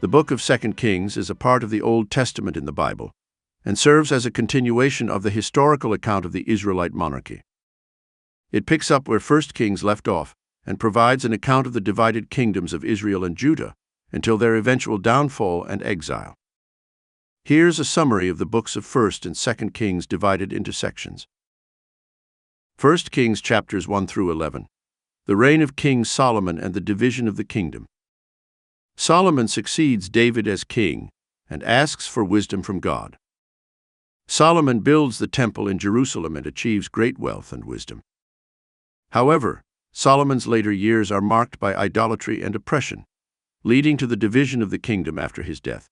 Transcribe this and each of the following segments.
The book of 2 Kings is a part of the Old Testament in the Bible and serves as a continuation of the historical account of the Israelite monarchy. It picks up where 1 Kings left off and provides an account of the divided kingdoms of Israel and Judah until their eventual downfall and exile. Here's a summary of the books of 1 and 2 Kings divided into sections. 1 Kings chapters 1 through 11. The reign of King Solomon and the division of the kingdom. Solomon succeeds David as king and asks for wisdom from God. Solomon builds the temple in Jerusalem and achieves great wealth and wisdom. However, Solomon's later years are marked by idolatry and oppression, leading to the division of the kingdom after his death.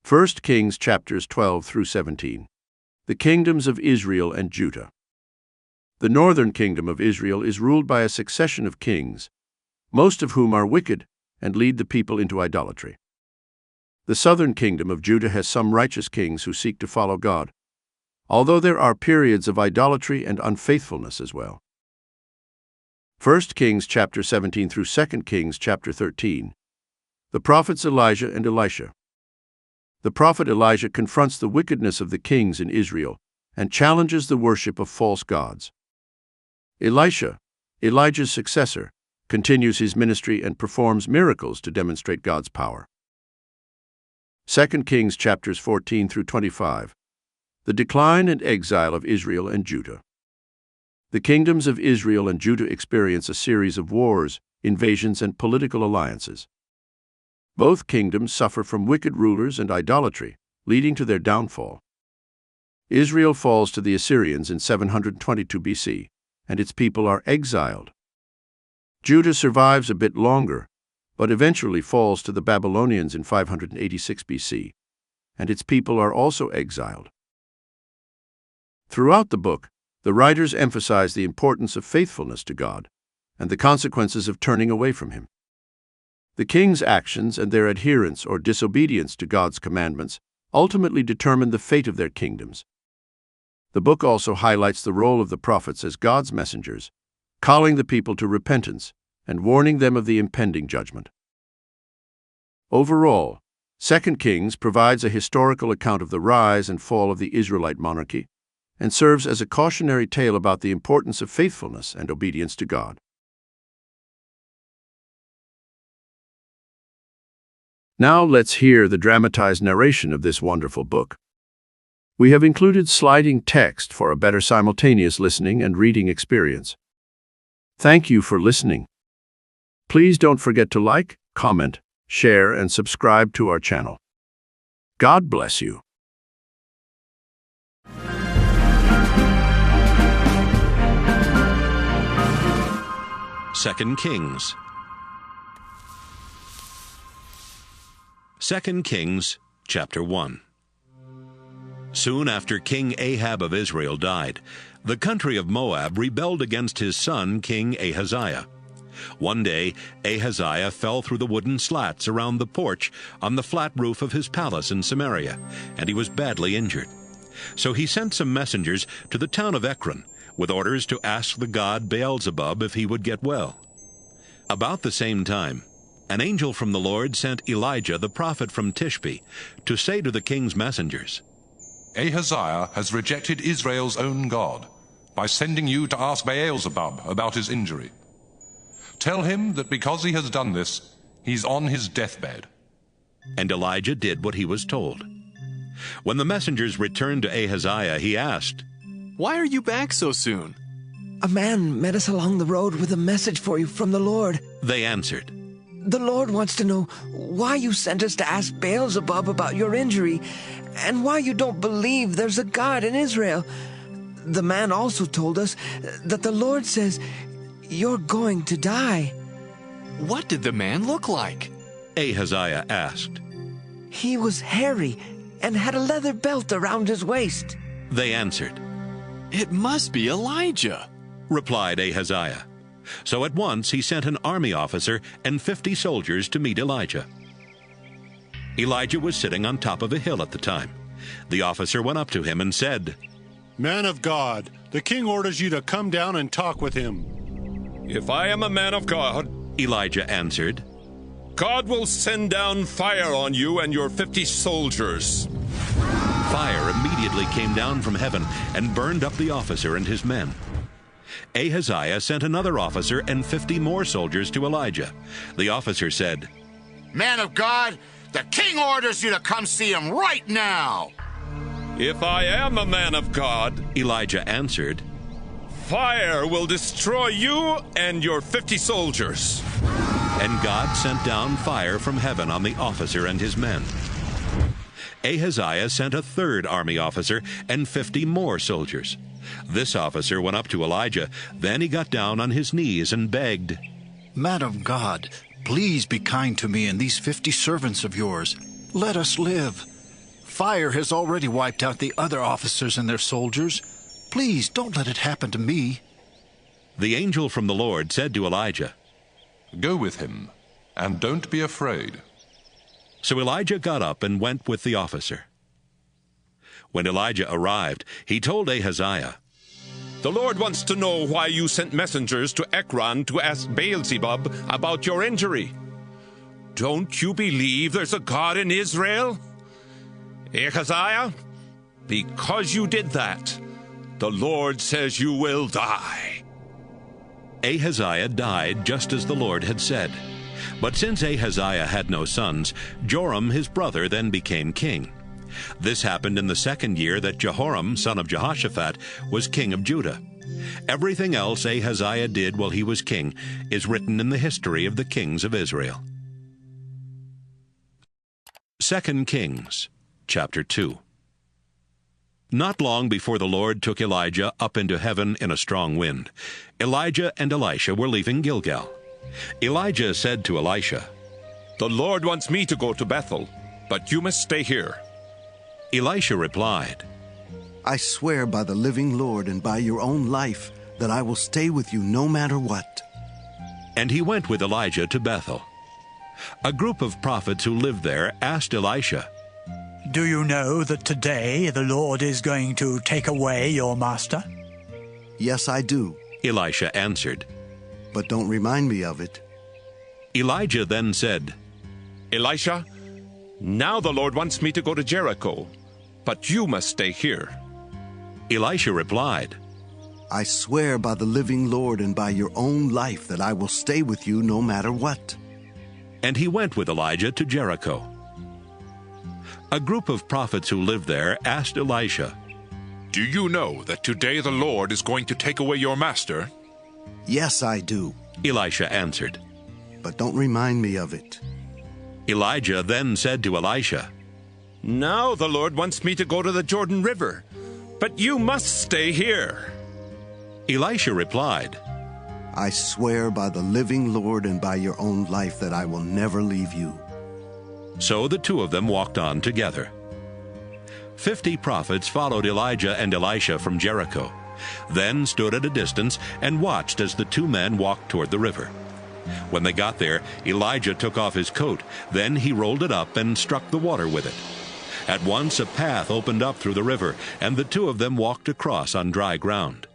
1 Kings chapters 12 through 17. The kingdoms of Israel and Judah. The northern kingdom of Israel is ruled by a succession of kings, most of whom are wicked and lead the people into idolatry. The southern kingdom of Judah has some righteous kings who seek to follow God, although there are periods of idolatry and unfaithfulness as well. 1 Kings chapter 17 through 2 Kings chapter 13. The prophets Elijah and Elisha. The prophet Elijah confronts the wickedness of the kings in Israel and challenges the worship of false gods. Elisha, Elijah's successor, continues his ministry and performs miracles to demonstrate God's power. 2 Kings chapters 14 through 25. The decline and exile of Israel and Judah. The kingdoms of Israel and Judah experience a series of wars, invasions, and political alliances. Both kingdoms suffer from wicked rulers and idolatry, leading to their downfall. Israel falls to the Assyrians in 722 BC, and its people are exiled. Judah survives a bit longer, but eventually falls to the Babylonians in 586 BC, and its people are also exiled. Throughout the book, the writers emphasize the importance of faithfulness to God and the consequences of turning away from Him. The king's actions and their adherence or disobedience to God's commandments ultimately determine the fate of their kingdoms. The book also highlights the role of the prophets as God's messengers, calling the people to repentance and warning them of the impending judgment. Overall, 2 Kings provides a historical account of the rise and fall of the Israelite monarchy and serves as a cautionary tale about the importance of faithfulness and obedience to God. Now let's hear the dramatized narration of this wonderful book. We have included sliding text for a better simultaneous listening and reading experience. Thank you for listening. Please don't forget to like, comment, share, and subscribe to our channel. God bless you. Second Kings. 2 Kings, chapter 1. Soon after King Ahab of Israel died, the country of Moab rebelled against his son, King Ahaziah. One day, Ahaziah fell through the wooden slats around the porch on the flat roof of his palace in Samaria, and he was badly injured. So he sent some messengers to the town of Ekron, with orders to ask the god Beelzebub if he would get well. About the same time, an angel from the Lord sent Elijah the prophet from Tishbe to say to the king's messengers, Ahaziah has rejected Israel's own God by sending you to ask Beelzebub about his injury. Tell him that because he has done this, he's on his deathbed. And Elijah did what he was told. When the messengers returned to Ahaziah, he asked, Why are you back so soon? A man met us along the road with a message for you from the Lord. They answered, The Lord wants to know why you sent us to ask Beelzebub about your injury, and why you don't believe there's a God in Israel. The man also told us that the Lord says you're going to die. What did the man look like? Ahaziah asked. He was hairy and had a leather belt around his waist. They answered, It must be Elijah, replied Ahaziah. So at once he sent an army officer and 50 soldiers to meet Elijah. Elijah was sitting on top of a hill at the time. The officer went up to him and said, Man of God, the king orders you to come down and talk with him. If I am a man of God, Elijah answered, God will send down fire on you and your 50 soldiers. Fire immediately came down from heaven and burned up the officer and his men. Ahaziah sent another officer and 50 more soldiers to Elijah. The officer said, Man of God, the king orders you to come see him right now. If I am a man of God, Elijah answered, fire will destroy you and your 50 soldiers. And God sent down fire from heaven on the officer and his men. Ahaziah sent a third army officer and 50 more soldiers. This officer went up to Elijah. Then he got down on his knees and begged, Man of God, please be kind to me and these 50 servants of yours. Let us live. Fire has already wiped out the other officers and their soldiers. Please don't let it happen to me. The angel from the Lord said to Elijah, Go with him, and don't be afraid. So Elijah got up and went with the officer. When Elijah arrived, he told Ahaziah, The Lord wants to know why you sent messengers to Ekron to ask Beelzebub about your injury. Don't you believe there's a God in Israel? Ahaziah, because you did that, the Lord says you will die. Ahaziah died just as the Lord had said. But since Ahaziah had no sons, Joram his brother then became king. This happened in the 2nd year that Jehoram, son of Jehoshaphat, was king of Judah. Everything else Ahaziah did while he was king is written in the history of the kings of Israel. 2 Kings, chapter 2. Not long before the Lord took Elijah up into heaven in a strong wind, Elijah and Elisha were leaving Gilgal. Elijah said to Elisha, The Lord wants me to go to Bethel, but you must stay here. Elisha replied, I swear by the living Lord and by your own life that I will stay with you no matter what. And he went with Elijah to Bethel. A group of prophets who lived there asked Elisha, Do you know that today the Lord is going to take away your master? Yes, I do. Elisha answered, But don't remind me of it. Elijah then said, Elisha, now the Lord wants me to go to Jericho, but you must stay here. Elisha replied, I swear by the living Lord and by your own life that I will stay with you no matter what. And he went with Elijah to Jericho. A group of prophets who lived there asked Elisha, Do you know that today the Lord is going to take away your master? Yes, I do. Elisha answered, But don't remind me of it. Elijah then said to Elisha, Now the Lord wants me to go to the Jordan River, but you must stay here. Elisha replied, I swear by the living Lord and by your own life that I will never leave you. So the two of them walked on together. 50 prophets followed Elijah and Elisha from Jericho, then stood at a distance and watched as the two men walked toward the river. When they got there, Elijah took off his coat. Then he rolled it up and struck the water with it. At once a path opened up through the river, and the two of them walked across on dry ground.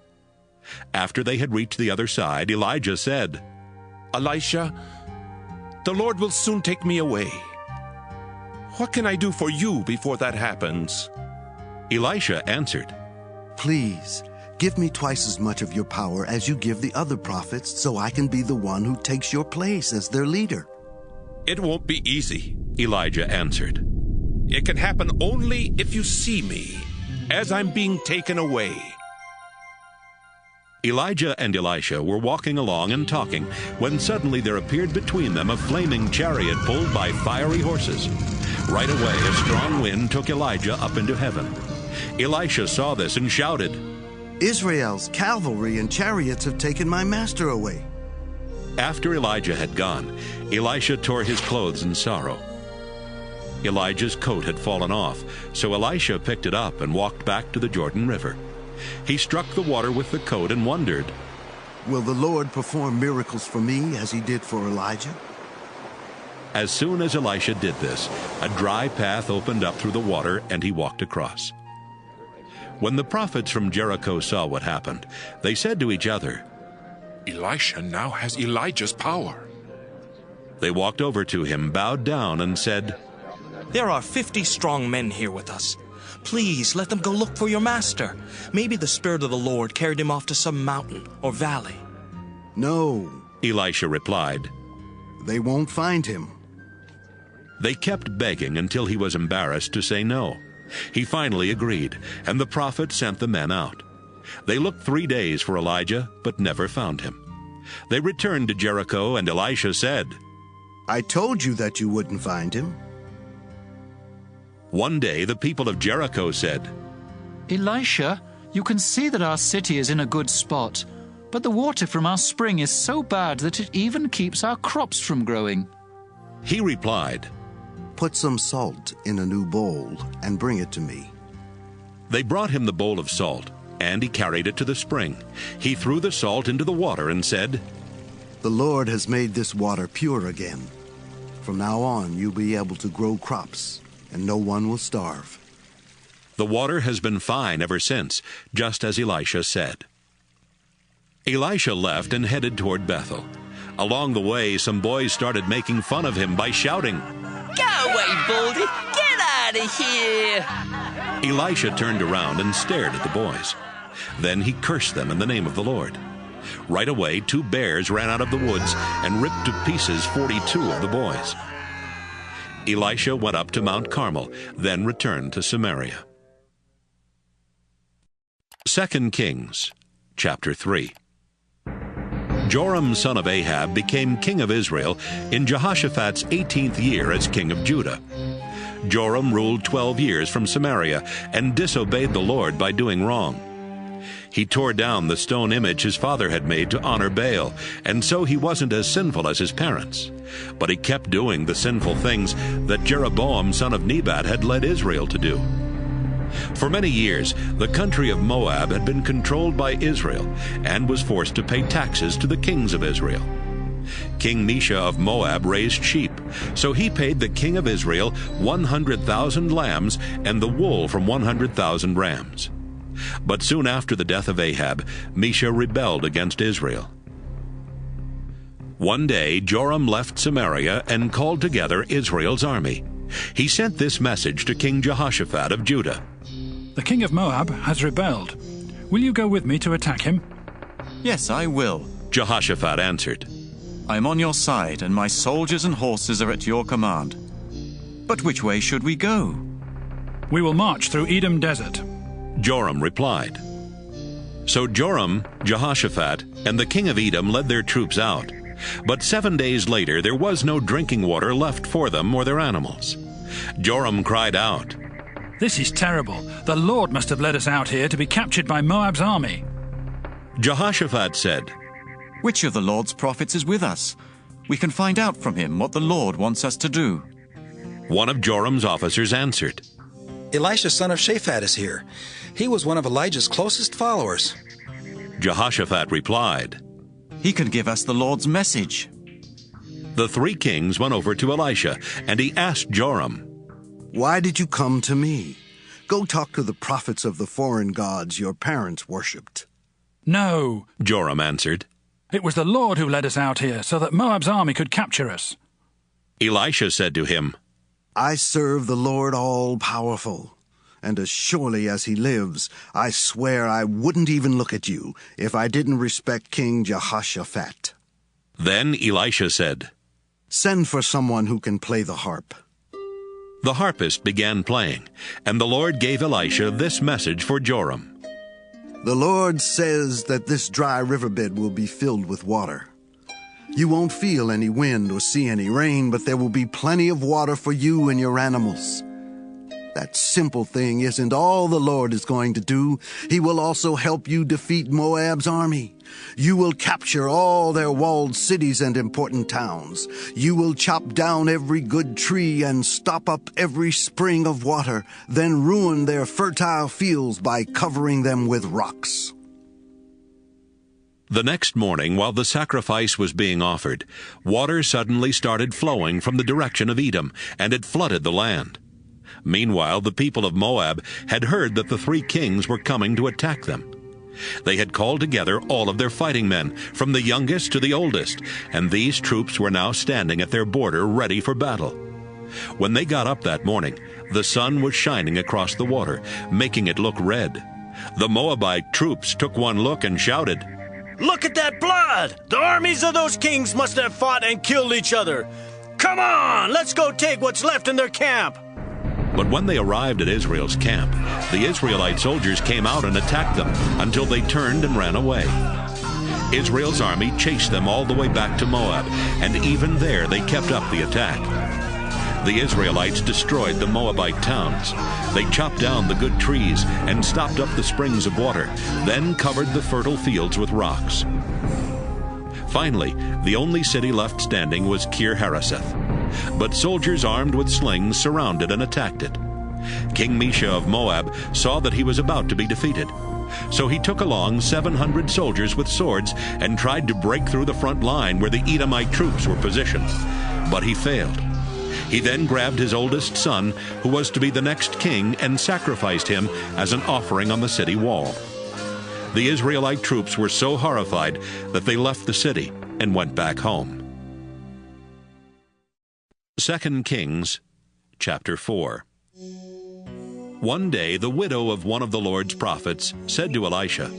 After they had reached the other side, Elijah said, Elisha, the Lord will soon take me away. What can I do for you before that happens? Elisha answered, Please, give me twice as much of your power as you give the other prophets, so I can be the one who takes your place as their leader. It won't be easy, Elijah answered. It can happen only if you see me, as I'm being taken away. Elijah and Elisha were walking along and talking, when suddenly there appeared between them a flaming chariot pulled by fiery horses. Right away a strong wind took Elijah up into heaven. Elisha saw this and shouted, Israel's cavalry and chariots have taken my master away. After Elijah had gone, Elisha tore his clothes in sorrow. Elijah's coat had fallen off, so Elisha picked it up and walked back to the Jordan River. He struck the water with the coat and wondered, Will the Lord perform miracles for me as he did for Elijah? As soon as Elisha did this, a dry path opened up through the water, and he walked across. When the prophets from Jericho saw what happened, they said to each other, Elisha now has Elijah's power. They walked over to him, bowed down, and said, "There are 50 strong men here with us. Please let them go look for your master. Maybe the Spirit of the Lord carried him off to some mountain or valley." "No," Elisha replied. "They won't find him." They kept begging until he was embarrassed to say no. He finally agreed, and the prophet sent the men out. They looked 3 days for Elijah, but never found him. They returned to Jericho, and Elisha said, "I told you that you wouldn't find him." One day the people of Jericho said, "Elisha, you can see that our city is in a good spot, but the water from our spring is so bad that it even keeps our crops from growing." He replied, "Put some salt in a new bowl and bring it to me." They brought him the bowl of salt, and he carried it to the spring. He threw the salt into the water and said, "The Lord has made this water pure again. From now on you'll be able to grow crops, and no one will starve." The water has been fine ever since, just as Elisha said. Elisha left and headed toward Bethel. Along the way, some boys started making fun of him by shouting, "Go away, Baldy! Get out of here!" Elisha turned around and stared at the boys. Then he cursed them in the name of the Lord. Right away, 2 bears ran out of the woods and ripped to pieces 42 of the boys. Elisha went up to Mount Carmel, then returned to Samaria. 2 Kings, chapter 3. Joram son of Ahab became king of Israel in Jehoshaphat's 18th year as king of Judah. Joram ruled 12 years from Samaria and disobeyed the Lord by doing wrong. He tore down the stone image his father had made to honor Baal, and so he wasn't as sinful as his parents. But he kept doing the sinful things that Jeroboam son of Nebat had led Israel to do. For many years, the country of Moab had been controlled by Israel and was forced to pay taxes to the kings of Israel. King Mesha of Moab raised sheep, so he paid the king of Israel 100,000 lambs and the wool from 100,000 rams. But soon after the death of Ahab, Mesha rebelled against Israel. One day Joram left Samaria and called together Israel's army. He sent this message to King Jehoshaphat of Judah. "The king of Moab has rebelled. Will you go with me to attack him?" "Yes, I will," Jehoshaphat answered. "I am on your side, and my soldiers and horses are at your command. But which way should we go?" "We will march through Edom desert," Joram replied. So Joram, Jehoshaphat, and the king of Edom led their troops out. But 7 days later there was no drinking water left for them or their animals. Joram cried out, "This is terrible. The Lord must have led us out here to be captured by Moab's army." Jehoshaphat said, "Which of the Lord's prophets is with us? We can find out from him what the Lord wants us to do." One of Joram's officers answered, "Elisha son of Shaphat is here. He was one of Elijah's closest followers." Jehoshaphat replied, "He can give us the Lord's message." The 3 kings went over to Elisha, and he asked Joram, "Why did you come to me? Go talk to the prophets of the foreign gods your parents worshipped." "No," Joram answered. "It was the Lord who led us out here so that Moab's army could capture us." Elisha said to him, "I serve the Lord all-powerful, and as surely as he lives, I swear I wouldn't even look at you if I didn't respect King Jehoshaphat." Then Elisha said, "Send for someone who can play the harp." The harpist began playing, and the Lord gave Elisha this message for Joram. "The Lord says that this dry riverbed will be filled with water. You won't feel any wind or see any rain, but there will be plenty of water for you and your animals. That simple thing isn't all the Lord is going to do. He will also help you defeat Moab's army. You will capture all their walled cities and important towns. You will chop down every good tree and stop up every spring of water, then ruin their fertile fields by covering them with rocks." The next morning, while the sacrifice was being offered, water suddenly started flowing from the direction of Edom, and it flooded the land. Meanwhile, the people of Moab had heard that the 3 kings were coming to attack them. They had called together all of their fighting men, from the youngest to the oldest, and these troops were now standing at their border ready for battle. When they got up that morning, the sun was shining across the water, making it look red. The Moabite troops took one look and shouted, "Look at that blood! The armies of those kings must have fought and killed each other. Come on, let's go take what's left in their camp." But when they arrived at Israel's camp, the Israelite soldiers came out and attacked them until they turned and ran away. Israel's army chased them all the way back to Moab, and even there they kept up the attack. The Israelites destroyed the Moabite towns. They chopped down the good trees and stopped up the springs of water, then covered the fertile fields with rocks. Finally, the only city left standing was Kir-Hareseth. But soldiers armed with slings surrounded and attacked it. King Mesha of Moab saw that he was about to be defeated. So he took along 700 soldiers with swords and tried to break through the front line where the Edomite troops were positioned. But he failed. He then grabbed his oldest son, who was to be the next king, and sacrificed him as an offering on the city wall. The Israelite troops were so horrified that they left the city and went back home. 2 Kings, chapter 4. One day the widow of one of the Lord's prophets said to Elisha,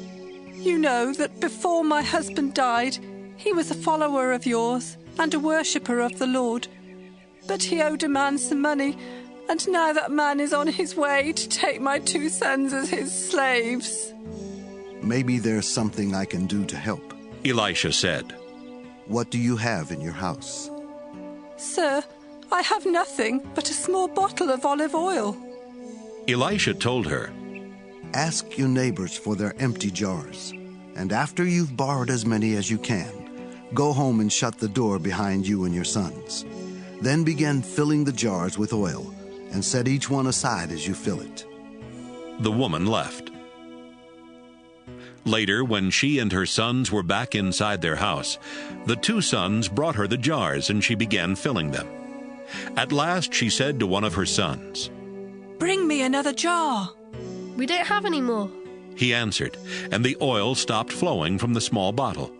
"You know that before my husband died, he was a follower of yours and a worshipper of the Lord. But he owed a man some money, and now that man is on his way to take my 2 sons as his slaves." Maybe there's something I can do to help. Elisha said, "What do you have in your house?" "Sir, I have nothing but a small bottle of olive oil." Elisha told her, "Ask your neighbors for their empty jars, and after you've borrowed as many as you can, go home and shut the door behind you and your sons. Then begin filling the jars with oil, and set each one aside as you fill it." The woman left. Later, when she and her sons were back inside their house, the 2 sons brought her the jars, and she began filling them. At last she said to one of her sons, "Bring me another jar." "We don't have any more," he answered, and the oil stopped flowing from the small bottle.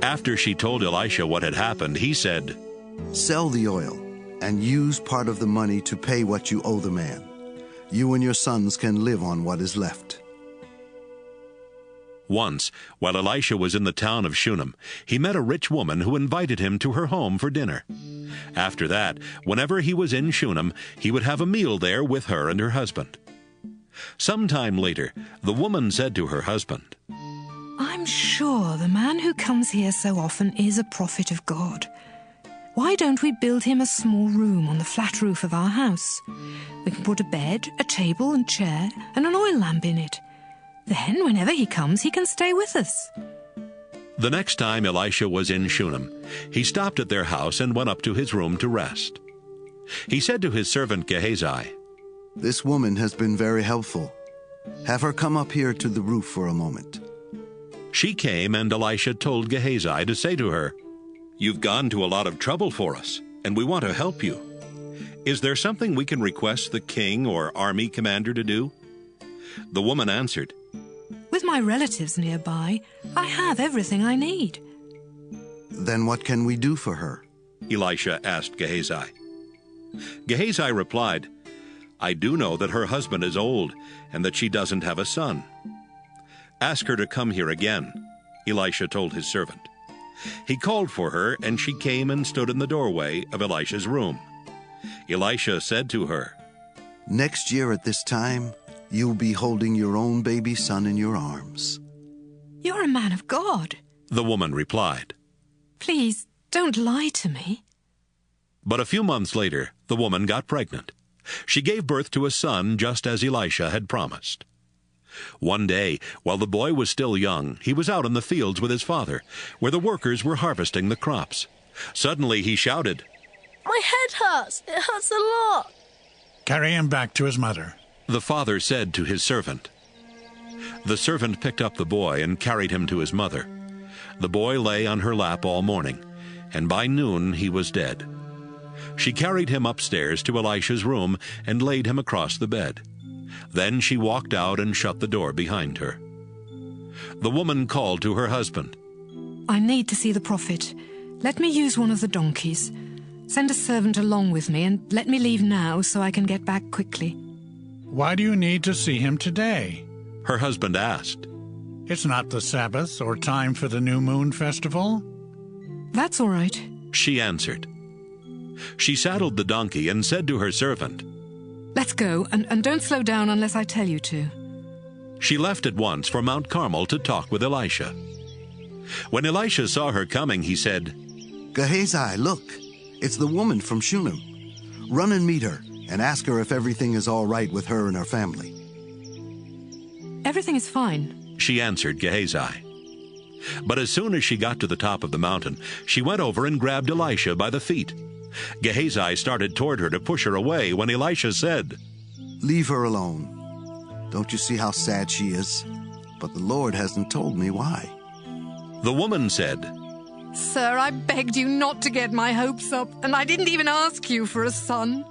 After she told Elisha what had happened, he said, "Sell the oil, and use part of the money to pay what you owe the man. You and your sons can live on what is left." Once, while Elisha was in the town of Shunem, he met a rich woman who invited him to her home for dinner. After that, whenever he was in Shunem, he would have a meal there with her and her husband. Some time later, the woman said to her husband, "I'm sure the man who comes here so often is a prophet of God. Why don't we build him a small room on the flat roof of our house? We can put a bed, a table and chair, and an oil lamp in it. Then, whenever he comes, he can stay with us." The next time Elisha was in Shunem, he stopped at their house and went up to his room to rest. He said to his servant Gehazi, "This woman has been very helpful. Have her come up here to the roof for a moment." She came, and Elisha told Gehazi to say to her, "You've gone to a lot of trouble for us, and we want to help you. Is there something we can request the king or army commander to do?" The woman answered, "With my relatives nearby, I have everything I need." "Then what can we do for her?" Elisha asked Gehazi. Gehazi replied, "I do know that her husband is old and that she doesn't have a son." "Ask her to come here again," Elisha told his servant. He called for her, and she came and stood in the doorway of Elisha's room. Elisha said to her, "Next year at this time, you'll be holding your own baby son in your arms." "You're a man of God," the woman replied. "Please, don't lie to me." But a few months later, the woman got pregnant. She gave birth to a son, just as Elisha had promised. One day, while the boy was still young, he was out in the fields with his father, where the workers were harvesting the crops. Suddenly he shouted, "My head hurts! It hurts a lot!" "Carry him back to his mother," the father said to his servant. The servant picked up the boy and carried him to his mother. The boy lay on her lap all morning, and by noon he was dead. She carried him upstairs to Elisha's room and laid him across the bed. Then she walked out and shut the door behind her. The woman called to her husband. I need to see the prophet. Let me use one of the donkeys. Send a servant along with me and let me leave now so I can get back quickly. Why do you need to see him today? Her husband asked. It's not the Sabbath or time for the new moon festival. That's all right, she answered. She saddled the donkey and said to her servant, Let's go, and don't slow down unless I tell you to. She left at once for Mount Carmel to talk with Elisha. When Elisha saw her coming, he said, Gehazi, look, it's the woman from Shunem. Run and meet her, and ask her if everything is all right with her and her family. Everything is fine, she answered Gehazi. But as soon as she got to the top of the mountain, she went over and grabbed Elisha by the feet. Gehazi started toward her to push her away when Elisha said, Leave her alone. Don't you see how sad she is? But the Lord hasn't told me why. The woman said, Sir, I begged you not to get my hopes up, and I didn't even ask you for a son.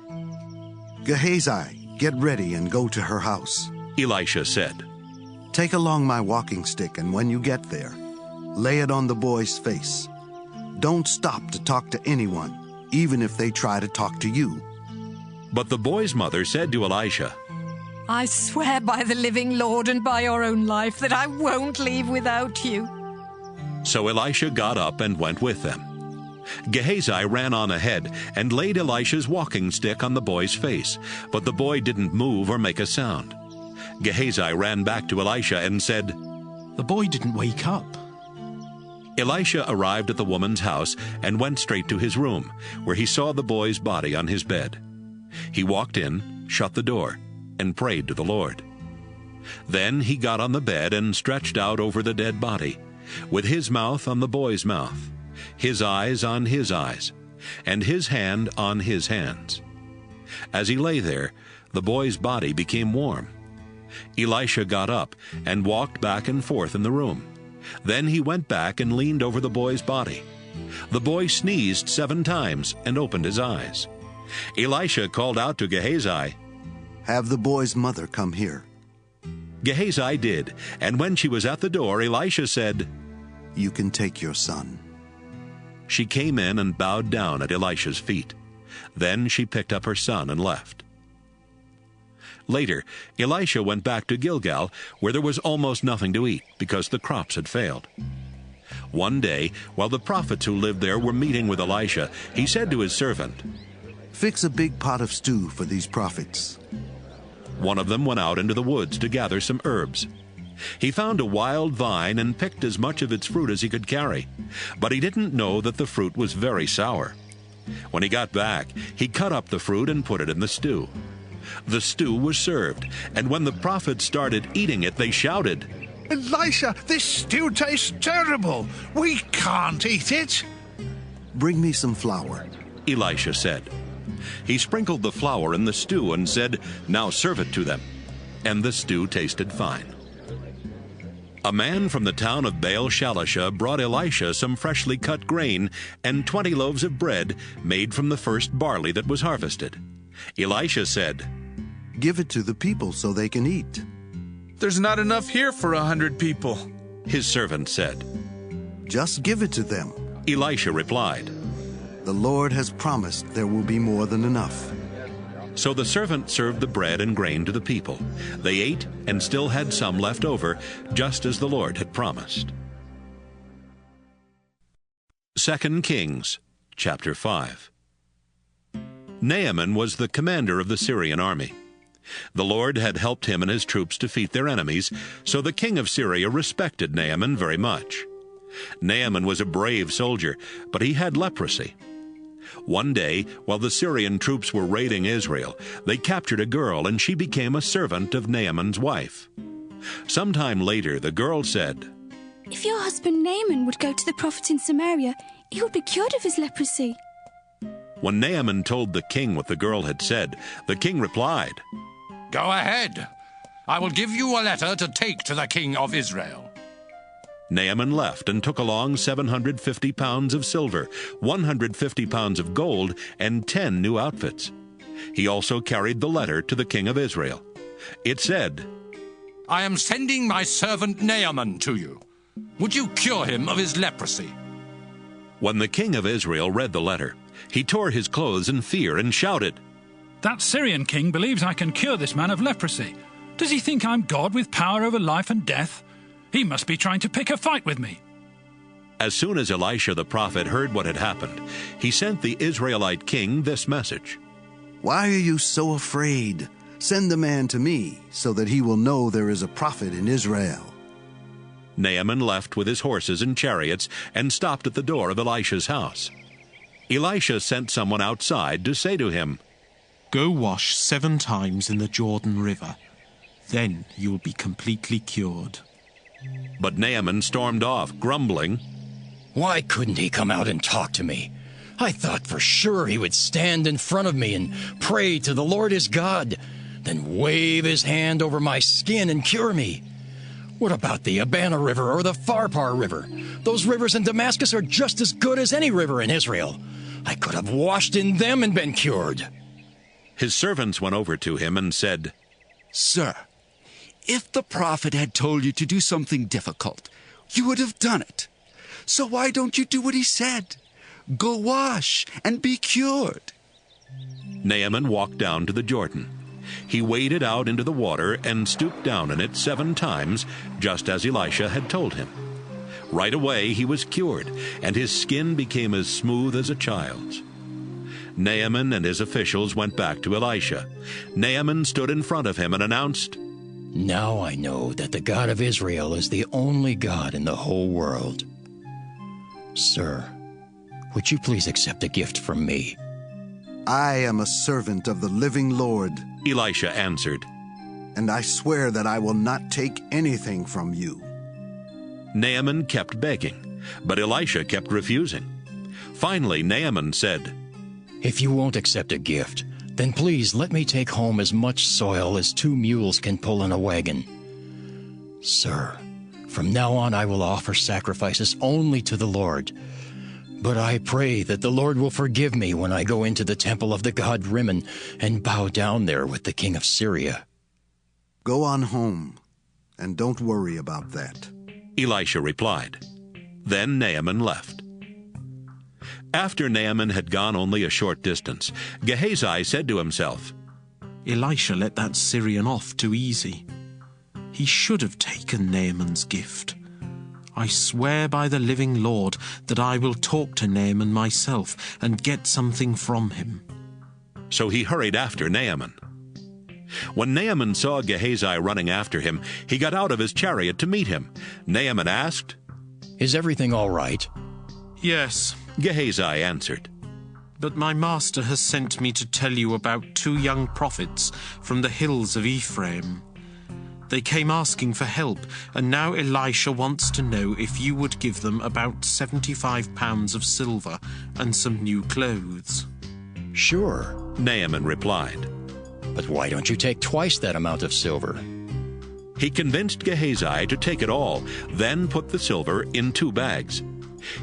Gehazi, get ready and go to her house. Elisha said. Take along my walking stick, and when you get there, lay it on the boy's face. Don't stop to talk to anyone, even if they try to talk to you. But the boy's mother said to Elisha, I swear by the living Lord and by your own life that I won't leave without you. So Elisha got up and went with them. Gehazi ran on ahead and laid Elisha's walking stick on the boy's face, but the boy didn't move or make a sound. Gehazi ran back to Elisha and said, The boy didn't wake up. Elisha arrived at the woman's house and went straight to his room, where he saw the boy's body on his bed. He walked in, shut the door, and prayed to the Lord. Then he got on the bed and stretched out over the dead body, with his mouth on the boy's mouth, his eyes on his eyes, and his hand on his hands. As he lay there, the boy's body became warm. Elisha got up and walked back and forth in the room. Then he went back and leaned over the boy's body. The boy sneezed 7 times and opened his eyes. Elisha called out to Gehazi, Have the boy's mother come here. Gehazi did, and when she was at the door, Elisha said, You can take your son. She came in and bowed down at Elisha's feet. Then she picked up her son and left. Later, Elisha went back to Gilgal, where there was almost nothing to eat, because the crops had failed. One day, while the prophets who lived there were meeting with Elisha, he said to his servant, Fix a big pot of stew for these prophets. One of them went out into the woods to gather some herbs. He found a wild vine and picked as much of its fruit as he could carry, but he didn't know that the fruit was very sour. When he got back, he cut up the fruit and put it in the stew. The stew was served, and when the prophets started eating it, they shouted, Elisha, this stew tastes terrible. We can't eat it. Bring me some flour, Elisha said. He sprinkled the flour in the stew and said, Now serve it to them. And the stew tasted fine. A man from the town of Baal-Shalisha brought Elisha some freshly cut grain and 20 loaves of bread made from the first barley that was harvested. Elisha said, Give it to the people so they can eat. There's not enough here for 100 people, his servant said. Just give it to them, Elisha replied. The Lord has promised there will be more than enough. So the servant served the bread and grain to the people. They ate and still had some left over, just as the Lord had promised. 2 Kings, chapter 5. Naaman was the commander of the Syrian army. The Lord had helped him and his troops defeat their enemies, so the king of Syria respected Naaman very much. Naaman was a brave soldier, but he had leprosy. One day, while the Syrian troops were raiding Israel, they captured a girl, and she became a servant of Naaman's wife. Sometime later, the girl said, If your husband Naaman would go to the prophet in Samaria, he would be cured of his leprosy. When Naaman told the king what the girl had said, the king replied, Go ahead. I will give you a letter to take to the king of Israel. Naaman left and took along 750 pounds of silver, 150 pounds of gold, and 10 new outfits. He also carried the letter to the king of Israel. It said, I am sending my servant Naaman to you. Would you cure him of his leprosy?" When the king of Israel read the letter, he tore his clothes in fear and shouted, "That Syrian king believes I can cure this man of leprosy. Does he think I'm God with power over life and death? He must be trying to pick a fight with me." As soon as Elisha the prophet heard what had happened, he sent the Israelite king this message: "Why are you so afraid? Send the man to me, so that he will know there is a prophet in Israel." Naaman left with his horses and chariots and stopped at the door of Elisha's house. Elisha sent someone outside to say to him, "Go wash 7 times in the Jordan River. Then you will be completely cured." But Naaman stormed off, grumbling, "Why couldn't he come out and talk to me? I thought for sure he would stand in front of me and pray to the Lord his God, then wave his hand over my skin and cure me. What about the Abana River or the Pharpar River? Those rivers in Damascus are just as good as any river in Israel. I could have washed in them and been cured." His servants went over to him and said, "Sir, if the prophet had told you to do something difficult, you would have done it. So why don't you do what he said? Go wash and be cured." Naaman walked down to the Jordan. He waded out into the water and stooped down in it 7 times, just as Elisha had told him. Right away he was cured, and his skin became as smooth as a child's. Naaman and his officials went back to Elisha. Naaman stood in front of him and announced, "Now I know that the God of Israel is the only God in the whole world. Sir, would you please accept a gift from me?" "I am a servant of the living Lord," Elisha answered, "and I swear that I will not take anything from you." Naaman kept begging, but Elisha kept refusing. Finally, Naaman said, "If you won't accept a gift, then please let me take home as much soil as 2 mules can pull in a wagon. Sir, from now on I will offer sacrifices only to the Lord. But I pray that the Lord will forgive me when I go into the temple of the god Rimmon and bow down there with the king of Syria." "Go on home, and don't worry about that," Elisha replied. Then Naaman left. After Naaman had gone only a short distance, Gehazi said to himself, "Elisha let that Syrian off too easy. He should have taken Naaman's gift. I swear by the living Lord that I will talk to Naaman myself and get something from him." So he hurried after Naaman. When Naaman saw Gehazi running after him, he got out of his chariot to meet him. Naaman asked, "Is everything all right?" "Yes," Gehazi answered. "But my master has sent me to tell you about 2 young prophets from the hills of Ephraim. They came asking for help, and now Elisha wants to know if you would give them about 75 pounds of silver and some new clothes." "Sure," Naaman replied. "But why don't you take twice that amount of silver?" He convinced Gehazi to take it all, then put the silver in 2 bags.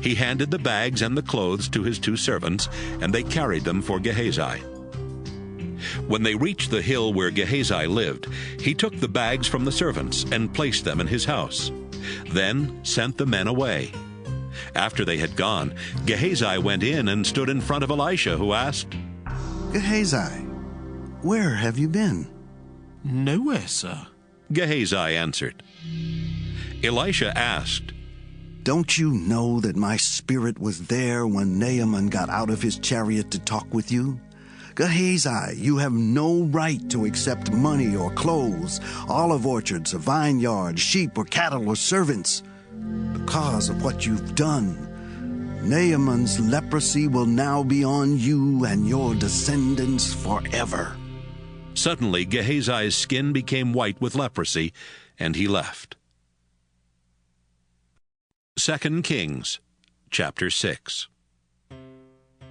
He handed the bags and the clothes to his 2 servants, and they carried them for Gehazi. When they reached the hill where Gehazi lived, he took the bags from the servants and placed them in his house, then sent the men away. After they had gone, Gehazi went in and stood in front of Elisha, who asked, "Gehazi, where have you been?" "Nowhere, sir," Gehazi answered. Elisha asked, "Don't you know that my spirit was there when Naaman got out of his chariot to talk with you? Gehazi, you have no right to accept money or clothes, olive orchards, a vineyard, sheep or cattle or servants. Because of what you've done, Naaman's leprosy will now be on you and your descendants forever." Suddenly Gehazi's skin became white with leprosy, and he left. 2 Kings, chapter 6.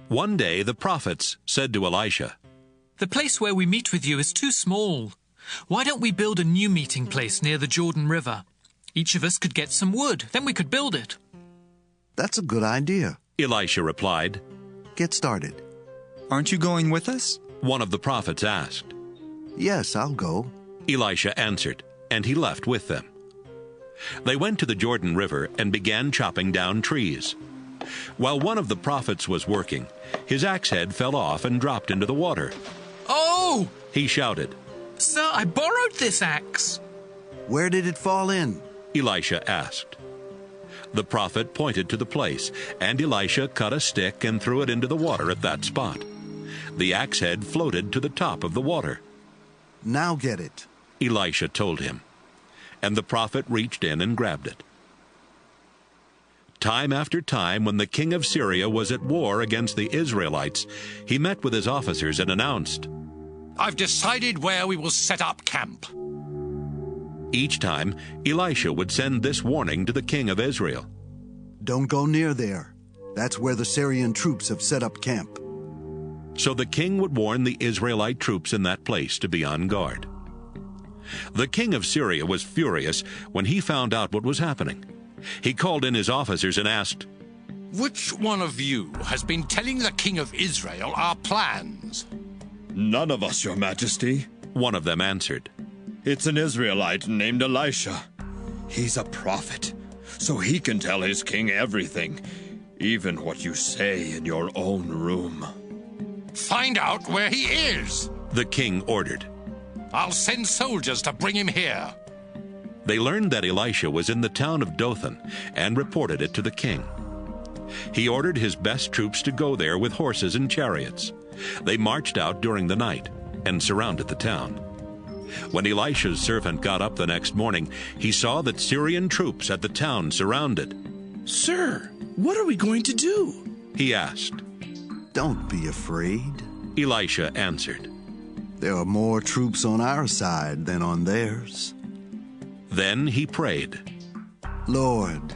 One day the prophets said to Elisha, "The place where we meet with you is too small. Why don't we build a new meeting place near the Jordan River? Each of us could get some wood, then we could build it." "That's a good idea," Elisha replied. "Get started." "Aren't you going with us?" one of the prophets asked. "Yes, I'll go," Elisha answered. And he left with them. They went to the Jordan River and began chopping down trees. While one of the prophets was working, his axe head fell off and dropped into the water. "Oh!" He shouted. "Sir, I borrowed this axe." Where did it fall in? Elisha asked. The prophet pointed to the place, and Elisha cut a stick and threw it into the water at that spot. The axe head floated to the top of the water. "Now get it," Elisha told him. And the prophet reached in and grabbed it. Time after time, when the king of Syria was at war against the Israelites, he met with his officers and announced, "I've decided where we will set up camp." Each time, Elisha would send this warning to the king of Israel. "Don't go near there. That's where the Syrian troops have set up camp." So the king would warn the Israelite troops in that place to be on guard. The king of Syria was furious when he found out what was happening. He called in his officers and asked, "Which one of you has been telling the king of Israel our plans?" "None of us, your majesty," one of them answered. "It's an Israelite named Elisha. He's a prophet, so he can tell his king everything, even what you say in your own room." "Find out where he is," the king ordered. "I'll send soldiers to bring him here." They learned that Elisha was in the town of Dothan and reported it to the king. He ordered his best troops to go there with horses and chariots. They marched out during the night and surrounded the town. When Elisha's servant got up the next morning, he saw that Syrian troops had the town surrounded. "Sir, what are we going to do?" he asked. "Don't be afraid," Elisha answered. "There are more troops on our side than on theirs." Then he prayed, "Lord,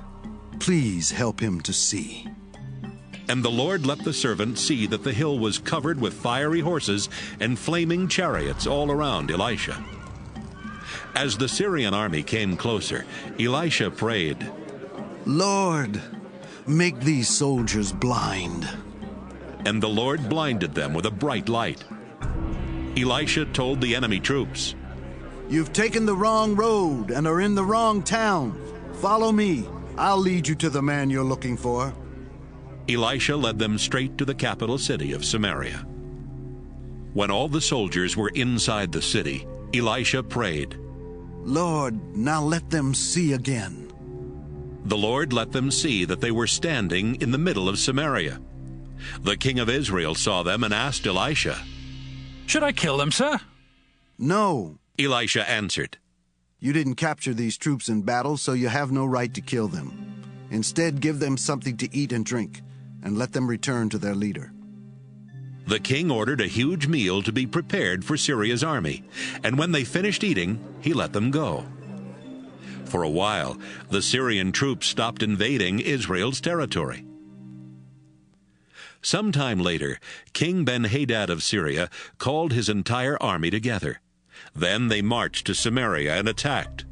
please help him to see." And the Lord let the servant see that the hill was covered with fiery horses and flaming chariots all around Elisha. As the Syrian army came closer, Elisha prayed, "Lord, make these soldiers blind." And the Lord blinded them with a bright light. Elisha told the enemy troops, "You've taken the wrong road and are in the wrong town. Follow me. I'll lead you to the man you're looking for." Elisha led them straight to the capital city of Samaria. When all the soldiers were inside the city, Elisha prayed, "Lord, now let them see again." The Lord let them see that they were standing in the middle of Samaria. The king of Israel saw them and asked Elisha, "Should I kill them, sir?" "No," Elisha answered. "You didn't capture these troops in battle, so you have no right to kill them. Instead, give them something to eat and drink, and let them return to their leader." The king ordered a huge meal to be prepared for Syria's army, and when they finished eating, he let them go. For a while, the Syrian troops stopped invading Israel's territory. Sometime later, King Ben-Hadad of Syria called his entire army together. Then they marched to Samaria and attacked.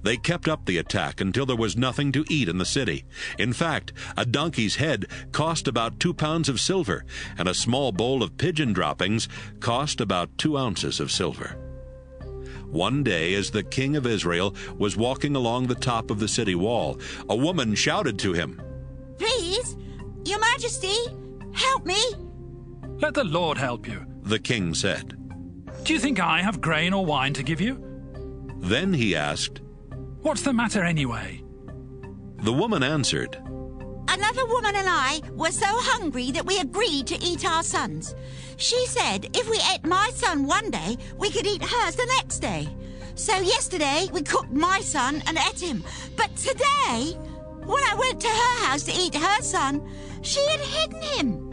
They kept up the attack until there was nothing to eat in the city. In fact, a donkey's head cost about 2 pounds of silver, and a small bowl of pigeon droppings cost about 2 ounces of silver. One day, as the king of Israel was walking along the top of the city wall, a woman shouted to him, "Please, Your Majesty, help me." "Let the Lord help you," the king said. "Do you think I have grain or wine to give you?" Then he asked, "What's the matter anyway?" The woman answered, "Another woman and I were so hungry that we agreed to eat our sons. She said if we ate my son one day, we could eat hers the next day. So yesterday we cooked my son and ate him. But today, when I went to her house to eat her son, she had hidden him."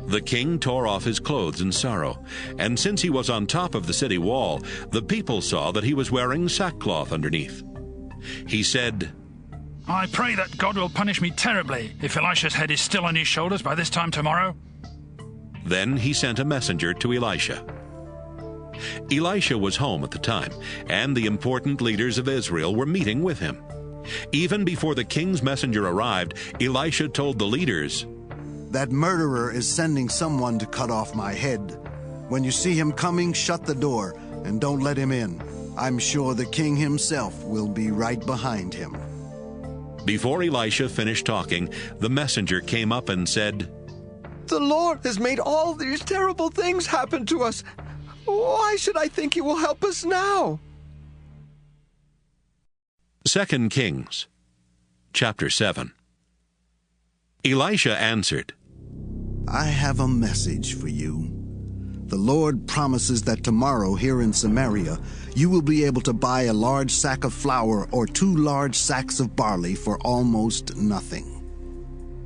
The king tore off his clothes in sorrow, and since he was on top of the city wall, the people saw that he was wearing sackcloth underneath. He said, "I pray that God will punish me terribly if Elisha's head is still on his shoulders by this time tomorrow." Then he sent a messenger to Elisha. Elisha was home at the time, and the important leaders of Israel were meeting with him. Even before the king's messenger arrived, Elisha told the leaders, "That murderer is sending someone to cut off my head. When you see him coming, shut the door and don't let him in. I'm sure the king himself will be right behind him." Before Elisha finished talking, the messenger came up and said, "The Lord has made all these terrible things happen to us. Why should I think he will help us now?" 2 Kings, chapter 7. Elisha answered, "I have a message for you. The Lord promises that tomorrow here in Samaria you will be able to buy a large sack of flour or 2 large sacks of barley for almost nothing."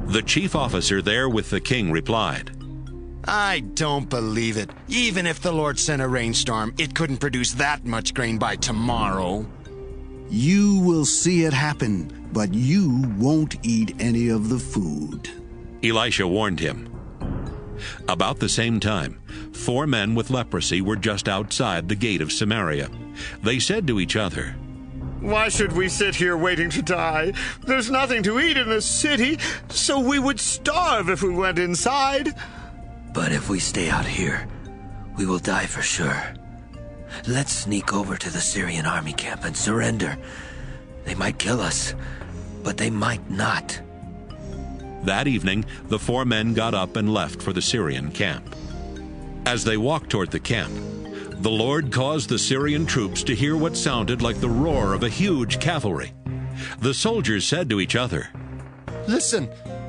The chief officer there with the king replied, "I don't believe it. Even if the Lord sent a rainstorm, it couldn't produce that much grain by tomorrow." "You will see it happen, but you won't eat any of the food," Elisha warned him. About the same time, 4 men with leprosy were just outside the gate of Samaria. They said to each other, "Why should we sit here waiting to die? There's nothing to eat in the city, so we would starve if we went inside." "But if we stay out here, we will die for sure. Let's sneak over to the Syrian army camp and surrender. They might kill us, but they might not." That evening, the 4 men got up and left for the Syrian camp. As they walked toward the camp, the Lord caused the Syrian troops to hear what sounded like the roar of a huge cavalry. The soldiers said to each other, "Listen,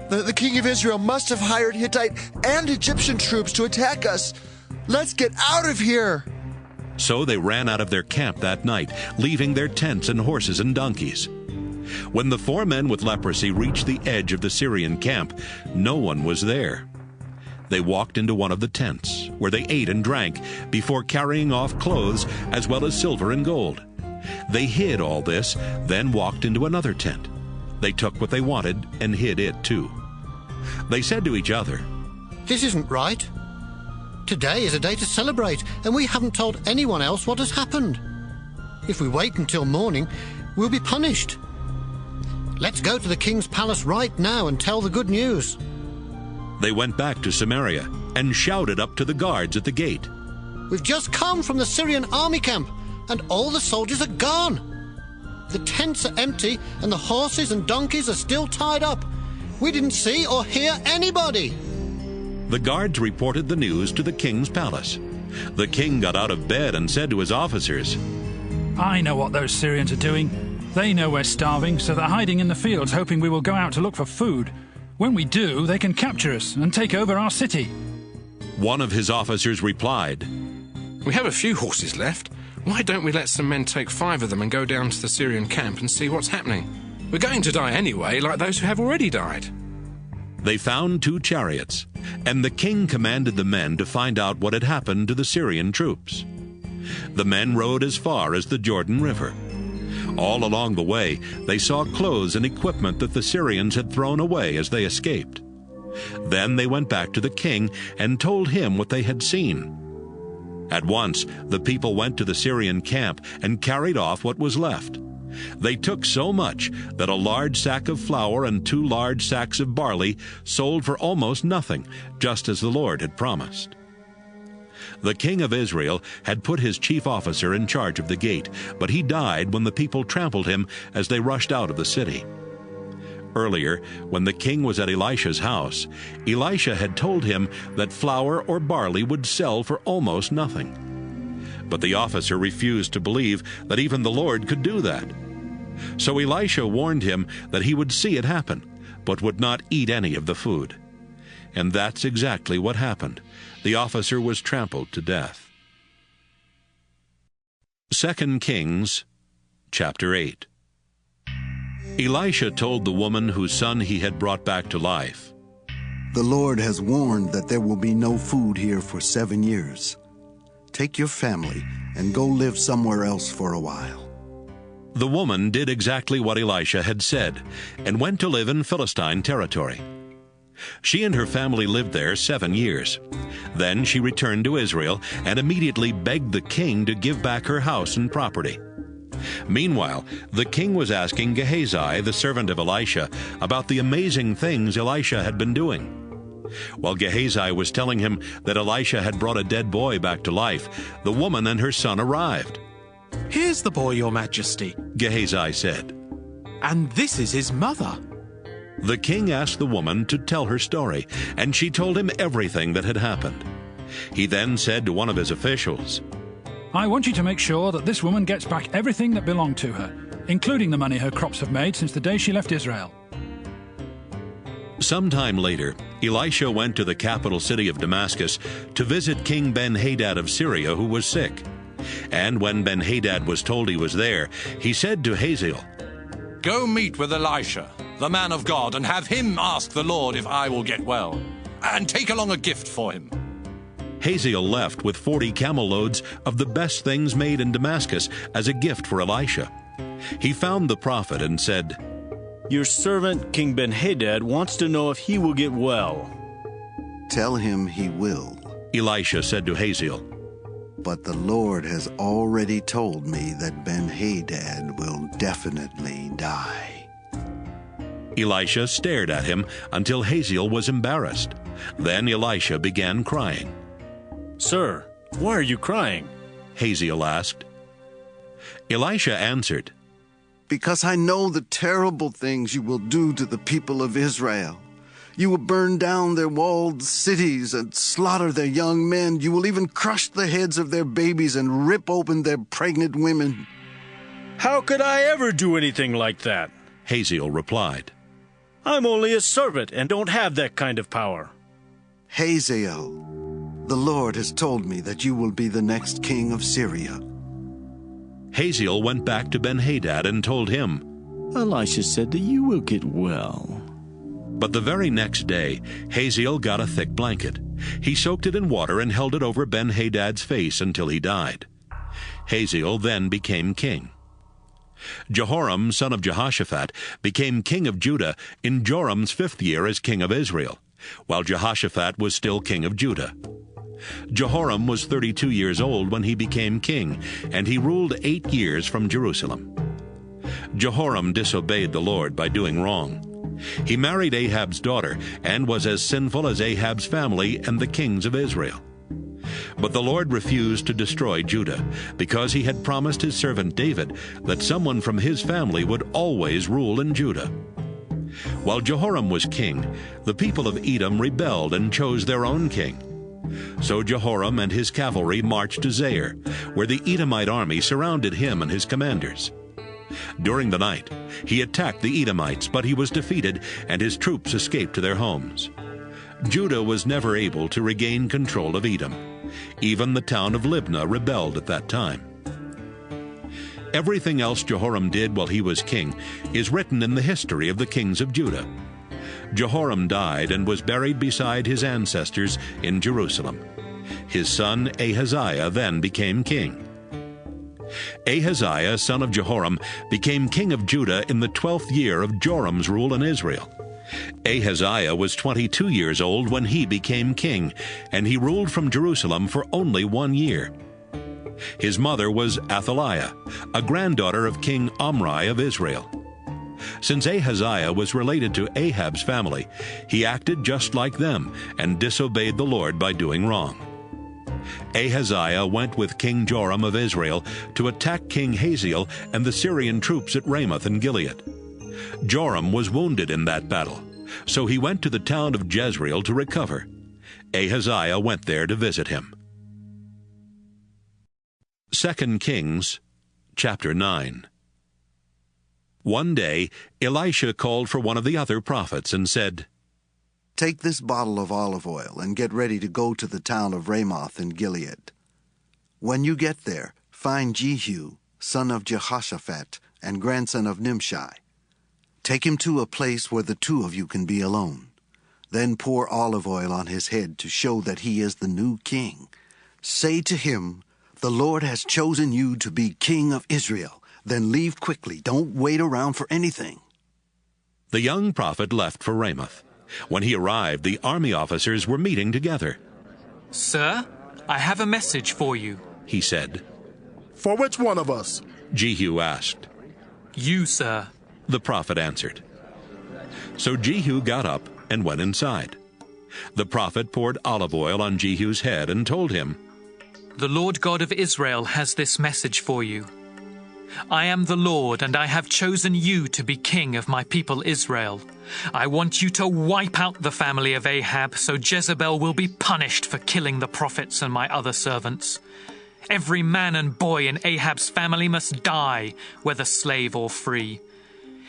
the king of Israel must have hired Hittite and Egyptian troops to attack us. Let's get out of here." So they ran out of their camp that night, leaving their tents and horses and donkeys. When the 4 men with leprosy reached the edge of the Syrian camp, no one was there. They walked into one of the tents, where they ate and drank, before carrying off clothes as well as silver and gold. They hid all this, then walked into another tent. They took what they wanted and hid it too. They said to each other, "This isn't right. Today is a day to celebrate, and we haven't told anyone else what has happened. If we wait until morning, we'll be punished. Let's go to the king's palace right now and tell the good news." They went back to Samaria and shouted up to the guards at the gate, "We've just come from the Syrian army camp, and all the soldiers are gone. The tents are empty, and the horses and donkeys are still tied up. We didn't see or hear anybody." The guards reported the news to the king's palace. The king got out of bed and said to his officers, "I know what those Syrians are doing. They know we're starving, so they're hiding in the fields, hoping we will go out to look for food. When we do, they can capture us and take over our city." One of his officers replied, "We have a few horses left. Why don't we let some men take 5 of them and go down to the Syrian camp and see what's happening? We're going to die anyway, like those who have already died." They found 2 chariots, and the king commanded the men to find out what had happened to the Syrian troops. The men rode as far as the Jordan River. All along the way, they saw clothes and equipment that the Syrians had thrown away as they escaped. Then they went back to the king and told him what they had seen. At once, the people went to the Syrian camp and carried off what was left. They took so much that a large sack of flour and 2 large sacks of barley sold for almost nothing, just as the Lord had promised. The king of Israel had put his chief officer in charge of the gate, but he died when the people trampled him as they rushed out of the city. Earlier, when the king was at Elisha's house, Elisha had told him that flour or barley would sell for almost nothing. But the officer refused to believe that even the Lord could do that. So Elisha warned him that he would see it happen, but would not eat any of the food. And that's exactly what happened. The officer was trampled to death. 2 Kings, chapter 8. Elisha told the woman whose son he had brought back to life, "The Lord has warned that there will be no food here for 7 years. Take your family and go live somewhere else for a while." The woman did exactly what Elisha had said and went to live in Philistine territory. She and her family lived there 7 years. Then she returned to Israel and immediately begged the king to give back her house and property. Meanwhile, the king was asking Gehazi, the servant of Elisha, about the amazing things Elisha had been doing. While Gehazi was telling him that Elisha had brought a dead boy back to life, the woman and her son arrived. Here's the boy, Your Majesty. Gehazi said. And this is his mother. The king asked the woman to tell her story, and she told him everything that had happened. He then said to one of his officials, I want you to make sure that this woman gets back everything that belonged to her, including the money her crops have made since the day she left Israel. Sometime later, Elisha went to the capital city of Damascus to visit King Ben-Hadad of Syria, who was sick. And when Ben-Hadad was told he was there, he said to Hazael, Go meet with Elisha, the man of God, and have him ask the Lord if I will get well, and take along a gift for him. Hazael left with 40 camel loads of the best things made in Damascus as a gift for Elisha. He found the prophet and said, Your servant, King Ben-Hadad, wants to know if he will get well. Tell him he will. Elisha said to Hazael, But the Lord has already told me that Ben-Hadad will definitely die. Elisha stared at him until Hazael was embarrassed. Then Elisha began crying. Sir, why are you crying? Hazael asked. Elisha answered, Because I know the terrible things you will do to the people of Israel. You will burn down their walled cities and slaughter their young men. You will even crush the heads of their babies and rip open their pregnant women. How could I ever do anything like that? Hazael replied, I'm only a servant and don't have that kind of power. Hazael, the Lord has told me that you will be the next king of Syria. Hazael went back to Ben-Hadad and told him, Elisha said that you will get well. But the very next day, Hazael got a thick blanket. He soaked it in water and held it over Ben-Hadad's face until he died. Hazael then became king. Jehoram, son of Jehoshaphat, became king of Judah in Joram's 5th year as king of Israel, while Jehoshaphat was still king of Judah. Jehoram was 32 years old when he became king, and he ruled 8 years from Jerusalem. Jehoram disobeyed the Lord by doing wrong. He married Ahab's daughter and was as sinful as Ahab's family and the kings of Israel. But the Lord refused to destroy Judah because he had promised his servant David that someone from his family would always rule in Judah. While Jehoram was king, the people of Edom rebelled and chose their own king. So Jehoram and his cavalry marched to Zair, where the Edomite army surrounded him and his commanders. During the night, he attacked the Edomites, but he was defeated, and his troops escaped to their homes. Judah was never able to regain control of Edom. Even the town of Libnah rebelled at that time. Everything else Jehoram did while he was king is written in the history of the kings of Judah. Jehoram died and was buried beside his ancestors in Jerusalem. His son Ahaziah then became king. Ahaziah, son of Jehoram, became king of Judah in the 12th year of Joram's rule in Israel. Ahaziah was 22 years old when he became king, and he ruled from Jerusalem for only 1 year. His mother was Athaliah, a granddaughter of King Omri of Israel. Since Ahaziah was related to Ahab's family, he acted just like them and disobeyed the Lord by doing wrong. Ahaziah went with King Joram of Israel to attack King Hazael and the Syrian troops at Ramoth in Gilead. Joram was wounded in that battle, so he went to the town of Jezreel to recover. Ahaziah went there to visit him. 2 Kings, chapter 9. One day, Elisha called for one of the other prophets and said, Take this bottle of olive oil and get ready to go to the town of Ramoth in Gilead. When you get there, find Jehu, son of Jehoshaphat and grandson of Nimshi. Take him to a place where the two of you can be alone. Then pour olive oil on his head to show that he is the new king. Say to him, The Lord has chosen you to be king of Israel. Then leave quickly. Don't wait around for anything. The young prophet left for Ramoth. When he arrived, the army officers were meeting together. Sir, I have a message for you, he said. For which one of us? Jehu asked. You, sir, the prophet answered. So Jehu got up and went inside. The prophet poured olive oil on Jehu's head and told him, The Lord God of Israel has this message for you. I am the Lord, and I have chosen you to be king of my people Israel. I want you to wipe out the family of Ahab, so Jezebel will be punished for killing the prophets and my other servants. Every man and boy in Ahab's family must die, whether slave or free.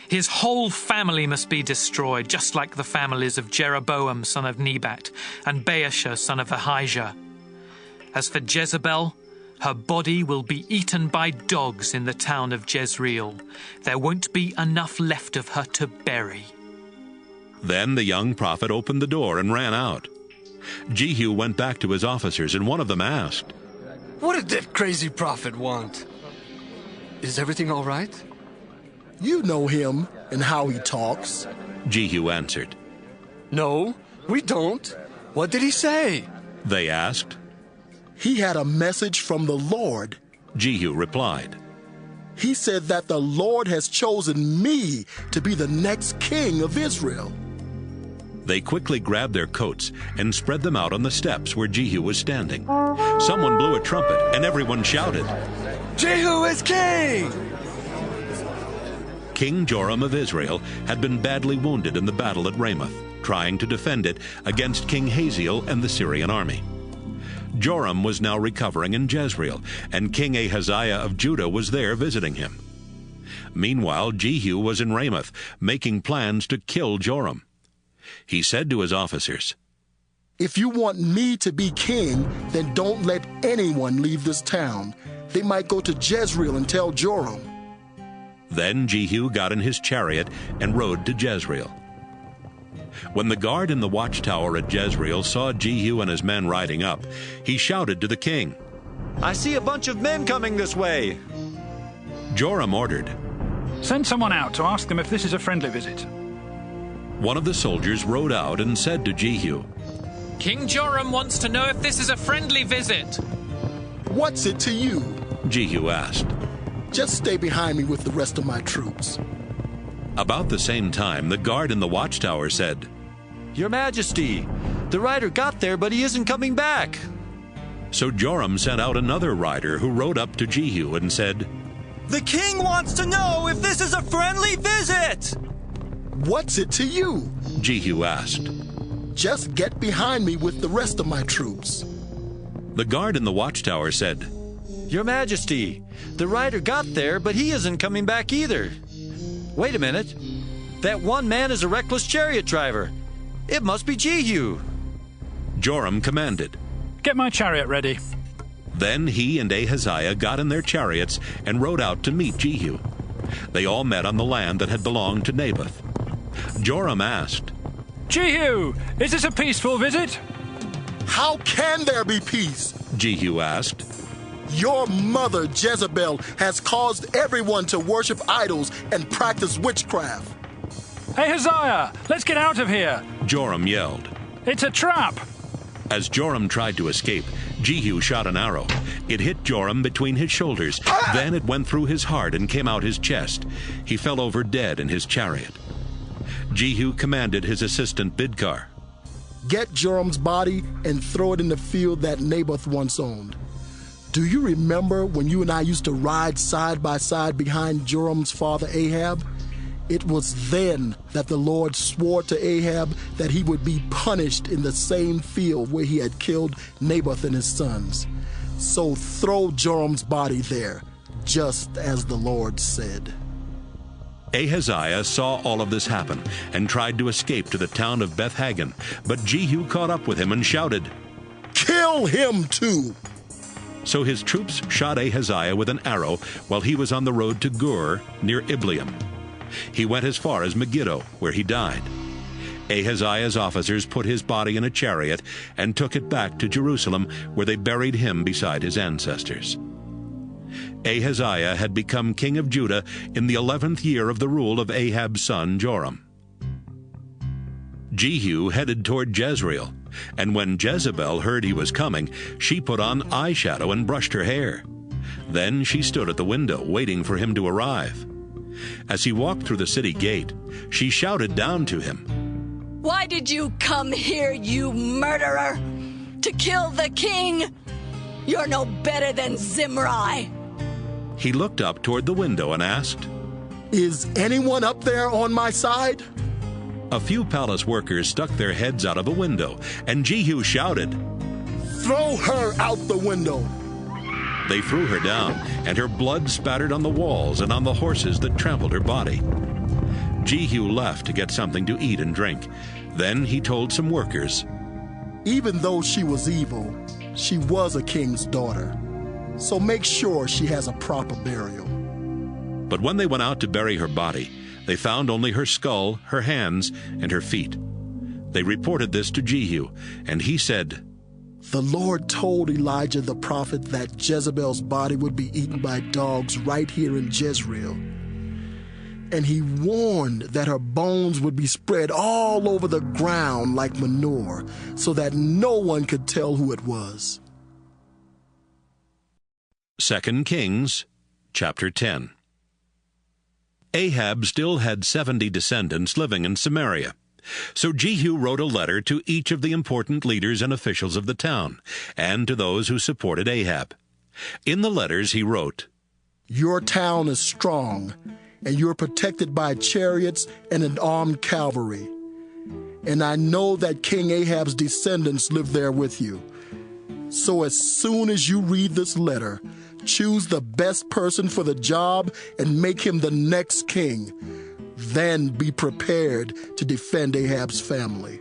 His whole family must be destroyed, just like the families of Jeroboam son of Nebat and Baasha son of Ahijah. As for Jezebel, her body will be eaten by dogs in the town of Jezreel. There won't be enough left of her to bury. Then the young prophet opened the door and ran out. Jehu went back to his officers, and one of them asked, "What did that crazy prophet want? Is everything all right?" "You know him and how he talks," Jehu answered. "No, we don't. What did he say?" They asked. "He had a message from the Lord," Jehu replied. "He said that the Lord has chosen me to be the next king of Israel." They quickly grabbed their coats and spread them out on the steps where Jehu was standing. Someone blew a trumpet, and everyone shouted, "Jehu is king!" King Joram of Israel had been badly wounded in the battle at Ramoth, trying to defend it against King Hazael and the Syrian army. Joram was now recovering in Jezreel, and King Ahaziah of Judah was there visiting him. Meanwhile, Jehu was in Ramoth, making plans to kill Joram. He said to his officers, "If you want me to be king, then don't let anyone leave this town. They might go to Jezreel and tell Joram." Then Jehu got in his chariot and rode to Jezreel. When the guard in the watchtower at Jezreel saw Jehu and his men riding up, he shouted to the king, "I see a bunch of men coming this way." Joram ordered, "Send someone out to ask them if this is a friendly visit." One of the soldiers rode out and said to Jehu, "King Joram wants to know if this is a friendly visit." "What's it to you?" Jehu asked. "Just stay behind me with the rest of my troops." About the same time, the guard in the watchtower said, "Your Majesty, the rider got there, but he isn't coming back." So Joram sent out another rider who rode up to Jehu and said, "The king wants to know if this is a friendly visit." "What's it to you?" Jehu asked. "Just get behind me with the rest of my troops." The guard in the watchtower said, "Your Majesty, the rider got there, but he isn't coming back either. Wait a minute. That one man is a reckless chariot driver. It must be Jehu." Joram commanded, "Get my chariot ready." Then he and Ahaziah got in their chariots and rode out to meet Jehu. They all met on the land that had belonged to Naboth. Joram asked, "Jehu, is this a peaceful visit?" "How can there be peace?" Jehu asked. "Your mother, Jezebel, has caused everyone to worship idols and practice witchcraft." "Ahaziah, let's get out of here!" Joram yelled. "It's a trap!" As Joram tried to escape, Jehu shot an arrow. It hit Joram between his shoulders. Then it went through his heart and came out his chest. He fell over dead in his chariot. Jehu commanded his assistant Bidkar, "Get Joram's body and throw it in the field that Naboth once owned. Do you remember when you and I used to ride side by side behind Joram's father Ahab? It was then that the Lord swore to Ahab that he would be punished in the same field where he had killed Naboth and his sons. So throw Joram's body there, just as the Lord said." Ahaziah saw all of this happen and tried to escape to the town of Beth-Hagan, but Jehu caught up with him and shouted, "Kill him too!" So his troops shot Ahaziah with an arrow while he was on the road to Gur near Ibleam. He went as far as Megiddo, where he died. Ahaziah's officers put his body in a chariot and took it back to Jerusalem, where they buried him beside his ancestors. Ahaziah had become king of Judah in the 11th year of the rule of Ahab's son Joram. Jehu headed toward Jezreel, and when Jezebel heard he was coming, she put on eyeshadow and brushed her hair. Then she stood at the window, waiting for him to arrive. As he walked through the city gate, she shouted down to him, "Why did you come here, you murderer? To kill the king? You're no better than Zimri." He looked up toward the window and asked, "Is anyone up there on my side?" A few palace workers stuck their heads out of a window, and Jehu shouted, "Throw her out the window!" They threw her down, and her blood spattered on the walls and on the horses that trampled her body. Jehu left to get something to eat and drink. Then he told some workers, "Even though she was evil, she was a king's daughter. So make sure she has a proper burial." But when they went out to bury her body, they found only her skull, her hands, and her feet. They reported this to Jehu, and he said, "The Lord told Elijah the prophet that Jezebel's body would be eaten by dogs right here in Jezreel. And he warned that her bones would be spread all over the ground like manure, so that no one could tell who it was." 2 Kings, chapter 10. Ahab still had 70 descendants living in Samaria. So Jehu wrote a letter to each of the important leaders and officials of the town, and to those who supported Ahab. In the letters he wrote, "Your town is strong, and you're protected by chariots and an armed cavalry. And I know that King Ahab's descendants live there with you. So as soon as you read this letter, choose the best person for the job and make him the next king. Then be prepared to defend Ahab's family."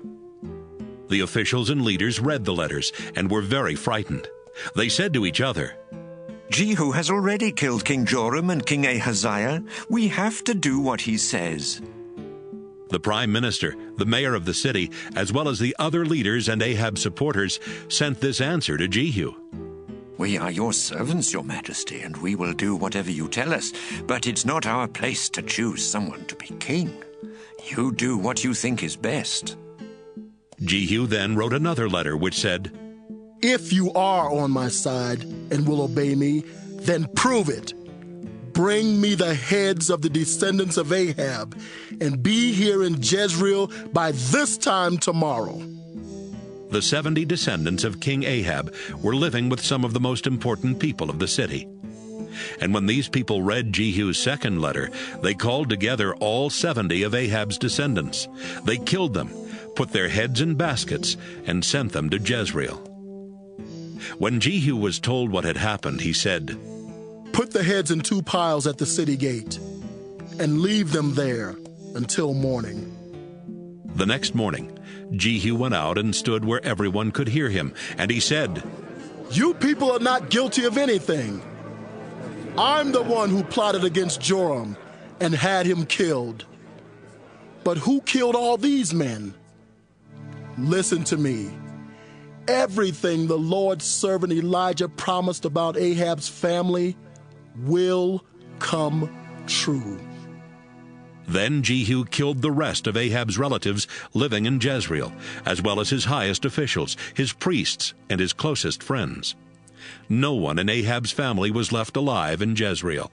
The officials and leaders read the letters and were very frightened. They said to each other, "Jehu has already killed King Joram and King Ahaziah. We have to do what he says." The prime minister, the mayor of the city, as well as the other leaders and Ahab's supporters, sent this answer to Jehu. "We are your servants, your majesty, and we will do whatever you tell us, but it's not our place to choose someone to be king. You do what you think is best." Jehu then wrote another letter which said, "If you are on my side and will obey me, then prove it. Bring me the heads of the descendants of Ahab, and be here in Jezreel by this time tomorrow." The 70 descendants of King Ahab were living with some of the most important people of the city. And when these people read Jehu's second letter, they called together all 70 of Ahab's descendants. They killed them, put their heads in baskets, and sent them to Jezreel. When Jehu was told what had happened, he said, "Put the heads in 2 piles at the city gate, and leave them there until morning." The next morning, Jehu went out and stood where everyone could hear him, and he said, "You people are not guilty of anything. I'm the one who plotted against Joram and had him killed. But who killed all these men? Listen to me. Everything the Lord's servant Elijah promised about Ahab's family will come true." Then Jehu killed the rest of Ahab's relatives living in Jezreel, as well as his highest officials, his priests, and his closest friends. No one in Ahab's family was left alive in Jezreel.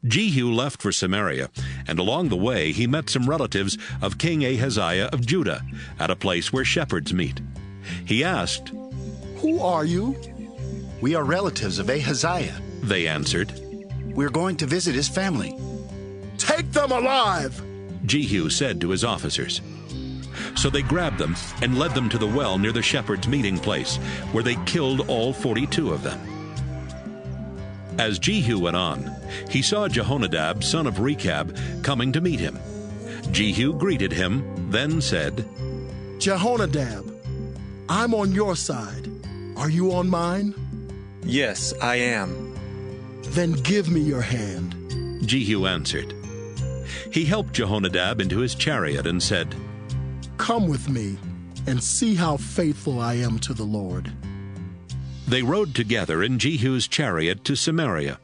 Jehu left for Samaria, and along the way he met some relatives of King Ahaziah of Judah at a place where shepherds meet. He asked, "Who are you?" "We are relatives of Ahaziah," they answered. "We're going to visit his family." "Take them alive," Jehu said to his officers. So they grabbed them and led them to the well near the shepherd's meeting place, where they killed all 42 of them. As Jehu went on, he saw Jehonadab, son of Rechab, coming to meet him. Jehu greeted him, then said, "Jehonadab, I'm on your side. Are you on mine?" "Yes, I am." "Then give me your hand," Jehu answered. He helped Jehonadab into his chariot and said, "Come with me and see how faithful I am to the Lord." They rode together in Jehu's chariot to Samaria.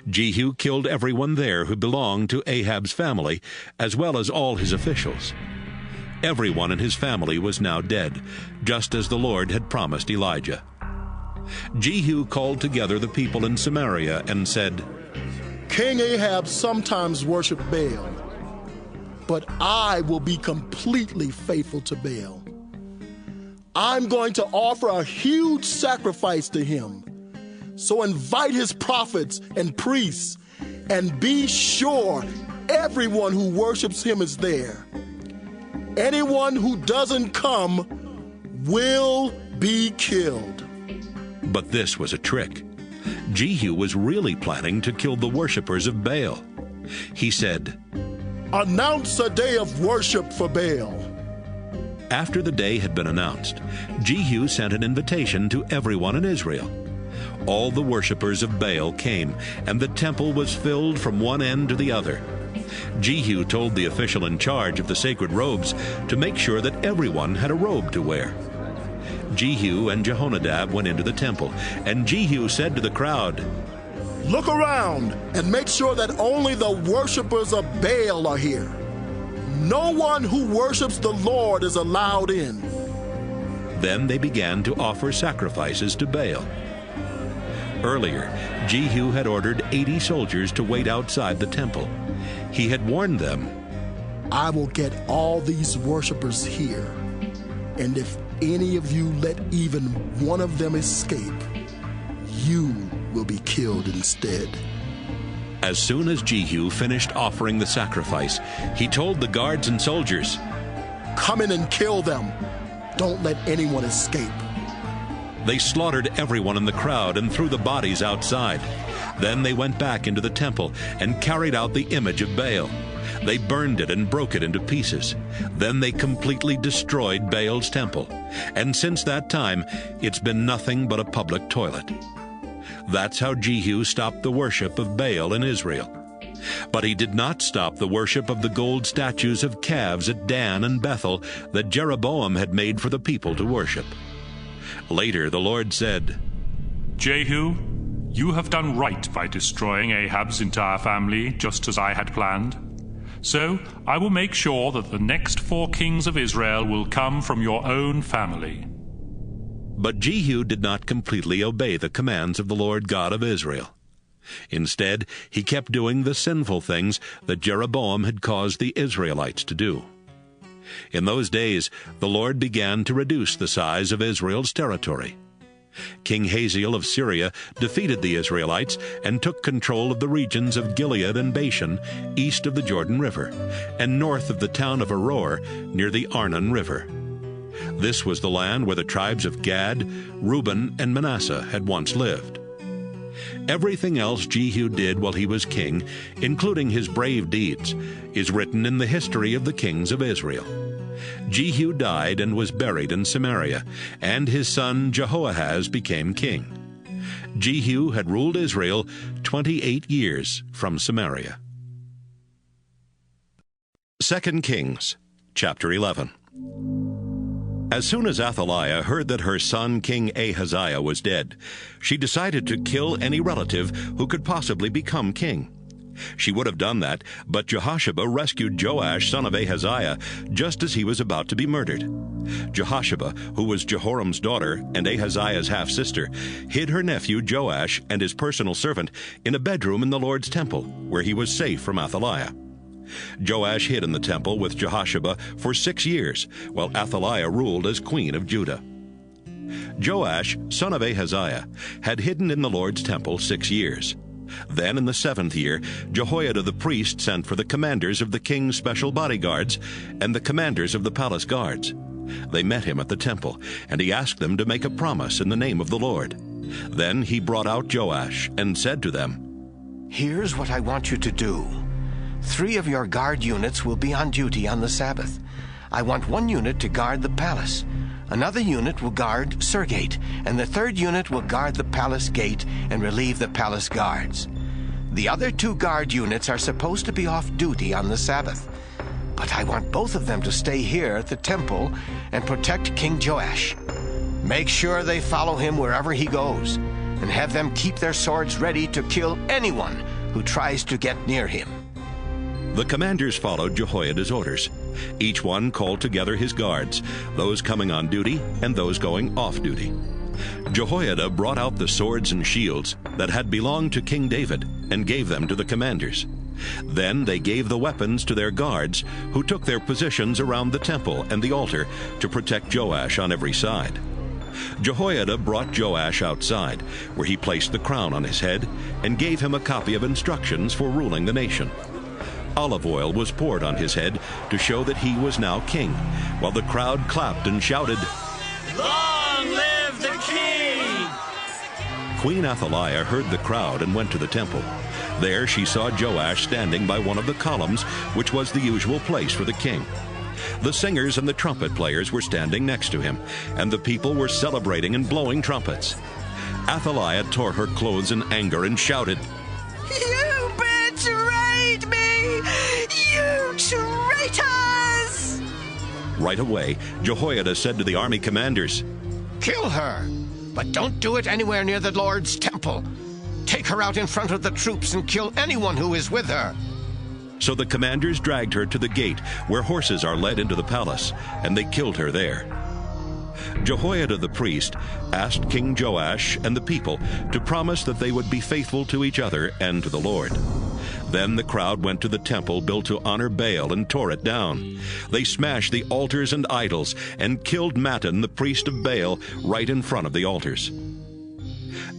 Jehu killed everyone there who belonged to Ahab's family, as well as all his officials. Everyone in his family was now dead, just as the Lord had promised Elijah. Jehu called together the people in Samaria and said, "King Ahab sometimes worshiped Baal, but I will be completely faithful to Baal. I'm going to offer a huge sacrifice to him. So invite his prophets and priests, and be sure everyone who worships him is there. Anyone who doesn't come will be killed." But this was a trick. Jehu was really planning to kill the worshippers of Baal. He said, "Announce a day of worship for Baal." After the day had been announced, Jehu sent an invitation to everyone in Israel. All the worshippers of Baal came, and the temple was filled from one end to the other. Jehu told the official in charge of the sacred robes to make sure that everyone had a robe to wear. Jehu and Jehonadab went into the temple, and Jehu said to the crowd, "Look around and make sure that only the worshippers of Baal are here. No one who worships the Lord is allowed in." Then they began to offer sacrifices to Baal. Earlier, Jehu had ordered 80 soldiers to wait outside the temple. He had warned them, "I will get all these worshippers here, and if any of you let even one of them escape, you will be killed instead." As soon as Jehu finished offering the sacrifice, he told the guards and soldiers, "Come in and kill them. Don't let anyone escape." They slaughtered everyone in the crowd and threw the bodies outside. Then they went back into the temple and carried out the image of Baal. They burned it and broke it into pieces. Then they completely destroyed Baal's temple. And since that time, it's been nothing but a public toilet. That's how Jehu stopped the worship of Baal in Israel. But he did not stop the worship of the gold statues of calves at Dan and Bethel that Jeroboam had made for the people to worship. Later the Lord said, "Jehu, you have done right by destroying Ahab's entire family, just as I had planned. So I will make sure that the next 4 kings of Israel will come from your own family." But Jehu did not completely obey the commands of the Lord God of Israel. Instead, he kept doing the sinful things that Jeroboam had caused the Israelites to do. In those days, the Lord began to reduce the size of Israel's territory. King Hazael of Syria defeated the Israelites and took control of the regions of Gilead and Bashan, east of the Jordan River, and north of the town of Aroer, near the Arnon River. This was the land where the tribes of Gad, Reuben, and Manasseh had once lived. Everything else Jehu did while he was king, including his brave deeds, is written in the history of the kings of Israel. Jehu died and was buried in Samaria, and his son Jehoahaz became king. Jehu had ruled Israel 28 years from Samaria. 2 Kings, chapter 11. As soon as Athaliah heard that her son King Ahaziah was dead, she decided to kill any relative who could possibly become king. She would have done that, but Jehoshaphat rescued Joash, son of Ahaziah, just as he was about to be murdered. Jehoshaphat, who was Jehoram's daughter and Ahaziah's half-sister, hid her nephew Joash and his personal servant in a bedroom in the Lord's temple, where he was safe from Athaliah. Joash hid in the temple with Jehoshaphat for 6 years, while Athaliah ruled as queen of Judah. Joash, son of Ahaziah, had hidden in the Lord's temple 6 years. Then in the 7th year, Jehoiada the priest sent for the commanders of the king's special bodyguards and the commanders of the palace guards. They met him at the temple, and he asked them to make a promise in the name of the Lord. Then he brought out Joash and said to them, "Here's what I want you to do. 3 of your guard units will be on duty on the Sabbath. I want 1 unit to guard the palace. Another unit will guard Surgate, and the 3rd unit will guard the palace gate and relieve the palace guards. The other 2 guard units are supposed to be off duty on the Sabbath, but I want both of them to stay here at the temple and protect King Joash. Make sure they follow him wherever he goes, and have them keep their swords ready to kill anyone who tries to get near him." The commanders followed Jehoiada's orders. Each one called together his guards, those coming on duty and those going off duty. Jehoiada brought out the swords and shields that had belonged to King David and gave them to the commanders. Then they gave the weapons to their guards, who took their positions around the temple and the altar to protect Joash on every side. Jehoiada brought Joash outside, where he placed the crown on his head and gave him a copy of instructions for ruling the nation. Olive oil was poured on his head to show that he was now king, while the crowd clapped and shouted, "Long live the king!" Queen Athaliah heard the crowd and went to the temple. There she saw Joash standing by one of the columns, which was the usual place for the king. The singers and the trumpet players were standing next to him, and the people were celebrating and blowing trumpets. Athaliah tore her clothes in anger and shouted, You betrayed me! You traitors! Right away, Jehoiada said to the army commanders, Kill her, but don't do it anywhere near the Lord's temple. Take her out in front of the troops and kill anyone who is with her. So the commanders dragged her to the gate where horses are led into the palace, and they killed her there. Jehoiada the priest asked King Joash and the people to promise that they would be faithful to each other and to the Lord. Then the crowd went to the temple built to honor Baal and tore it down. They smashed the altars and idols and killed Mattan, the priest of Baal, right in front of the altars.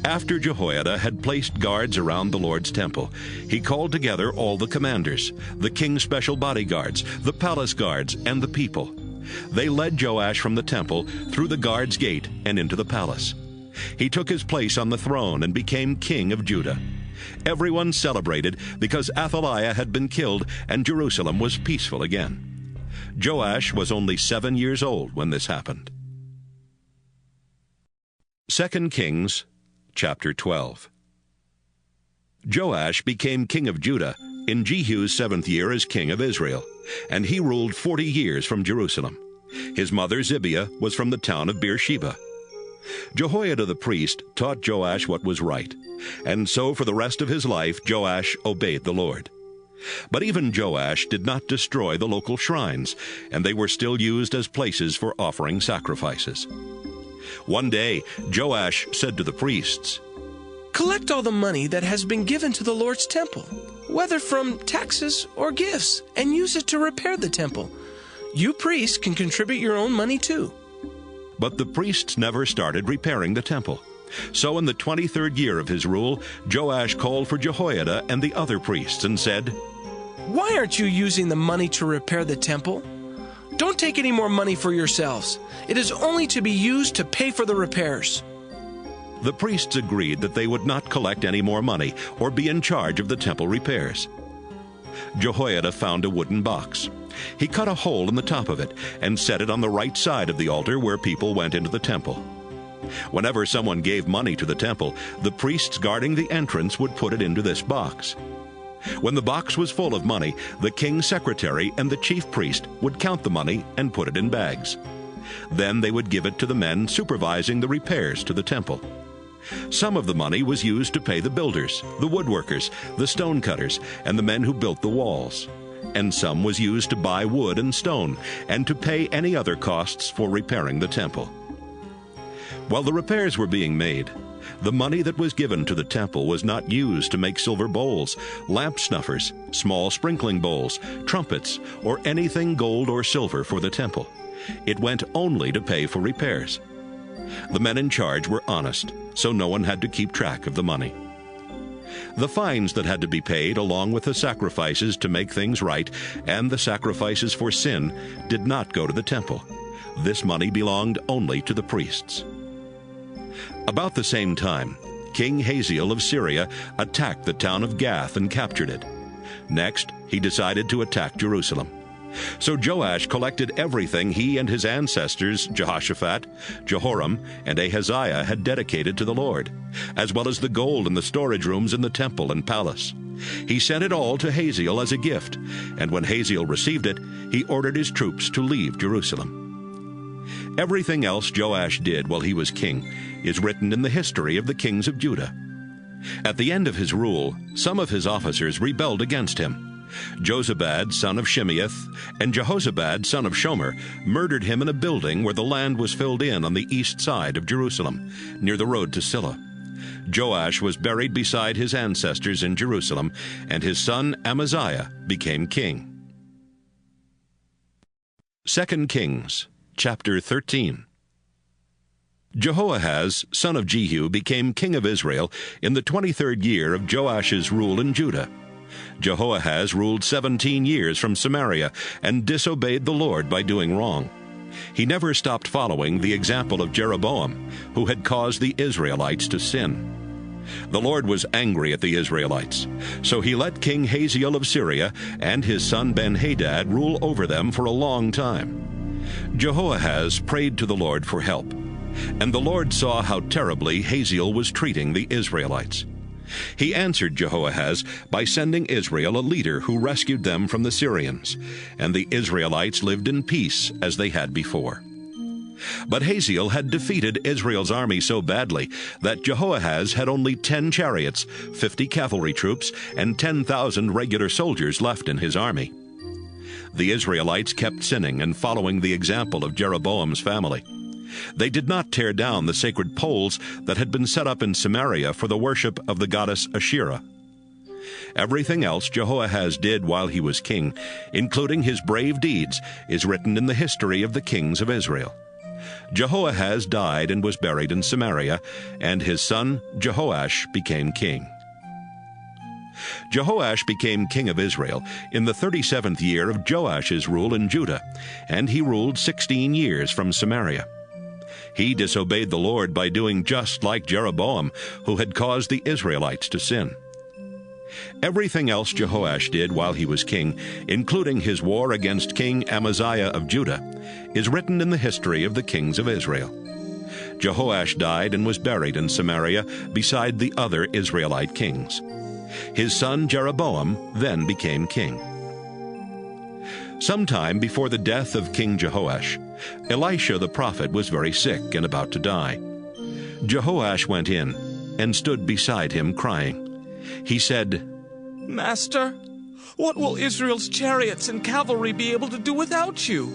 After Jehoiada had placed guards around the Lord's temple, he called together all the commanders, the king's special bodyguards, the palace guards, and the people. They led Joash from the temple through the guards' gate and into the palace. He took his place on the throne and became king of Judah. Everyone celebrated because Athaliah had been killed and Jerusalem was peaceful again. Joash was only 7 years old when this happened. 2 Kings Chapter 12. Joash became king of Judah in Jehu's 7th year as king of Israel, and he ruled 40 years from Jerusalem. His mother Zibiah was from the town of Beersheba. Jehoiada the priest taught Joash what was right, and so for the rest of his life Joash obeyed the Lord. But even Joash did not destroy the local shrines, and they were still used as places for offering sacrifices. One day, Joash said to the priests, Collect all the money that has been given to the Lord's temple, whether from taxes or gifts, and use it to repair the temple. You priests can contribute your own money too. But the priests never started repairing the temple. So in the 23rd year of his rule, Joash called for Jehoiada and the other priests and said, Why aren't you using the money to repair the temple? Don't take any more money for yourselves. It is only to be used to pay for the repairs. The priests agreed that they would not collect any more money or be in charge of the temple repairs. Jehoiada found a wooden box. He cut a hole in the top of it and set it on the right side of the altar where people went into the temple. Whenever someone gave money to the temple, the priests guarding the entrance would put it into this box. When the box was full of money, the king's secretary and the chief priest would count the money and put it in bags. Then they would give it to the men supervising the repairs to the temple. Some of the money was used to pay the builders, the woodworkers, the stonecutters, and the men who built the walls. And some was used to buy wood and stone, and to pay any other costs for repairing the temple. While the repairs were being made, the money that was given to the temple was not used to make silver bowls, lamp snuffers, small sprinkling bowls, trumpets, or anything gold or silver for the temple. It went only to pay for repairs. The men in charge were honest, so no one had to keep track of the money. The fines that had to be paid, along with the sacrifices to make things right and the sacrifices for sin, did not go to the temple. This money belonged only to the priests. About the same time, King Hazael of Syria attacked the town of Gath and captured it. Next, he decided to attack Jerusalem. So Joash collected everything he and his ancestors, Jehoshaphat, Jehoram, and Ahaziah, had dedicated to the Lord, as well as the gold in the storage rooms in the temple and palace. He sent it all to Hazael as a gift, and when Hazael received it, he ordered his troops to leave Jerusalem. Everything else Joash did while he was king is written in the history of the kings of Judah. At the end of his rule, some of his officers rebelled against him. Jozabad, son of Shimeath, and Jehozabad, son of Shomer, murdered him in a building where the land was filled in on the east side of Jerusalem, near the road to Silla. Joash was buried beside his ancestors in Jerusalem, and his son Amaziah became king. 2 Kings, chapter 13. Jehoahaz, son of Jehu, became king of Israel in the 23rd year of Joash's rule in Judah. Jehoahaz ruled 17 years from Samaria and disobeyed the Lord by doing wrong. He never stopped following the example of Jeroboam, who had caused the Israelites to sin. The Lord was angry at the Israelites, so he let King Hazael of Syria and his son Ben-Hadad rule over them for a long time. Jehoahaz prayed to the Lord for help, and the Lord saw how terribly Hazael was treating the Israelites. He answered Jehoahaz by sending Israel a leader who rescued them from the Syrians, and the Israelites lived in peace as they had before. But Hazael had defeated Israel's army so badly that Jehoahaz had only 10 chariots, 50 cavalry troops, and 10,000 regular soldiers left in his army. The Israelites kept sinning and following the example of Jeroboam's family. They did not tear down the sacred poles that had been set up in Samaria for the worship of the goddess Asherah. Everything else Jehoahaz did while he was king, including his brave deeds, is written in the history of the kings of Israel. Jehoahaz died and was buried in Samaria, and his son Jehoash became king. Jehoash became king of Israel in the 37th year of Joash's rule in Judah, and he ruled 16 years from Samaria. He disobeyed the Lord by doing just like Jeroboam, who had caused the Israelites to sin. Everything else Jehoash did while he was king, including his war against King Amaziah of Judah, is written in the history of the kings of Israel. Jehoash died and was buried in Samaria beside the other Israelite kings. His son Jeroboam then became king. Sometime before the death of King Jehoash, Elisha the prophet was very sick and about to die. Jehoash went in and stood beside him crying. He said, "Master, what will Israel's chariots and cavalry be able to do without you?"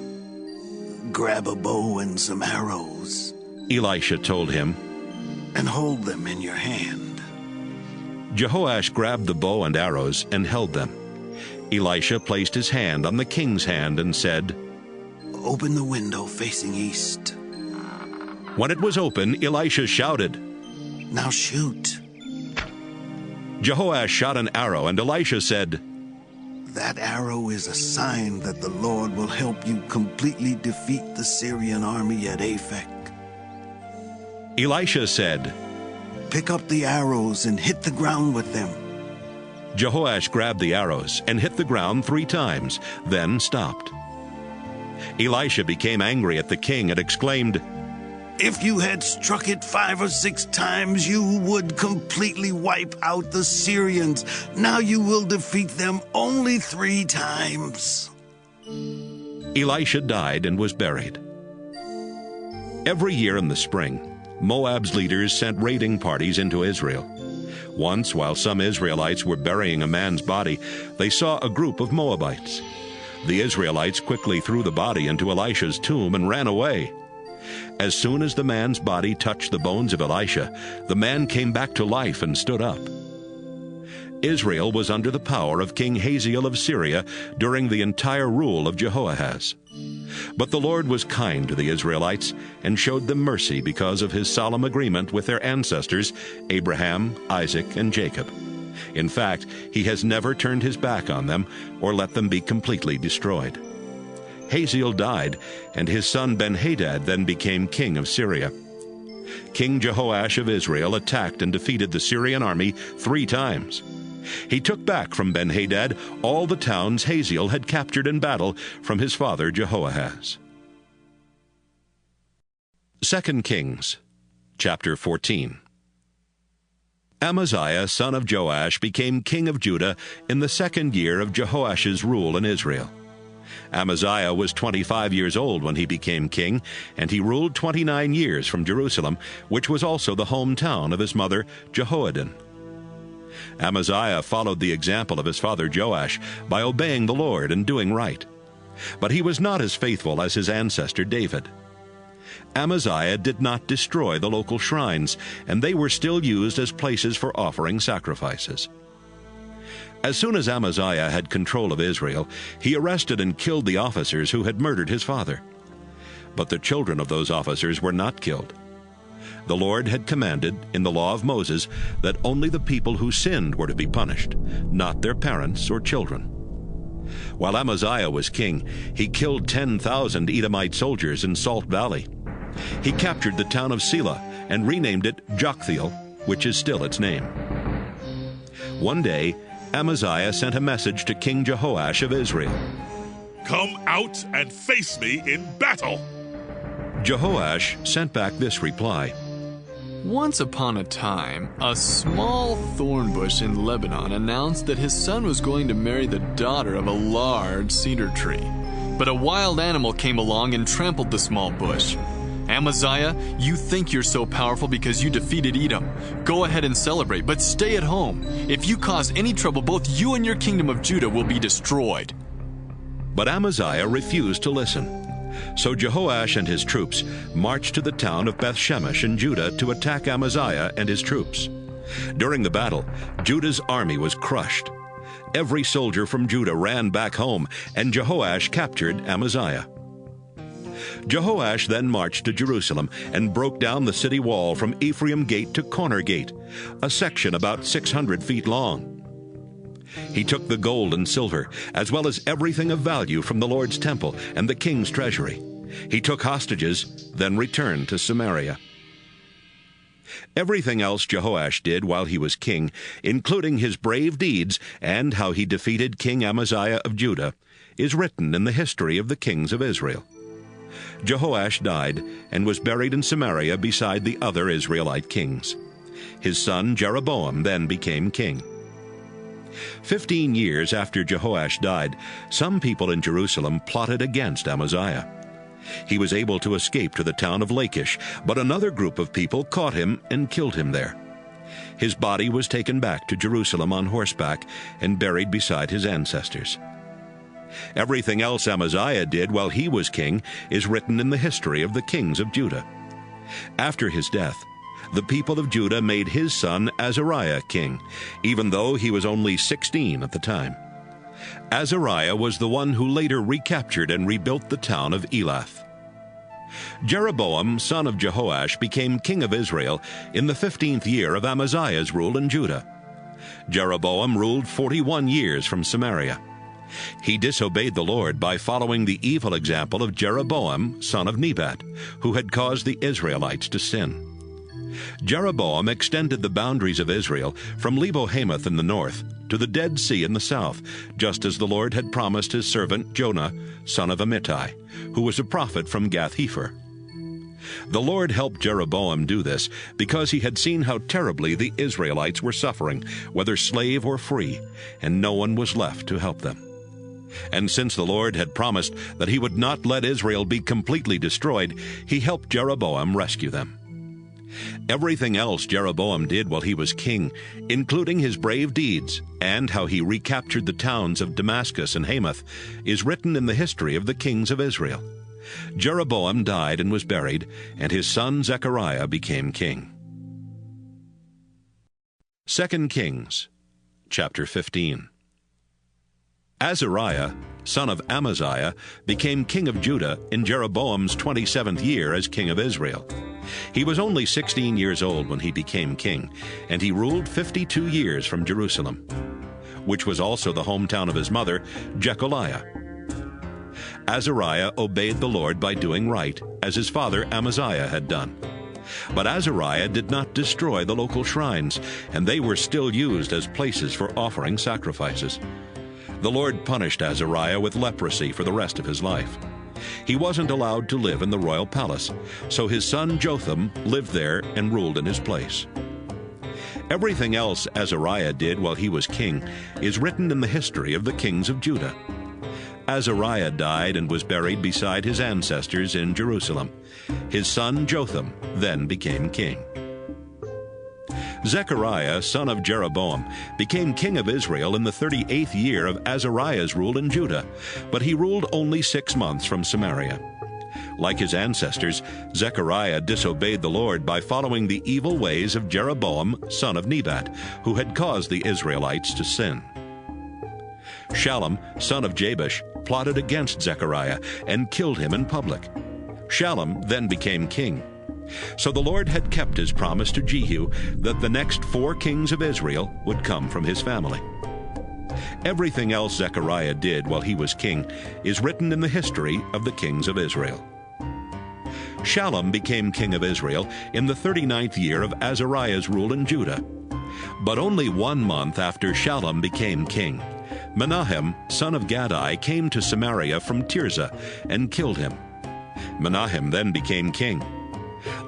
"Grab a bow and some arrows," Elisha told him, "and hold them in your hand." Jehoash grabbed the bow and arrows and held them. Elisha placed his hand on the king's hand and said, "Open the window facing east." When it was open, Elisha shouted, "Now shoot." Jehoash shot an arrow, and Elisha said, "That arrow is a sign that the Lord will help you completely defeat the Syrian army at Aphek." Elisha said, "Pick up the arrows and hit the ground with them." Jehoash grabbed the arrows and hit the ground 3 times, then stopped. Elisha became angry at the king and exclaimed, "If you had struck it 5 or 6 times, you would completely wipe out the Syrians. Now you will defeat them only 3 times. Elisha died and was buried. Every year in the spring, Moab's leaders sent raiding parties into Israel. Once, while some Israelites were burying a man's body, they saw a group of Moabites. The Israelites quickly threw the body into Elisha's tomb and ran away. As soon as the man's body touched the bones of Elisha, the man came back to life and stood up. Israel was under the power of King Hazael of Syria during the entire rule of Jehoahaz. But the Lord was kind to the Israelites and showed them mercy because of his solemn agreement with their ancestors, Abraham, Isaac, and Jacob. In fact, he has never turned his back on them or let them be completely destroyed. Hazael died, and his son Ben-Hadad then became king of Syria. King Jehoash of Israel attacked and defeated the Syrian army 3 times. He took back from Ben-Hadad all the towns Hazael had captured in battle from his father Jehoahaz. 2 Kings, chapter 14. Amaziah, son of Joash, became king of Judah in the 2nd year of Jehoash's rule in Israel. Amaziah was 25 years old when he became king, and he ruled 29 years from Jerusalem, which was also the hometown of his mother Jehoaddan. Amaziah followed the example of his father Joash by obeying the Lord and doing right. But he was not as faithful as his ancestor David. Amaziah did not destroy the local shrines, and they were still used as places for offering sacrifices. As soon as Amaziah had control of Israel, he arrested and killed the officers who had murdered his father. But the children of those officers were not killed. The Lord had commanded in the law of Moses that only the people who sinned were to be punished, not their parents or children. While Amaziah was king, he killed 10,000 Edomite soldiers in Salt Valley. He captured the town of Selah and renamed it Joktheel, which is still its name. One day, Amaziah sent a message to King Jehoash of Israel. "Come out and face me in battle." Jehoash sent back this reply. Once upon a time, a small thorn bush in Lebanon announced that his son was going to marry the daughter of a large cedar tree. But a wild animal came along and trampled the small bush. Amaziah, you think you're so powerful because you defeated Edom. Go ahead and celebrate, but stay at home. If you cause any trouble, both you and your kingdom of Judah will be destroyed. But Amaziah refused to listen. So Jehoash and his troops marched to the town of Beth-Shemesh in Judah to attack Amaziah and his troops. During the battle, Judah's army was crushed. Every soldier from Judah ran back home, and Jehoash captured Amaziah. Jehoash then marched to Jerusalem and broke down the city wall from Ephraim Gate to Corner Gate, a section about 600 feet long. He took the gold and silver, as well as everything of value from the Lord's temple and the king's treasury. He took hostages, then returned to Samaria. Everything else Jehoash did while he was king, including his brave deeds and how he defeated King Amaziah of Judah, is written in the history of the kings of Israel. Jehoash died and was buried in Samaria beside the other Israelite kings. His son Jeroboam then became king. 15 years after Jehoash died, some people in Jerusalem plotted against Amaziah. He was able to escape to the town of Lachish, but another group of people caught him and killed him there. His body was taken back to Jerusalem on horseback and buried beside his ancestors. Everything else Amaziah did while he was king is written in the history of the kings of Judah. After his death, the people of Judah made his son Azariah king, even though he was only 16 at the time. Azariah was the one who later recaptured and rebuilt the town of Elath. Jeroboam, son of Jehoash, became king of Israel in the 15th year of Amaziah's rule in Judah. Jeroboam ruled 41 years from Samaria. He disobeyed the Lord by following the evil example of Jeroboam, son of Nebat, who had caused the Israelites to sin. Jeroboam extended the boundaries of Israel from Lebo-Hamath in the north to the Dead Sea in the south, just as the Lord had promised his servant Jonah, son of Amittai, who was a prophet from Gath-Hepher. The Lord helped Jeroboam do this because he had seen how terribly the Israelites were suffering, whether slave or free, and no one was left to help them. And since the Lord had promised that he would not let Israel be completely destroyed, he helped Jeroboam rescue them. Everything else Jeroboam did while he was king, including his brave deeds and how he recaptured the towns of Damascus and Hamath, is written in the history of the kings of Israel. Jeroboam died and was buried, and his son Zechariah became king. 2 Kings, chapter 15. Azariah, son of Amaziah, became king of Judah in Jeroboam's 27th year as king of Israel. He was only 16 years old when he became king, and he ruled 52 years from Jerusalem, which was also the hometown of his mother, Jecholiah. Azariah obeyed the Lord by doing right, as his father Amaziah had done. But Azariah did not destroy the local shrines, and they were still used as places for offering sacrifices. The Lord punished Azariah with leprosy for the rest of his life. He wasn't allowed to live in the royal palace, so his son Jotham lived there and ruled in his place. Everything else Azariah did while he was king is written in the history of the kings of Judah. Azariah died and was buried beside his ancestors in Jerusalem. His son Jotham then became king. Zechariah, son of Jeroboam, became king of Israel in the 38th year of Azariah's rule in Judah, but he ruled only 6 months from Samaria. Like his ancestors, Zechariah disobeyed the Lord by following the evil ways of Jeroboam, son of Nebat, who had caused the Israelites to sin. Shallum, son of Jabesh, plotted against Zechariah and killed him in public. Shallum then became king. So the Lord had kept his promise to Jehu that the next 4 kings of Israel would come from his family. Everything else Zechariah did while he was king is written in the history of the kings of Israel. Shallum became king of Israel in the 39th year of Azariah's rule in Judah. But only 1 month after Shallum became king, Menahem, son of Adai, came to Samaria from Tirzah and killed him. Menahem then became king.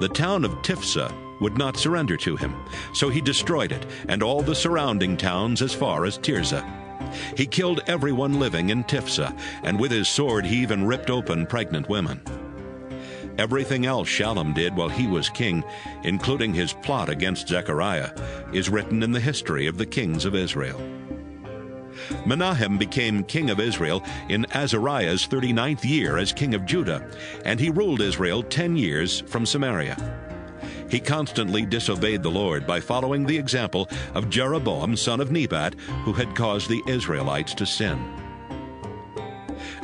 The town of Tiphsah would not surrender to him, so he destroyed it and all the surrounding towns as far as Tirzah. He killed everyone living in Tiphsah, and with his sword he even ripped open pregnant women. Everything else Shallum did while he was king, including his plot against Zechariah, is written in the history of the kings of Israel. Menahem became king of Israel in Azariah's 39th year as king of Judah, and he ruled Israel 10 years from Samaria. He constantly disobeyed the Lord by following the example of Jeroboam, son of Nebat, who had caused the Israelites to sin.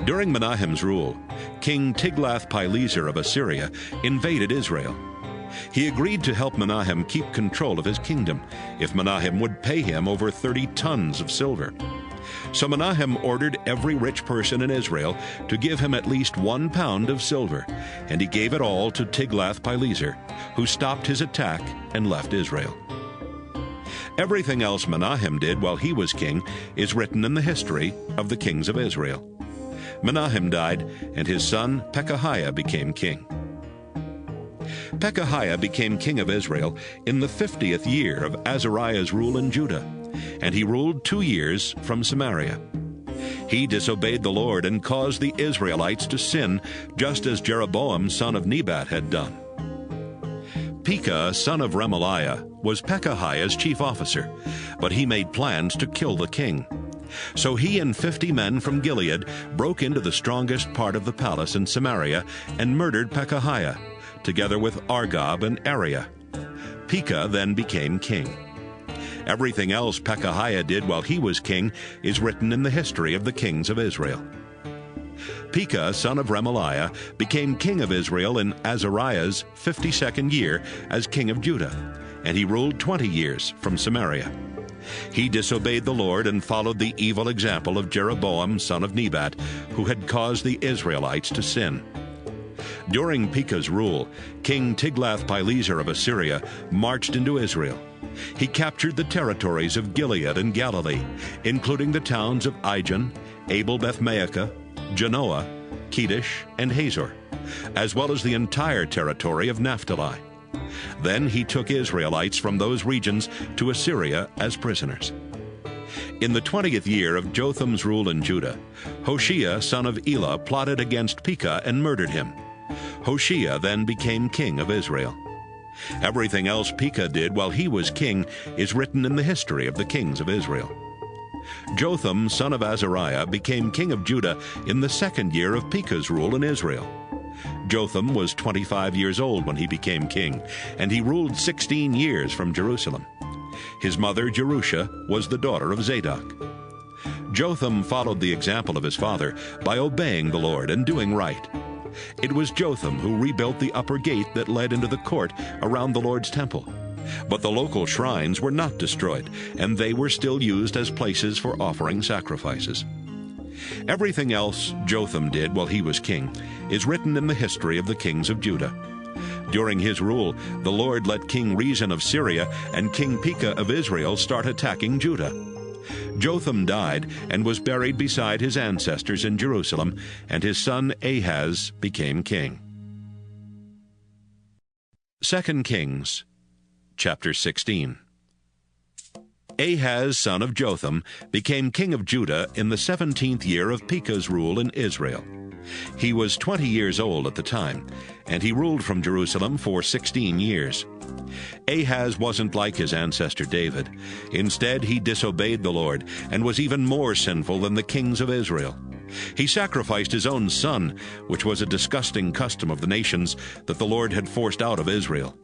During Menahem's rule, King Tiglath-Pileser of Assyria invaded Israel. He agreed to help Menahem keep control of his kingdom if Menahem would pay him over 30 tons of silver. So Menahem ordered every rich person in Israel to give him at least 1 pound of silver, and he gave it all to Tiglath-Pileser, who stopped his attack and left Israel. Everything else Menahem did while he was king is written in the history of the kings of Israel. Menahem died, and his son Pekahiah became king. Pekahiah became king of Israel in the 50th year of Azariah's rule in Judah, and he ruled 2 years from Samaria. He disobeyed the Lord and caused the Israelites to sin, just as Jeroboam, son of Nebat, had done. Pekah, son of Remaliah, was Pekahiah's chief officer, but he made plans to kill the king. So he and 50 men from Gilead broke into the strongest part of the palace in Samaria and murdered Pekahiah, together with Argob and Ariah. Pekah then became king. Everything else Pekahiah did while he was king is written in the history of the kings of Israel. Pekah, son of Remaliah, became king of Israel in Azariah's 52nd year as king of Judah, and he ruled 20 years from Samaria. He disobeyed the Lord and followed the evil example of Jeroboam, son of Nebat, who had caused the Israelites to sin. During Pekah's rule, King Tiglath-Pileser of Assyria marched into Israel. He captured the territories of Gilead and Galilee, including the towns of Ijon, Abel-Beth-Maacah, Genoa, Kedesh, and Hazor, as well as the entire territory of Naphtali. Then he took Israelites from those regions to Assyria as prisoners. In the 20th year of Jotham's rule in Judah, Hoshea, son of Elah, plotted against Pekah and murdered him. Hoshea then became king of Israel. Everything else Pekah did while he was king is written in the history of the kings of Israel. Jotham, son of Azariah, became king of Judah in the 2nd year of Pekah's rule in Israel. Jotham was 25 years old when he became king, and he ruled 16 years from Jerusalem. His mother, Jerusha, was the daughter of Zadok. Jotham followed the example of his father by obeying the Lord and doing right. It was Jotham who rebuilt the upper gate that led into the court around the Lord's temple. But the local shrines were not destroyed, and they were still used as places for offering sacrifices. Everything else Jotham did while he was king is written in the history of the kings of Judah. During his rule, the Lord let King Rezin of Syria and King Pekah of Israel start attacking Judah. Jotham died and was buried beside his ancestors in Jerusalem, and his son Ahaz became king. 2 Kings, chapter 16. Ahaz, son of Jotham, became king of Judah in the 17th year of Pekah's rule in Israel. He was 20 years old at the time, and he ruled from Jerusalem for 16 years. Ahaz wasn't like his ancestor David. Instead, he disobeyed the Lord and was even more sinful than the kings of Israel. He sacrificed his own son, which was a disgusting custom of the nations that the Lord had forced out of Israel.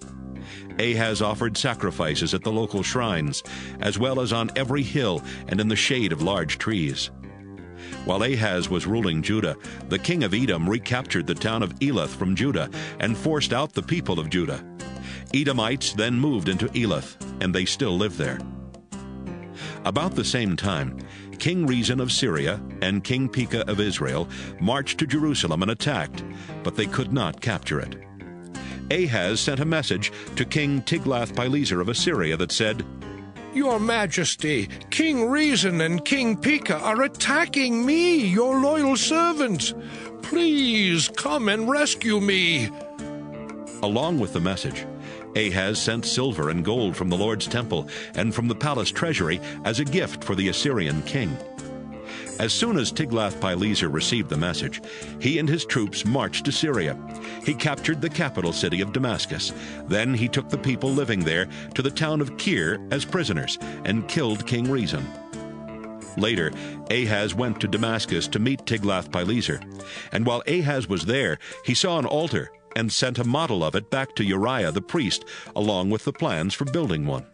Ahaz offered sacrifices at the local shrines, as well as on every hill and in the shade of large trees. While Ahaz was ruling Judah, the king of Edom recaptured the town of Elath from Judah and forced out the people of Judah. Edomites then moved into Elath, and they still live there. About the same time, King Rezin of Syria and King Pekah of Israel marched to Jerusalem and attacked, but they could not capture it. Ahaz sent a message to King Tiglath-Pileser of Assyria that said, "Your Majesty, King Rezin and King Pekah are attacking me, your loyal servant. Please come and rescue me." Along with the message, Ahaz sent silver and gold from the Lord's temple and from the palace treasury as a gift for the Assyrian king. As soon as Tiglath-Pileser received the message, he and his troops marched to Syria. He captured the capital city of Damascus. Then he took the people living there to the town of Kir as prisoners and killed King Rezin. Later, Ahaz went to Damascus to meet Tiglath-Pileser. And while Ahaz was there, he saw an altar and sent a model of it back to Uriah the priest, along with the plans for building one.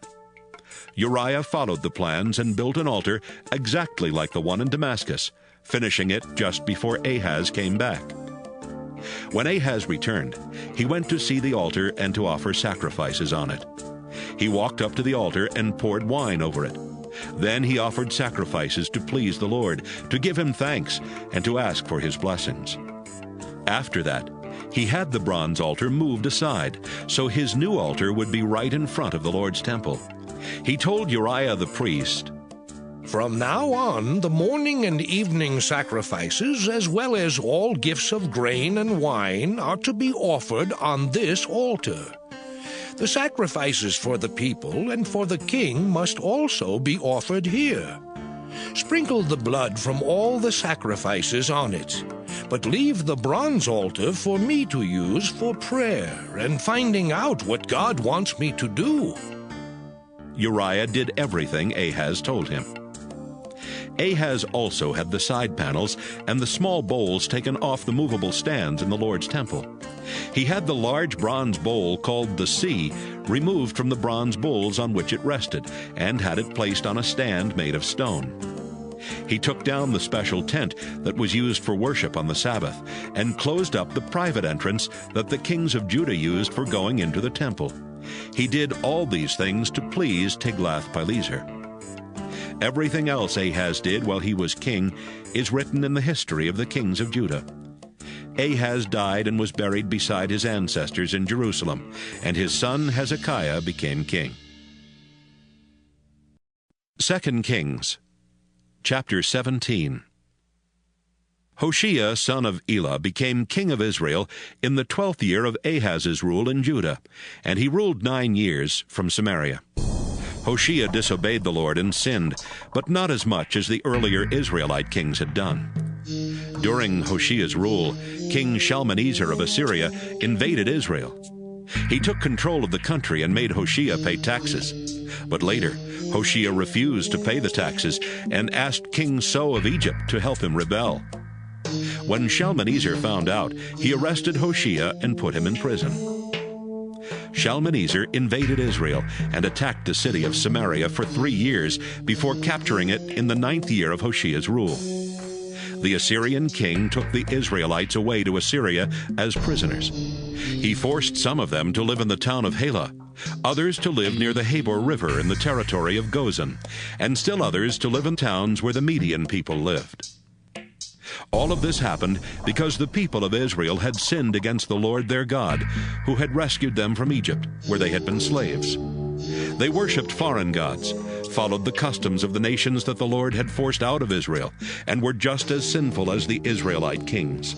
Uriah followed the plans and built an altar exactly like the one in Damascus, finishing it just before Ahaz came back. When Ahaz returned, he went to see the altar and to offer sacrifices on it. He walked up to the altar and poured wine over it. Then he offered sacrifices to please the Lord, to give him thanks, and to ask for his blessings. After that, he had the bronze altar moved aside, so his new altar would be right in front of the Lord's temple. He told Uriah the priest, "From now on, the morning and evening sacrifices, as well as all gifts of grain and wine, are to be offered on this altar. The sacrifices for the people and for the king must also be offered here. Sprinkle the blood from all the sacrifices on it, but leave the bronze altar for me to use for prayer and finding out what God wants me to do." Uriah did everything Ahaz told him. Ahaz also had the side panels and the small bowls taken off the movable stands in the Lord's temple. He had the large bronze bowl called the Sea removed from the bronze bowls on which it rested, and had it placed on a stand made of stone. He took down the special tent that was used for worship on the Sabbath, and closed up the private entrance that the kings of Judah used for going into the temple. He did all these things to please Tiglath-Pileser. Everything else Ahaz did while he was king is written in the history of the kings of Judah. Ahaz died and was buried beside his ancestors in Jerusalem, and his son Hezekiah became king. 2 Kings, chapter 17. Hoshea, son of Elah, became king of Israel in the 12th year of Ahaz's rule in Judah, and he ruled 9 years from Samaria. Hoshea disobeyed the Lord and sinned, but not as much as the earlier Israelite kings had done. During Hoshea's rule, King Shalmaneser of Assyria invaded Israel. He took control of the country and made Hoshea pay taxes. But later, Hoshea refused to pay the taxes and asked Ging-Sou of Egypt to help him rebel. When Shalmaneser found out, he arrested Hoshea and put him in prison. Shalmaneser invaded Israel and attacked the city of Samaria for 3 years before capturing it in the 9th year of Hoshea's rule. The Assyrian king took the Israelites away to Assyria as prisoners. He forced some of them to live in the town of Halah, others to live near the Habor River in the territory of Gozan, and still others to live in towns where the Median people lived. All of this happened because the people of Israel had sinned against the Lord their God, who had rescued them from Egypt, where they had been slaves. They worshipped foreign gods, followed the customs of the nations that the Lord had forced out of Israel, and were just as sinful as the Israelite kings.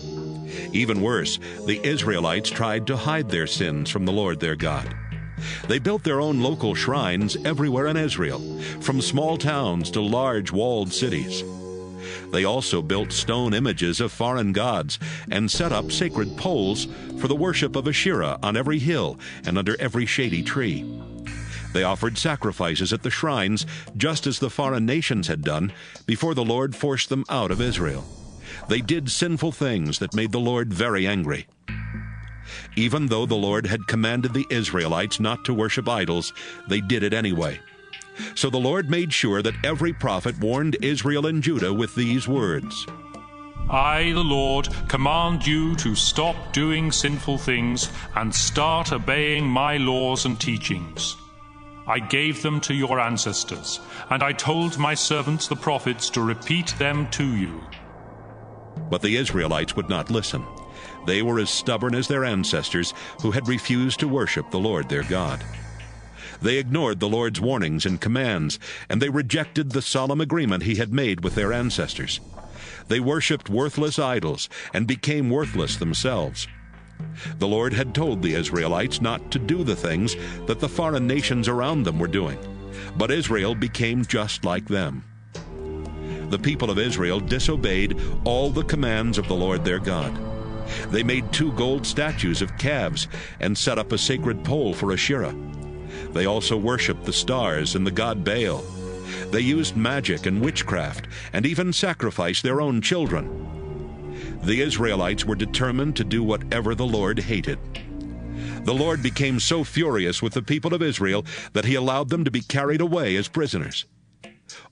Even worse, the Israelites tried to hide their sins from the Lord their God. They built their own local shrines everywhere in Israel, from small towns to large walled cities. They also built stone images of foreign gods and set up sacred poles for the worship of Asherah on every hill and under every shady tree. They offered sacrifices at the shrines, just as the foreign nations had done before the Lord forced them out of Israel. They did sinful things that made the Lord very angry. Even though the Lord had commanded the Israelites not to worship idols, they did it anyway. So the Lord made sure that every prophet warned Israel and Judah with these words: I, the Lord, command you to stop doing sinful things and start obeying my laws and teachings. I gave them to your ancestors, and I told my servants the prophets to repeat them to you. But the Israelites would not listen. They were as stubborn as their ancestors, who had refused to worship the Lord their God. They ignored the Lord's warnings and commands, and they rejected the solemn agreement he had made with their ancestors. They worshipped worthless idols and became worthless themselves. The Lord had told the Israelites not to do the things that the foreign nations around them were doing, but Israel became just like them. The people of Israel disobeyed all the commands of the Lord their God. They made 2 gold statues of calves and set up a sacred pole for Asherah. They also worshipped the stars and the god Baal. They used magic and witchcraft and even sacrificed their own children. The Israelites were determined to do whatever the Lord hated. The Lord became so furious with the people of Israel that he allowed them to be carried away as prisoners.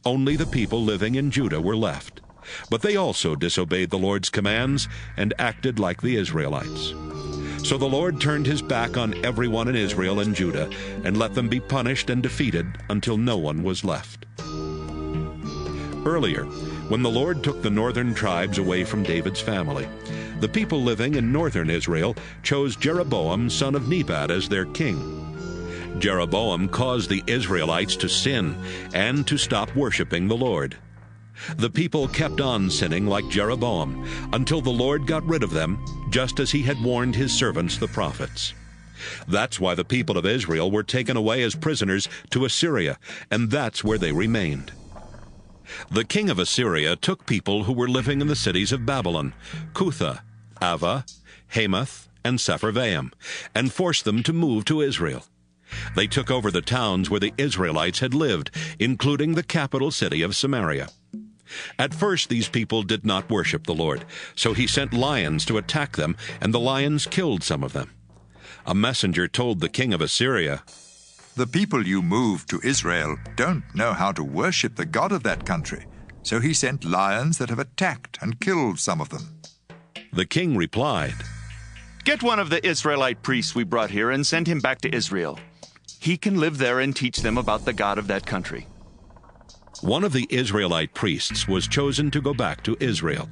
Only the people living in Judah were left, but they also disobeyed the Lord's commands and acted like the Israelites. So the Lord turned his back on everyone in Israel and Judah and let them be punished and defeated until no one was left. Earlier, when the Lord took the northern tribes away from David's family, the people living in northern Israel chose Jeroboam, son of Nebat, as their king. Jeroboam caused the Israelites to sin and to stop worshiping the Lord. The people kept on sinning like Jeroboam until the Lord got rid of them, just as he had warned his servants the prophets. That's why the people of Israel were taken away as prisoners to Assyria, and that's where they remained. The king of Assyria took people who were living in the cities of Babylon, Cutha, Ava, Hamath, and Sepharvaim, and forced them to move to Israel. They took over the towns where the Israelites had lived, including the capital city of Samaria. At first these people did not worship the Lord, so he sent lions to attack them, and the lions killed some of them. A messenger told the king of Assyria, "The people you moved to Israel don't know how to worship the God of that country, so he sent lions that have attacked and killed some of them." The king replied, "Get one of the Israelite priests we brought here and send him back to Israel. He can live there and teach them about the God of that country." One of the Israelite priests was chosen to go back to Israel.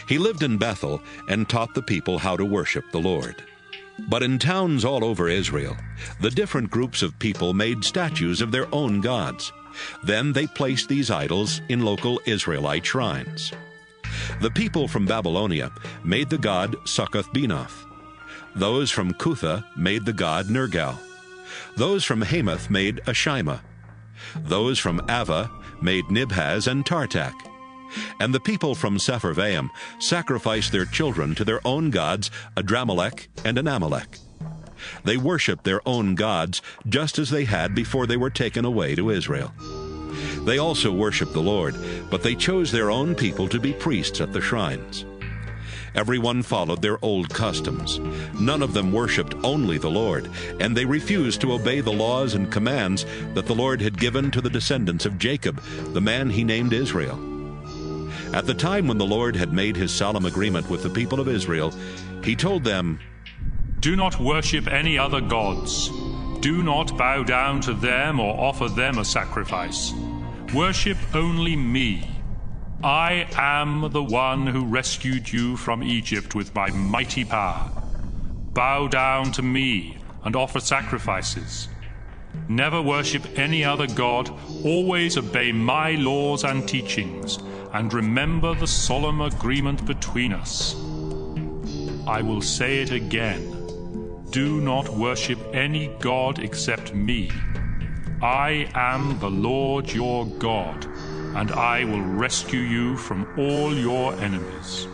He lived in Bethel and taught the people how to worship the Lord. But in towns all over Israel, the different groups of people made statues of their own gods. Then they placed these idols in local Israelite shrines. The people from Babylonia made the god Succoth-Benoth. Those from Cutha made the god Nergal. Those from Hamath made Ashima. Those from Ava made Nibhaz and Tartak. And the people from Sepharvaim sacrificed their children to their own gods, Adramelech and Anamelech. They worshipped their own gods just as they had before they were taken away to Israel. They also worshipped the Lord, but they chose their own people to be priests at the shrines. Everyone followed their old customs. None of them worshipped only the Lord, and they refused to obey the laws and commands that the Lord had given to the descendants of Jacob, the man he named Israel. At the time when the Lord had made his solemn agreement with the people of Israel, he told them, "Do not worship any other gods. Do not bow down to them or offer them a sacrifice. Worship only me. I am the one who rescued you from Egypt with my mighty power. Bow down to me and offer sacrifices. Never worship any other god. Always obey my laws and teachings, and remember the solemn agreement between us." I will say it again. Do not worship any god except me. I am the Lord your God, and I will rescue you from all your enemies.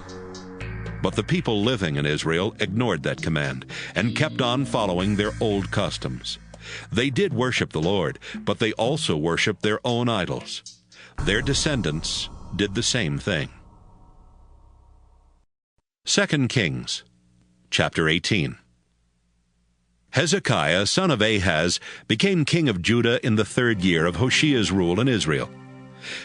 But the people living in Israel ignored that command and kept on following their old customs. They did worship the Lord, but they also worshiped their own idols. Their descendants did the same thing. 2 Kings, chapter 18. Hezekiah, son of Ahaz, became king of Judah in the 3rd year of Hoshea's rule in Israel.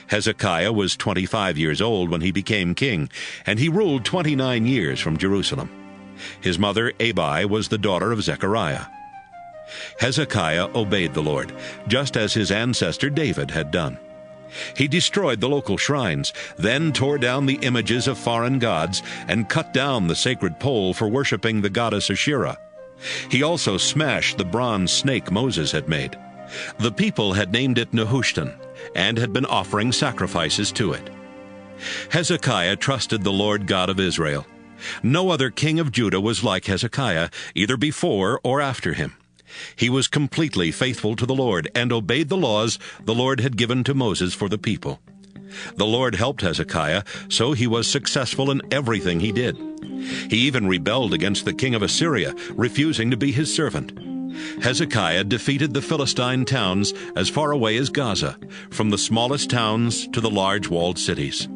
Hezekiah was 25 years old when he became king, and he ruled 29 years from Jerusalem. His mother, Abi, was the daughter of Zechariah. Hezekiah obeyed the Lord, just as his ancestor David had done. He destroyed the local shrines, then tore down the images of foreign gods, and cut down the sacred pole for worshiping the goddess Asherah. He also smashed the bronze snake Moses had made. The people had named it Nehushtan, and had been offering sacrifices to it. Hezekiah trusted the Lord God of Israel. No other king of Judah was like Hezekiah, either before or after him. He was completely faithful to the Lord and obeyed the laws the Lord had given to Moses for the people. The Lord helped Hezekiah, so he was successful in everything he did. He even rebelled against the king of Assyria, refusing to be his servant. Hezekiah defeated the Philistine towns as far away as Gaza, from the smallest towns to the large walled cities.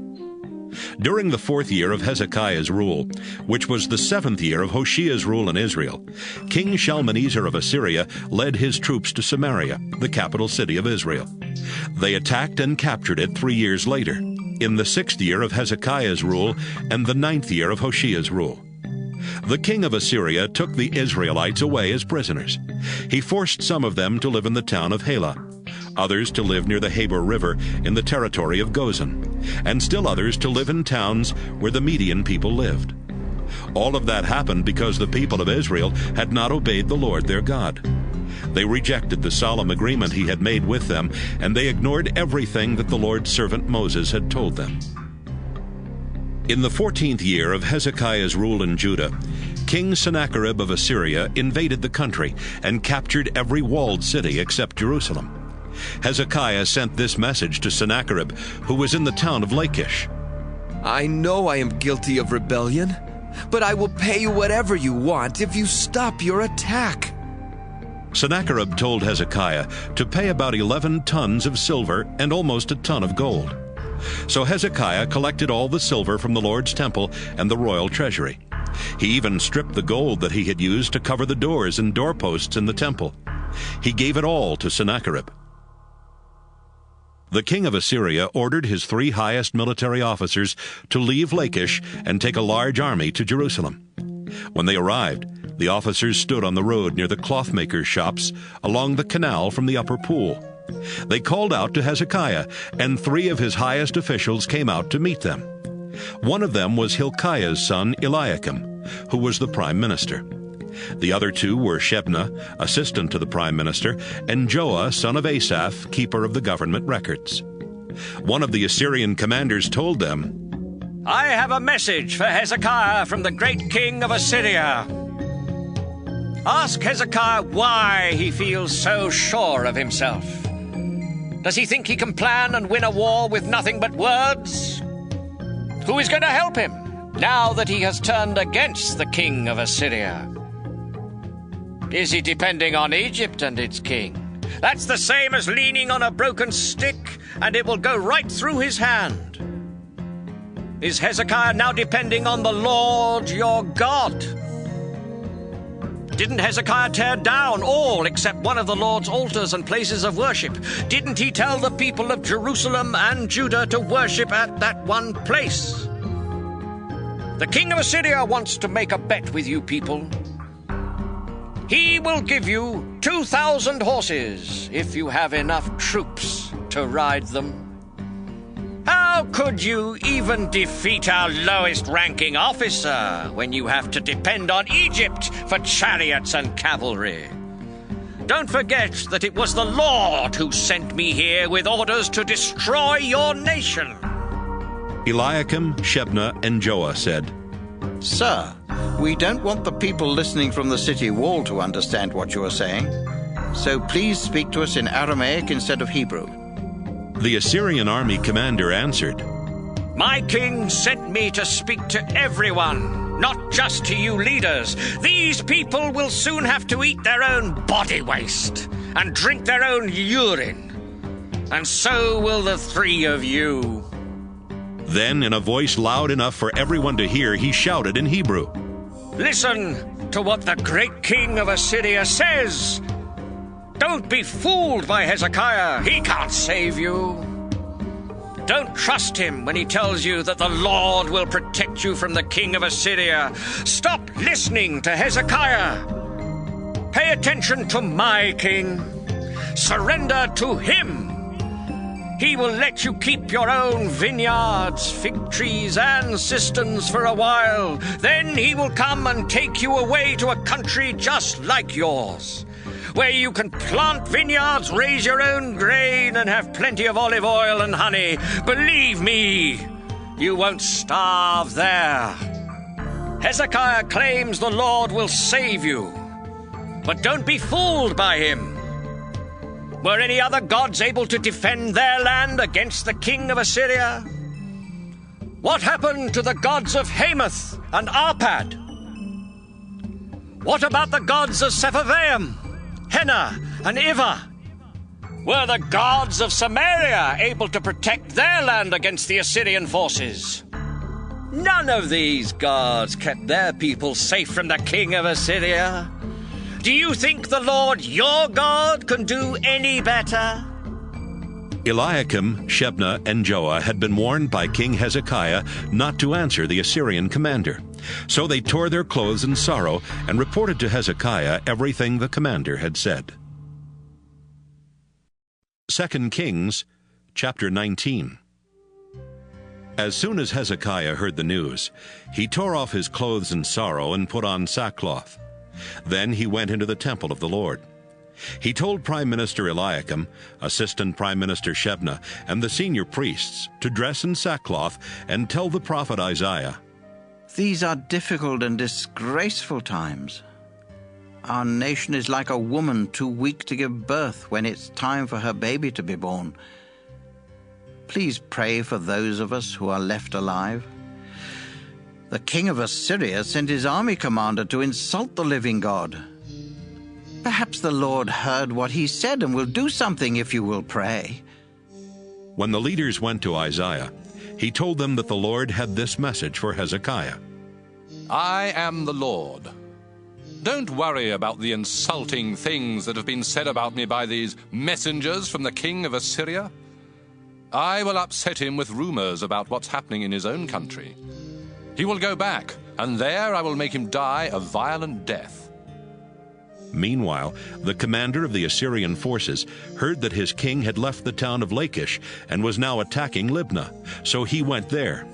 During the 4th year of Hezekiah's rule, which was the 7th year of Hoshea's rule in Israel, King Shalmaneser of Assyria led his troops to Samaria, the capital city of Israel. They attacked and captured it 3 years later, in the 6th year of Hezekiah's rule and the 9th year of Hoshea's rule. The king of Assyria took the Israelites away as prisoners. He forced some of them to live in the town of Halah, others to live near the Habor River in the territory of Gozan, and still others to live in towns where the Median people lived. All of that happened because the people of Israel had not obeyed the Lord their God. They rejected the solemn agreement he had made with them, and they ignored everything that the Lord's servant Moses had told them. In the 14th year of Hezekiah's rule in Judah, King Sennacherib of Assyria invaded the country and captured every walled city except Jerusalem. Hezekiah sent this message to Sennacherib, who was in the town of Lachish. I know I am guilty of rebellion, but I will pay you whatever you want if you stop your attack. Sennacherib told Hezekiah to pay about 11 tons of silver and almost a ton of gold. So Hezekiah collected all the silver from the Lord's temple and the royal treasury. He even stripped the gold that he had used to cover the doors and doorposts in the temple. He gave it all to Sennacherib. The king of Assyria ordered his 3 highest military officers to leave Lachish and take a large army to Jerusalem. When they arrived, the officers stood on the road near the clothmakers' shops along the canal from the upper pool. They called out to Hezekiah, and 3 of his highest officials came out to meet them. One of them was Hilkiah's son Eliakim, who was the prime minister. The other 2 were Shebna, assistant to the prime minister, and Joah, son of Asaph, keeper of the government records. One of the Assyrian commanders told them, I have a message for Hezekiah from the great king of Assyria. Ask Hezekiah why he feels so sure of himself. Does he think he can plan and win a war with nothing but words? Who is going to help him now that he has turned against the king of Assyria? Is he depending on Egypt and its king? That's the same as leaning on a broken stick, and it will go right through his hand. Is Hezekiah now depending on the Lord your God? Didn't Hezekiah tear down all except one of the Lord's altars and places of worship? Didn't he tell the people of Jerusalem and Judah to worship at that one place? The king of Assyria wants to make a bet with you people. He will give you 2,000 horses if you have enough troops to ride them. How could you even defeat our lowest-ranking officer when you have to depend on Egypt for chariots and cavalry? Don't forget that it was the Lord who sent me here with orders to destroy your nation. Eliakim, Shebna, and Joah said, Sir, we don't want the people listening from the city wall to understand what you are saying, so please speak to us in Aramaic instead of Hebrew. The Assyrian army commander answered, My king sent me to speak to everyone, not just to you leaders. These people will soon have to eat their own body waste and drink their own urine. And so will the 3 of you. Then, in a voice loud enough for everyone to hear, he shouted in Hebrew, Listen to what the great king of Assyria says. Don't be fooled by Hezekiah. He can't save you. Don't trust him when he tells you that the Lord will protect you from the king of Assyria. Stop listening to Hezekiah. Pay attention to my king. Surrender to him. He will let you keep your own vineyards, fig trees, and cisterns for a while. Then he will come and take you away to a country just like yours, where you can plant vineyards, raise your own grain, and have plenty of olive oil and honey. Believe me, you won't starve there. Hezekiah claims the Lord will save you, but don't be fooled by him. Were any other gods able to defend their land against the king of Assyria? What happened to the gods of Hamath and Arpad? What about the gods of Sepharvaim, Henna, and Ivah? Were the gods of Samaria able to protect their land against the Assyrian forces? None of these gods kept their people safe from the king of Assyria. Do you think the Lord your God can do any better? Eliakim, Shebna, and Joah had been warned by King Hezekiah not to answer the Assyrian commander. So they tore their clothes in sorrow and reported to Hezekiah everything the commander had said. 2 Kings, chapter 19. As soon as Hezekiah heard the news, he tore off his clothes in sorrow and put on sackcloth. Then he went into the temple of the Lord. He told Prime Minister Eliakim, Assistant Prime Minister Shebna, and the senior priests to dress in sackcloth and tell the prophet Isaiah, These are difficult and disgraceful times. Our nation is like a woman too weak to give birth when it's time for her baby to be born. Please pray for those of us who are left alive. The king of Assyria sent his army commander to insult the living God. Perhaps the Lord heard what he said and will do something if you will pray. When the leaders went to Isaiah, he told them that the Lord had this message for Hezekiah. I am the Lord. Don't worry about the insulting things that have been said about me by these messengers from the king of Assyria. I will upset him with rumors about what's happening in his own country. He will go back, and there I will make him die a violent death. Meanwhile, the commander of the Assyrian forces heard that his king had left the town of Lachish and was now attacking Libnah, so he went there.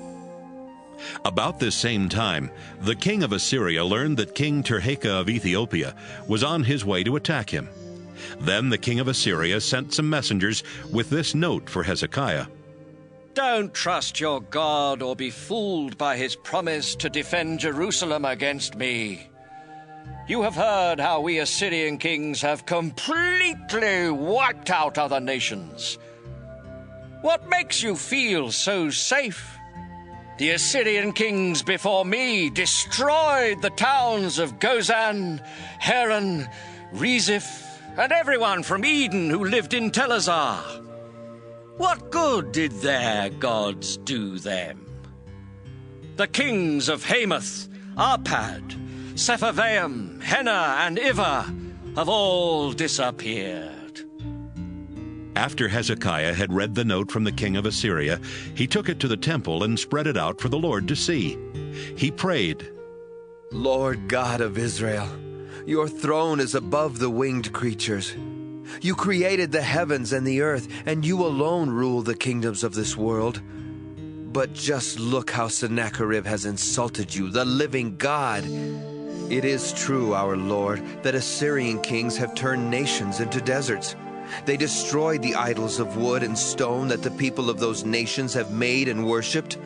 About this same time, the king of Assyria learned that King Tirhakah of Ethiopia was on his way to attack him. Then the king of Assyria sent some messengers with this note for Hezekiah. Don't trust your God or be fooled by his promise to defend Jerusalem against me. You have heard how we Assyrian kings have completely wiped out other nations. What makes you feel so safe? The Assyrian kings before me destroyed the towns of Gozan, Haran, Reziph, and everyone from Eden who lived in Telazar. What good did their gods do them? The kings of Hamath, Arpad, Sepharvaim, Henna, and Ivah have all disappeared. After Hezekiah had read the note from the king of Assyria, he took it to the temple and spread it out for the Lord to see. He prayed, Lord God of Israel, your throne is above the winged creatures. You created the heavens and the earth, and you alone rule the kingdoms of this world. But just look how Sennacherib has insulted you, the living God. It is true, our Lord, that Assyrian kings have turned nations into deserts. They destroyed the idols of wood and stone that the people of those nations have made and worshipped.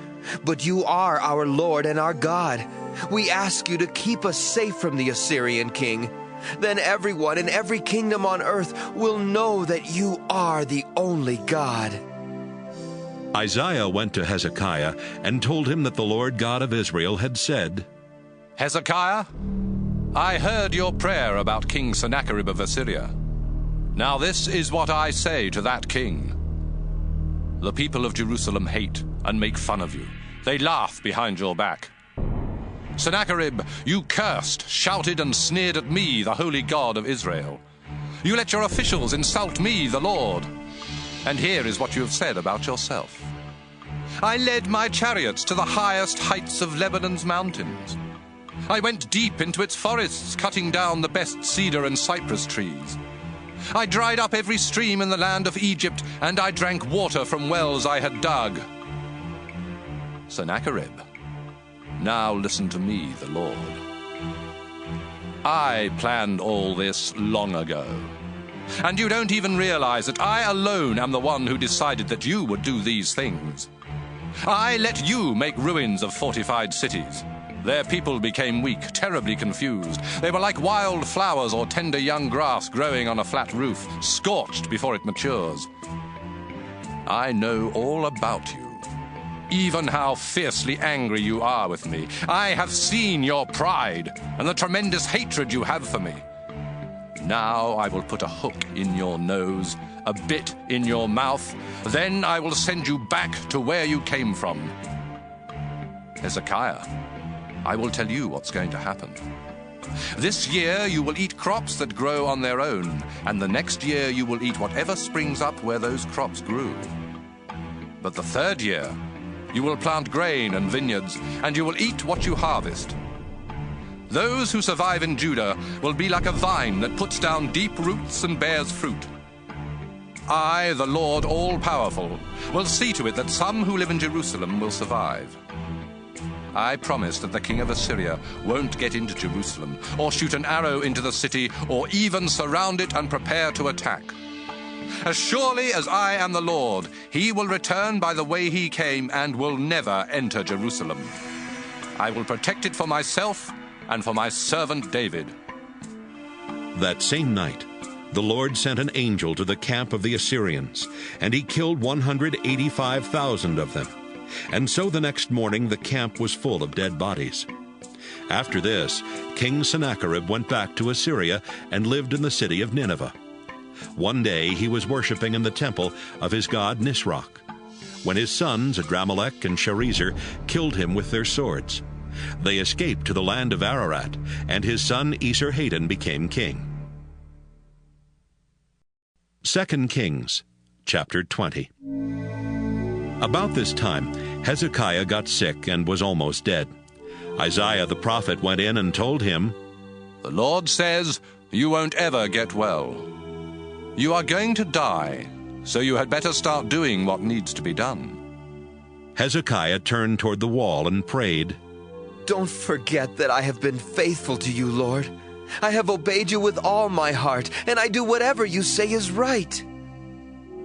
But you are our Lord and our God. We ask you to keep us safe from the Assyrian king. Then everyone in every kingdom on earth will know that you are the only God. Isaiah went to Hezekiah and told him that the Lord God of Israel had said, Hezekiah, I heard your prayer about King Sennacherib of Assyria. Now this is what I say to that king. The people of Jerusalem hate and make fun of you. They laugh behind your back. Sennacherib, you cursed, shouted, and sneered at me, the holy God of Israel. You let your officials insult me, the Lord. And here is what you have said about yourself. I led my chariots to the highest heights of Lebanon's mountains. I went deep into its forests, cutting down the best cedar and cypress trees. I dried up every stream in the land of Egypt, and I drank water from wells I had dug. Sennacherib, now listen to me, the Lord. I planned all this long ago. And you don't even realize that I alone am the one who decided that you would do these things. I let you make ruins of fortified cities. Their people became weak, terribly confused. They were like wild flowers or tender young grass growing on a flat roof, scorched before it matures. I know all about you, even how fiercely angry you are with me. I have seen your pride and the tremendous hatred you have for me. Now I will put a hook in your nose, a bit in your mouth. Then I will send you back to where you came from. Hezekiah, I will tell you what's going to happen. This year you will eat crops that grow on their own, and the next year you will eat whatever springs up where those crops grew. But the third year you will plant grain and vineyards, and you will eat what you harvest. Those who survive in Judah will be like a vine that puts down deep roots and bears fruit. I, the Lord all-powerful, will see to it that some who live in Jerusalem will survive. I promise that the king of Assyria won't get into Jerusalem, or shoot an arrow into the city, or even surround it and prepare to attack. As surely as I am the Lord, he will return by the way he came and will never enter Jerusalem. I will protect it for myself and for my servant David. That same night, the Lord sent an angel to the camp of the Assyrians, and he killed 185,000 of them. And so the next morning the camp was full of dead bodies. After this, King Sennacherib went back to Assyria and lived in the city of Nineveh. One day he was worshiping in the temple of his god Nisroch, when his sons Adramelech and Sharezer killed him with their swords. They escaped to the land of Ararat, and his son Esarhaddon became king. 2 Kings, chapter 20. About this time, Hezekiah got sick and was almost dead. Isaiah the prophet went in and told him, The Lord says, you won't ever get well. You are going to die, so you had better start doing what needs to be done. Hezekiah turned toward the wall and prayed, Don't forget that I have been faithful to you, Lord. I have obeyed you with all my heart, and I do whatever you say is right.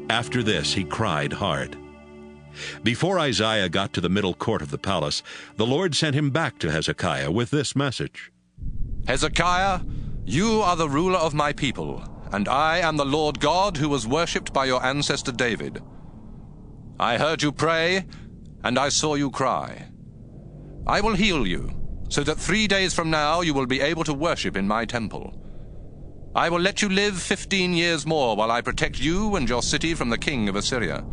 After this he cried hard. Before Isaiah got to the middle court of the palace, the Lord sent him back to Hezekiah with this message. Hezekiah, you are the ruler of my people, and I am the Lord God who was worshipped by your ancestor David. I heard you pray, and I saw you cry. I will heal you, so that 3 days from now you will be able to worship in my temple. I will let you live 15 years more while I protect you and your city from the king of Assyria.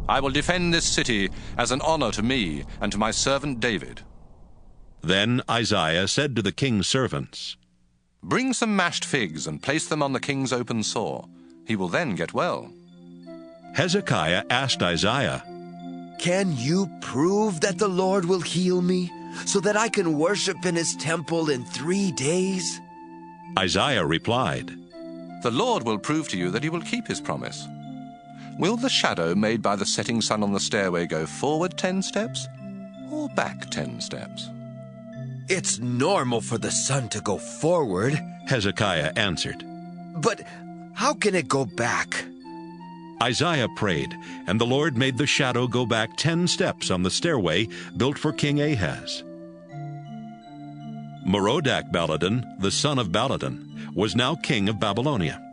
I will defend this city as an honor to me and to my servant David. Then Isaiah said to the king's servants, Bring some mashed figs and place them on the king's open sore. He will then get well. Hezekiah asked Isaiah, Can you prove that the Lord will heal me, so that I can worship in his temple in 3 days? Isaiah replied, The Lord will prove to you that he will keep his promise. Will the shadow made by the setting sun on the stairway go forward 10 steps or back 10 steps? It's normal for the sun to go forward, Hezekiah answered. But how can it go back? Isaiah prayed, and the Lord made the shadow go back 10 steps on the stairway built for King Ahaz. Merodach-Baladan, the son of Baladan, was now king of Babylonia.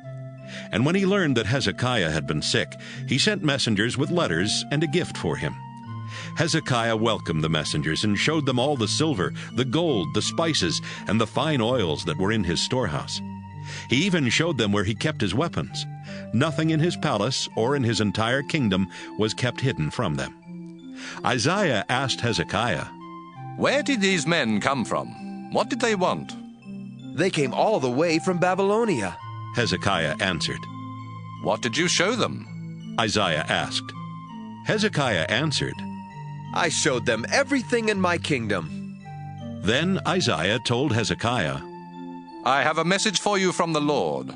And when he learned that Hezekiah had been sick, he sent messengers with letters and a gift for him. Hezekiah welcomed the messengers and showed them all the silver, the gold, the spices, and the fine oils that were in his storehouse. He even showed them where he kept his weapons. Nothing in his palace or in his entire kingdom was kept hidden from them. Isaiah asked Hezekiah, Where did these men come from? What did they want? They came all the way from Babylonia, Hezekiah answered. What did you show them? Isaiah asked. Hezekiah answered, I showed them everything in my kingdom. Then Isaiah told Hezekiah, I have a message for you from the Lord.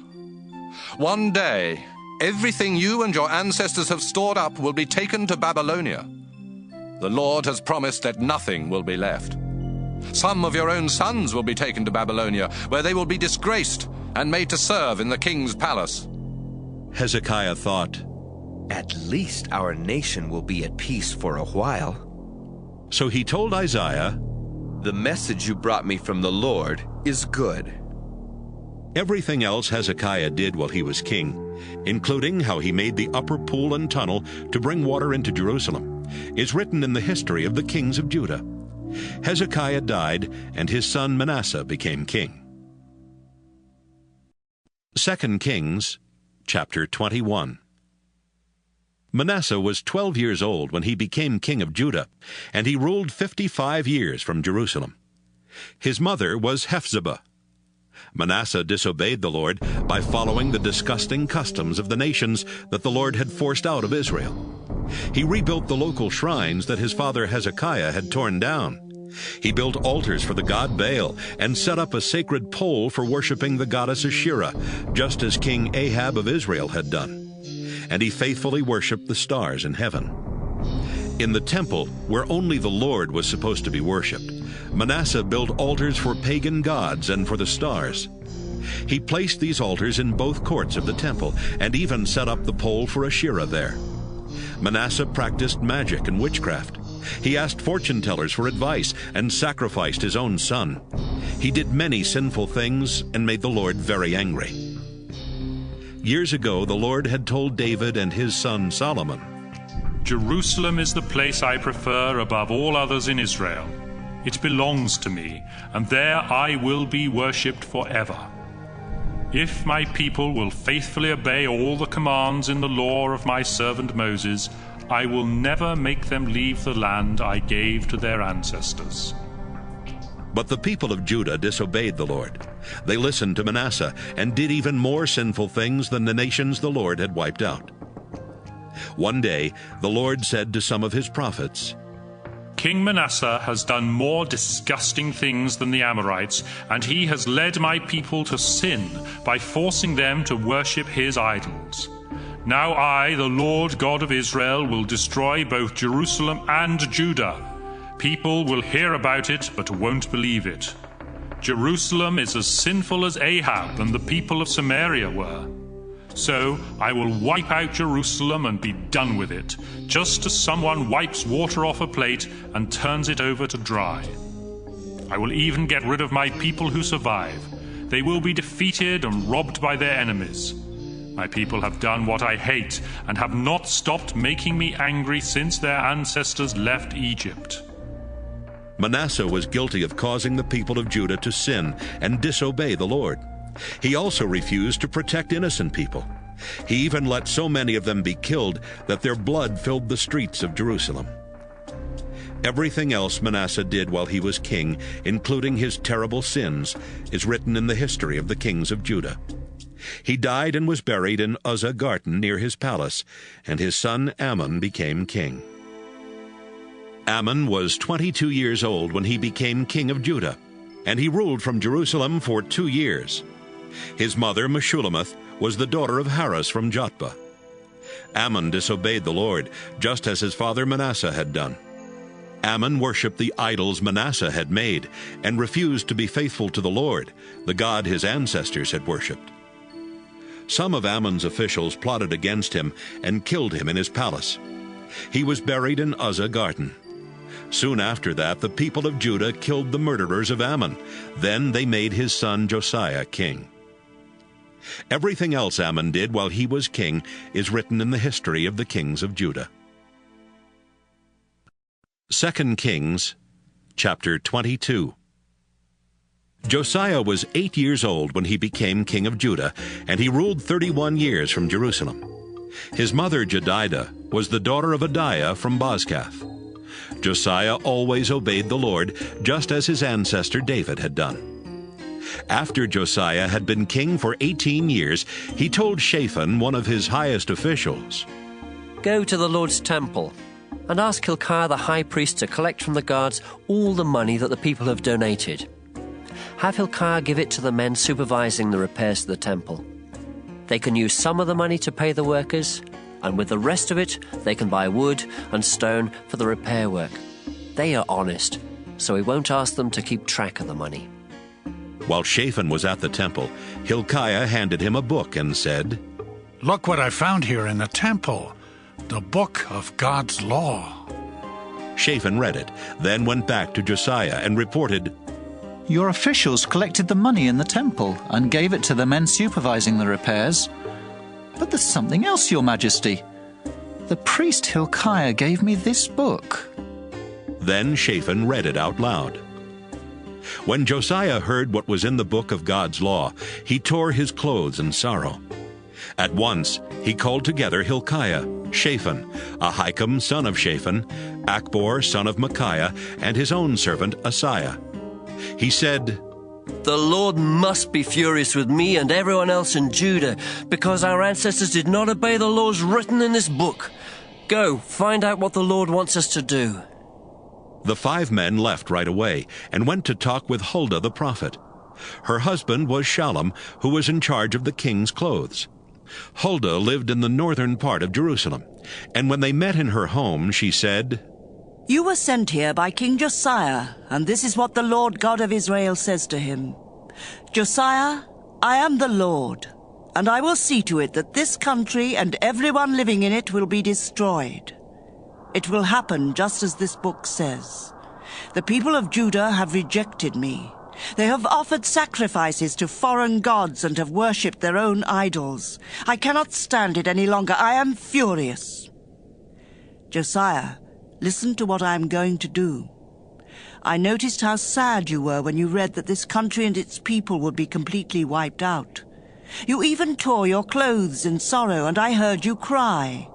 One day, everything you and your ancestors have stored up will be taken to Babylonia. The Lord has promised that nothing will be left. Some of your own sons will be taken to Babylonia, where they will be disgraced and made to serve in the king's palace. Hezekiah thought, At least our nation will be at peace for a while. So he told Isaiah, The message you brought me from the Lord is good. Everything else Hezekiah did while he was king, including how he made the upper pool and tunnel to bring water into Jerusalem, is written in the history of the kings of Judah. Hezekiah died, and his son Manasseh became king. 2 Kings, chapter 21. Manasseh was 12 years old when he became king of Judah, and he ruled 55 years from Jerusalem. His mother was Hephzibah. Manasseh disobeyed the Lord by following the disgusting customs of the nations that the Lord had forced out of Israel. He rebuilt the local shrines that his father Hezekiah had torn down. He built altars for the god Baal and set up a sacred pole for worshiping the goddess Asherah, just as King Ahab of Israel had done. And he faithfully worshipped the stars in heaven. In the temple, where only the Lord was supposed to be worshipped, Manasseh built altars for pagan gods and for the stars. He placed these altars in both courts of the temple and even set up the pole for Asherah there. Manasseh practiced magic and witchcraft. He asked fortune-tellers for advice and sacrificed his own son. He did many sinful things and made the Lord very angry. Years ago, the Lord had told David and his son Solomon, Jerusalem is the place I prefer above all others in Israel. It belongs to me, and there I will be worshipped forever. If my people will faithfully obey all the commands in the law of my servant Moses, I will never make them leave the land I gave to their ancestors. But the people of Judah disobeyed the Lord. They listened to Manasseh and did even more sinful things than the nations the Lord had wiped out. One day, the Lord said to some of his prophets, King Manasseh has done more disgusting things than the Amorites, and he has led my people to sin by forcing them to worship his idols. Now I, the Lord God of Israel, will destroy both Jerusalem and Judah. People will hear about it, but won't believe it. Jerusalem is as sinful as Ahab and the people of Samaria were. So I will wipe out Jerusalem and be done with it, just as someone wipes water off a plate and turns it over to dry. I will even get rid of my people who survive. They will be defeated and robbed by their enemies. My people have done what I hate and have not stopped making me angry since their ancestors left Egypt. Manasseh was guilty of causing the people of Judah to sin and disobey the Lord. He also refused to protect innocent people. He even let so many of them be killed that their blood filled the streets of Jerusalem. Everything else Manasseh did while he was king, including his terrible sins, is written in the history of the kings of Judah. He died and was buried in Uzzah garden near his palace, and his son Amon became king. Amon was 22 years old when he became king of Judah, and he ruled from Jerusalem for 2 years. His mother, Meshullemeth, was the daughter of Harus from Jotbah. Amon disobeyed the Lord, just as his father Manasseh had done. Amon worshipped the idols Manasseh had made and refused to be faithful to the Lord, the God his ancestors had worshipped. Some of Ammon's officials plotted against him and killed him in his palace. He was buried in Uzzah garden. Soon after that, the people of Judah killed the murderers of Ammon. Then they made his son Josiah king. Everything else Ammon did while he was king is written in the history of the kings of Judah. 2 Kings, chapter 22. Josiah was 8 years old when he became king of Judah, and he ruled 31 years from Jerusalem. His mother Jedidah was the daughter of Adai from Bozkath. Josiah always obeyed the Lord, just as his ancestor David had done. After Josiah had been king for 18 years, he told Shaphan, one of his highest officials, Go to the Lord's temple And ask Hilkiah the high priest to collect from the guards all the money that the people have donated. Have Hilkiah give it to the men supervising the repairs to the temple. They can use some of the money to pay the workers, and with the rest of it, they can buy wood and stone for the repair work. They are honest, so he won't ask them to keep track of the money. While Shaphan was at the temple, Hilkiah handed him a book and said, "Look what I found here in the temple, the book of God's law." Shaphan read it, then went back to Josiah and reported, "Your officials collected the money in the temple and gave it to the men supervising the repairs. But there's something else, Your Majesty. The priest Hilkiah gave me this book." Then Shaphan read it out loud. When Josiah heard what was in the book of God's law, he tore his clothes in sorrow. At once he called together Hilkiah, Shaphan, Ahikam son of Shaphan, Achbor son of Micaiah, and his own servant Asaiah. He said, "The Lord must be furious with me and everyone else in Judah, because our ancestors did not obey the laws written in this book. Go, find out what the Lord wants us to do." The 5 men left right away and went to talk with Huldah the prophet. Her husband was Shallum, who was in charge of the king's clothes. Huldah lived in the northern part of Jerusalem, and when they met in her home, she said, "You were sent here by King Josiah, and this is what the Lord God of Israel says to him. Josiah, I am the Lord, and I will see to it that this country and everyone living in it will be destroyed. It will happen just as this book says. The people of Judah have rejected me. They have offered sacrifices to foreign gods and have worshipped their own idols. I cannot stand it any longer. I am furious. Josiah, listen to what I am going to do. I noticed how sad you were when you read that this country and its people would be completely wiped out. You even tore your clothes in sorrow, and I heard you cry.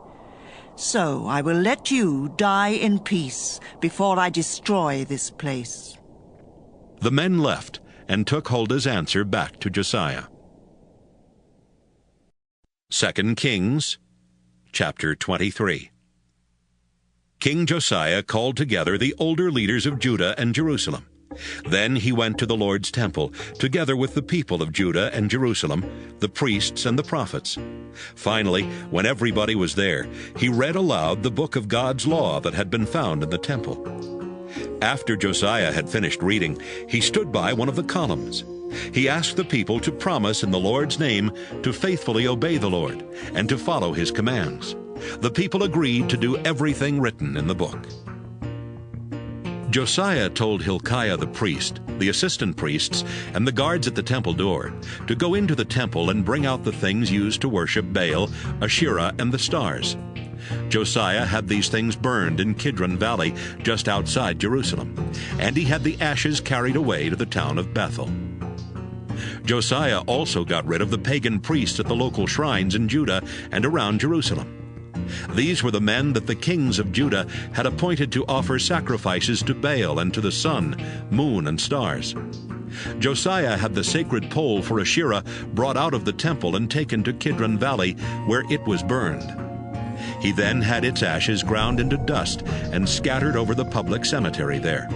So I will let you die in peace before I destroy this place." The men left and took Huldah's answer back to Josiah. 2 Kings, chapter 23. King Josiah called together the older leaders of Judah and Jerusalem. Then he went to the Lord's temple, together with the people of Judah and Jerusalem, the priests and the prophets. Finally, when everybody was there, he read aloud the book of God's law that had been found in the temple. After Josiah had finished reading, he stood by one of the columns. He asked the people to promise in the Lord's name to faithfully obey the Lord and to follow his commands. The people agreed to do everything written in the book. Josiah told Hilkiah the priest, the assistant priests, and the guards at the temple door to go into the temple and bring out the things used to worship Baal, Asherah, and the stars. Josiah had these things burned in Kidron Valley, just outside Jerusalem, and he had the ashes carried away to the town of Bethel. Josiah also got rid of the pagan priests at the local shrines in Judah and around Jerusalem. These were the men that the kings of Judah had appointed to offer sacrifices to Baal and to the sun, moon, and stars. Josiah had the sacred pole for Asherah brought out of the temple and taken to Kidron Valley, where it was burned. He then had its ashes ground into dust and scattered over the public cemetery there.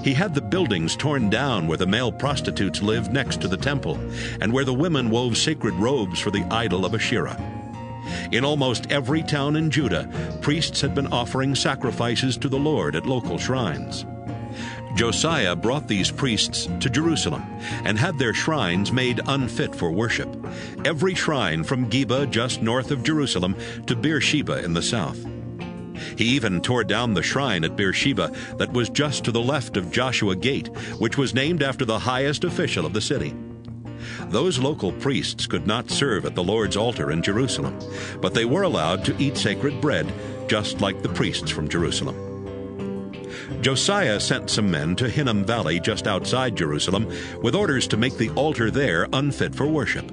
He had the buildings torn down where the male prostitutes lived next to the temple, and where the women wove sacred robes for the idol of Asherah. In almost every town in Judah, priests had been offering sacrifices to the Lord at local shrines. Josiah brought these priests to Jerusalem and had their shrines made unfit for worship, every shrine from Geba just north of Jerusalem to Beersheba in the south. He even tore down the shrine at Beersheba that was just to the left of Joshua Gate, which was named after the highest official of the city. Those local priests could not serve at the Lord's altar in Jerusalem, but they were allowed to eat sacred bread, just like the priests from Jerusalem. Josiah sent some men to Hinnom Valley just outside Jerusalem with orders to make the altar there unfit for worship.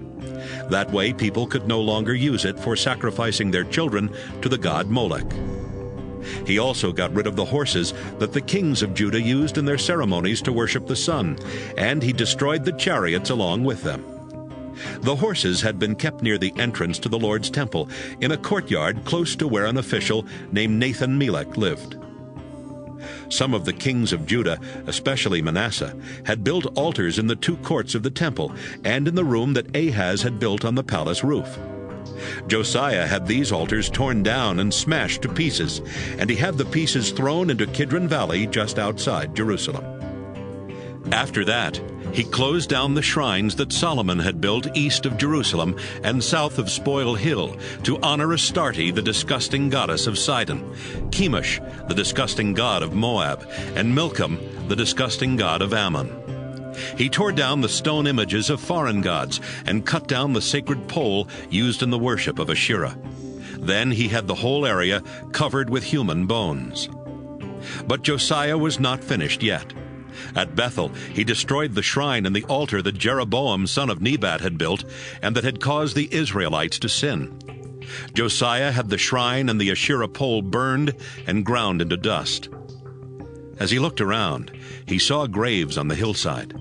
That way people could no longer use it for sacrificing their children to the god Molech. He also got rid of the horses that the kings of Judah used in their ceremonies to worship the sun, and he destroyed the chariots along with them. The horses had been kept near the entrance to the Lord's temple, in a courtyard close to where an official named Nathan-Melech lived. Some of the kings of Judah, especially Manasseh, had built altars in the two courts of the temple and in the room that Ahaz had built on the palace roof. Josiah had these altars torn down and smashed to pieces, and he had the pieces thrown into Kidron Valley just outside Jerusalem. After that, he closed down the shrines that Solomon had built east of Jerusalem and south of Spoil Hill to honor Astarte, the disgusting goddess of Sidon, Chemosh, the disgusting god of Moab, and Milcom, the disgusting god of Ammon. He tore down the stone images of foreign gods and cut down the sacred pole used in the worship of Asherah. Then he had the whole area covered with human bones. But Josiah was not finished yet. At Bethel, he destroyed the shrine and the altar that Jeroboam son of Nebat had built and that had caused the Israelites to sin. Josiah had the shrine and the Asherah pole burned and ground into dust. As he looked around, he saw graves on the hillside.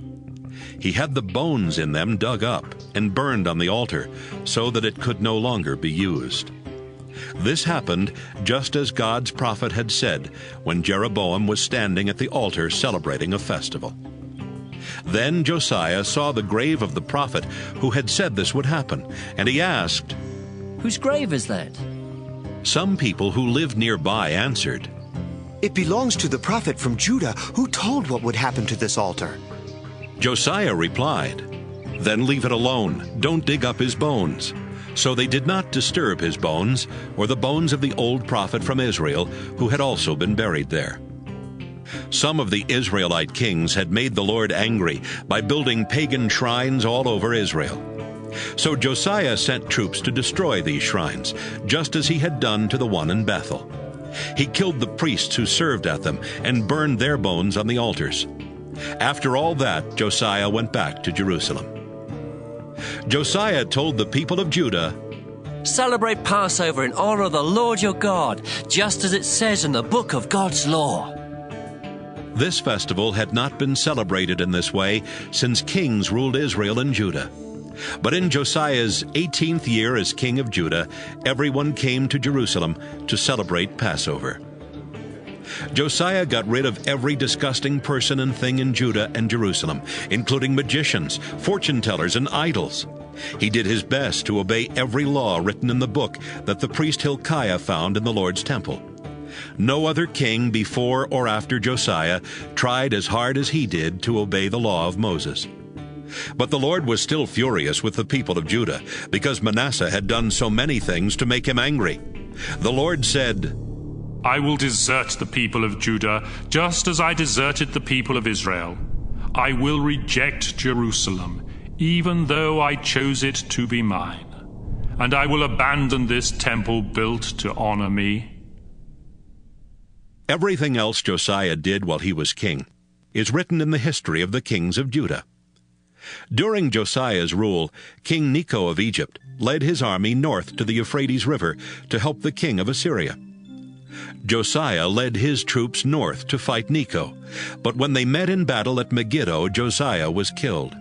He had the bones in them dug up and burned on the altar so that it could no longer be used. This happened just as God's prophet had said when Jeroboam was standing at the altar celebrating a festival. Then Josiah saw the grave of the prophet who had said this would happen, and he asked, "Whose grave is that?" Some people who lived nearby answered, "It belongs to the prophet from Judah who told what would happen to this altar." Josiah replied, "Then leave it alone. Don't dig up his bones." So they did not disturb his bones, or the bones of the old prophet from Israel, who had also been buried there. Some of the Israelite kings had made the Lord angry by building pagan shrines all over Israel. So Josiah sent troops to destroy these shrines, just as he had done to the one in Bethel. He killed the priests who served at them and burned their bones on the altars. After all that, Josiah went back to Jerusalem. Josiah told the people of Judah, "Celebrate Passover in honor of the Lord your God, just as it says in the book of God's law." This festival had not been celebrated in this way since kings ruled Israel and Judah. But in Josiah's 18th year as king of Judah, everyone came to Jerusalem to celebrate Passover. Josiah got rid of every disgusting person and thing in Judah and Jerusalem, including magicians, fortune-tellers, and idols. He did his best to obey every law written in the book that the priest Hilkiah found in the Lord's temple. No other king before or after Josiah tried as hard as he did to obey the law of Moses. But the Lord was still furious with the people of Judah because Manasseh had done so many things to make him angry. The Lord said, "I will desert the people of Judah, just as I deserted the people of Israel. I will reject Jerusalem, even though I chose it to be mine. And I will abandon this temple built to honor me." Everything else Josiah did while he was king is written in the history of the kings of Judah. During Josiah's rule, King Necho of Egypt led his army north to the Euphrates River to help the king of Assyria. Josiah led his troops north to fight Necho, but when they met in battle at Megiddo, Josiah was killed.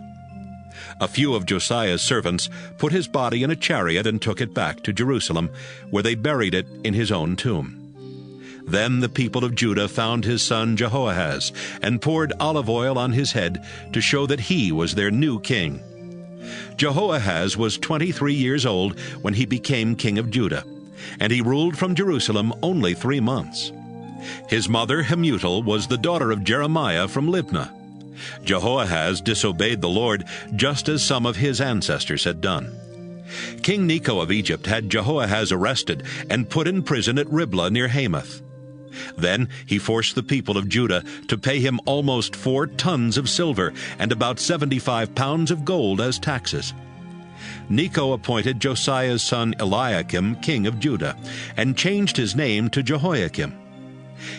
A few of Josiah's servants put his body in a chariot and took it back to Jerusalem, where they buried it in his own tomb. Then the people of Judah found his son Jehoahaz and poured olive oil on his head to show that he was their new king. Jehoahaz was 23 years old when he became king of Judah, and he ruled from Jerusalem only 3 months. His mother Hamutal was the daughter of Jeremiah from Libnah. Jehoahaz disobeyed the Lord just as some of his ancestors had done. King Necho of Egypt had Jehoahaz arrested and put in prison at Riblah near Hamath. Then he forced the people of Judah to pay him almost 4 tons of silver and about 75 pounds of gold as taxes. Necho appointed Josiah's son Eliakim king of Judah and changed his name to Jehoiakim.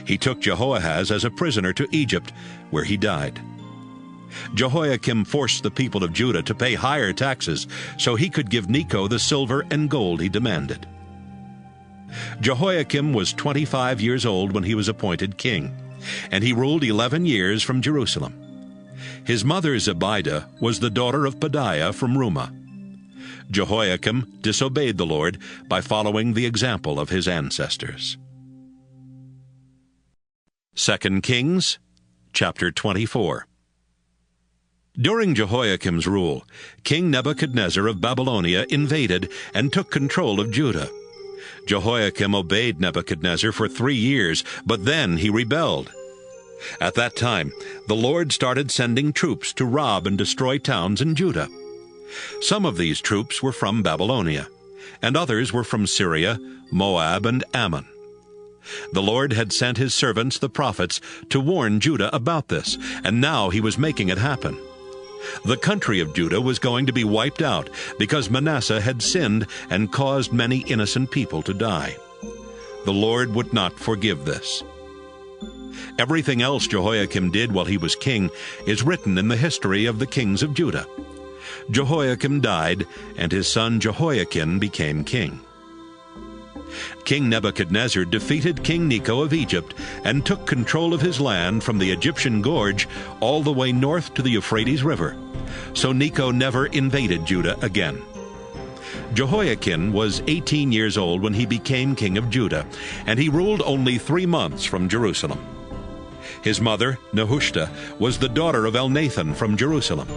He took Jehoahaz as a prisoner to Egypt, where he died. Jehoiakim forced the people of Judah to pay higher taxes so he could give Necho the silver and gold he demanded. Jehoiakim was 25 years old when he was appointed king, and he ruled 11 years from Jerusalem. His mother Zebidah was the daughter of Pedaiah from Rumah. Jehoiakim disobeyed the Lord by following the example of his ancestors. 2 Kings, chapter 24. During Jehoiakim's rule, King Nebuchadnezzar of Babylonia invaded and took control of Judah. Jehoiakim obeyed Nebuchadnezzar for 3 years, but then he rebelled. At that time, the Lord started sending troops to rob and destroy towns in Judah. Some of these troops were from Babylonia, and others were from Syria, Moab, and Ammon. The Lord had sent his servants, the prophets, to warn Judah about this, and now he was making it happen. The country of Judah was going to be wiped out because Manasseh had sinned and caused many innocent people to die. The Lord would not forgive this. Everything else Jehoiakim did while he was king is written in the history of the kings of Judah. Jehoiakim died, and his son Jehoiakim became king. King Nebuchadnezzar defeated King Necho of Egypt and took control of his land from the Egyptian gorge all the way north to the Euphrates River. So Necho never invaded Judah again. Jehoiakim was 18 years old when he became king of Judah, and he ruled only 3 months from Jerusalem. His mother, Nehushta, was the daughter of Elnathan from Jerusalem.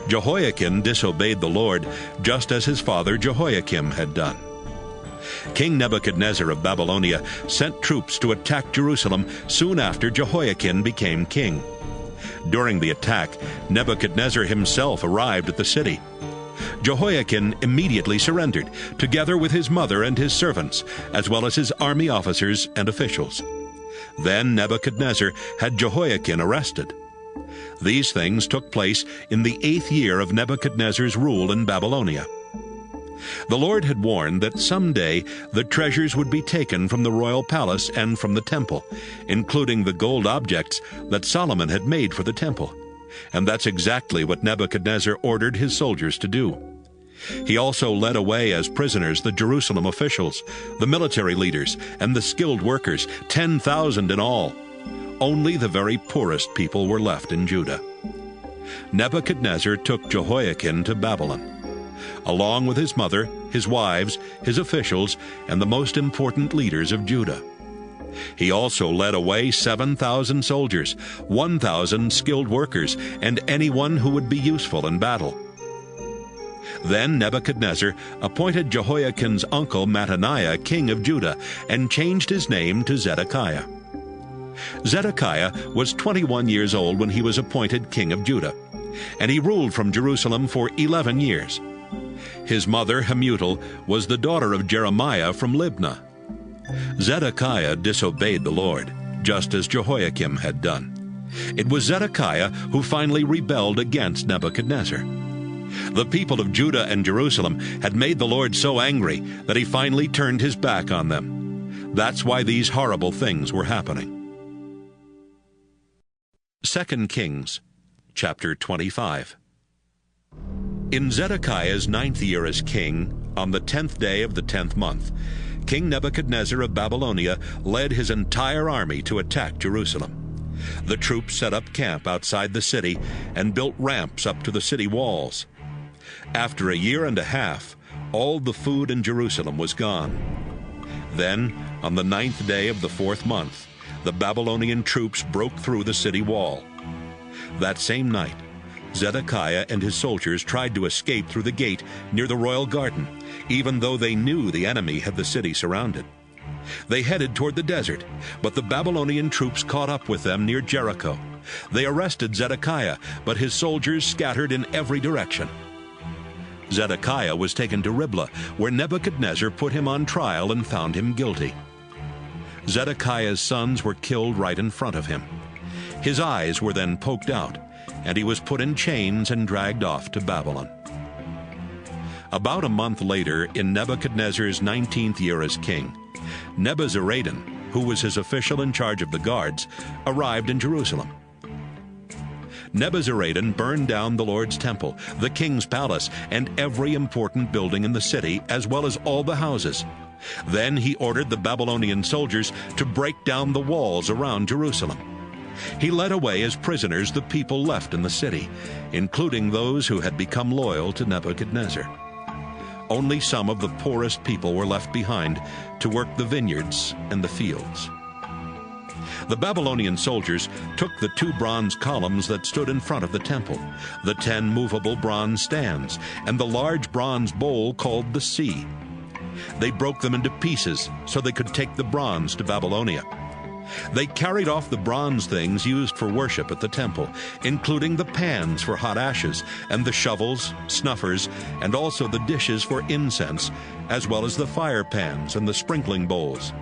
Jehoiakim disobeyed the Lord, just as his father Jehoiakim had done. King Nebuchadnezzar of Babylonia sent troops to attack Jerusalem soon after Jehoiakim became king. During the attack, Nebuchadnezzar himself arrived at the city. Jehoiakim immediately surrendered, together with his mother and his servants, as well as his army officers and officials. Then Nebuchadnezzar had Jehoiakim arrested. These things took place in the 8th year of Nebuchadnezzar's rule in Babylonia. The Lord had warned that someday the treasures would be taken from the royal palace and from the temple, including the gold objects that Solomon had made for the temple. And that's exactly what Nebuchadnezzar ordered his soldiers to do. He also led away as prisoners the Jerusalem officials, the military leaders, and the skilled workers, 10,000 in all. Only the very poorest people were left in Judah. Nebuchadnezzar took Jehoiakim to Babylon, along with his mother, his wives, his officials, and the most important leaders of Judah. He also led away 7,000 soldiers, 1,000 skilled workers, and anyone who would be useful in battle. Then Nebuchadnezzar appointed Jehoiakim's uncle Mattaniah king of Judah and changed his name to Zedekiah. Zedekiah was 21 years old when he was appointed king of Judah, and he ruled from Jerusalem for 11 years. His mother, Hamutal, was the daughter of Jeremiah from Libnah. Zedekiah disobeyed the Lord, just as Jehoiakim had done. It was Zedekiah who finally rebelled against Nebuchadnezzar. The people of Judah and Jerusalem had made the Lord so angry that he finally turned his back on them. That's why these horrible things were happening. 2 Kings, chapter 25. In Zedekiah's 9th year as king, on the 10th day of the 10th month, King Nebuchadnezzar of Babylonia led his entire army to attack Jerusalem. The troops set up camp outside the city and built ramps up to the city walls. After a year and a half, all the food in Jerusalem was gone. Then, on the 9th day of the 4th month, the Babylonian troops broke through the city wall. That same night, Zedekiah and his soldiers tried to escape through the gate near the royal garden, even though they knew the enemy had the city surrounded. They headed toward the desert, but the Babylonian troops caught up with them near Jericho. They arrested Zedekiah, but his soldiers scattered in every direction. Zedekiah was taken to Riblah, where Nebuchadnezzar put him on trial and found him guilty. Zedekiah's sons were killed right in front of him. His eyes were then poked out, and he was put in chains and dragged off to Babylon. About a month later, in Nebuchadnezzar's 19th year as king, Nebuzaradan, who was his official in charge of the guards, arrived in Jerusalem. Nebuzaradan burned down the Lord's temple, the king's palace, and every important building in the city, as well as all the houses. Then he ordered the Babylonian soldiers to break down the walls around Jerusalem. He led away as prisoners the people left in the city, including those who had become loyal to Nebuchadnezzar. Only some of the poorest people were left behind to work the vineyards and the fields. The Babylonian soldiers took the 2 bronze columns that stood in front of the temple, the 10 movable bronze stands, and the large bronze bowl called the Sea. They broke them into pieces so they could take the bronze to Babylonia. They carried off the bronze things used for worship at the temple, including the pans for hot ashes, and the shovels, snuffers, and also the dishes for incense, as well as the fire pans and the sprinkling bowls.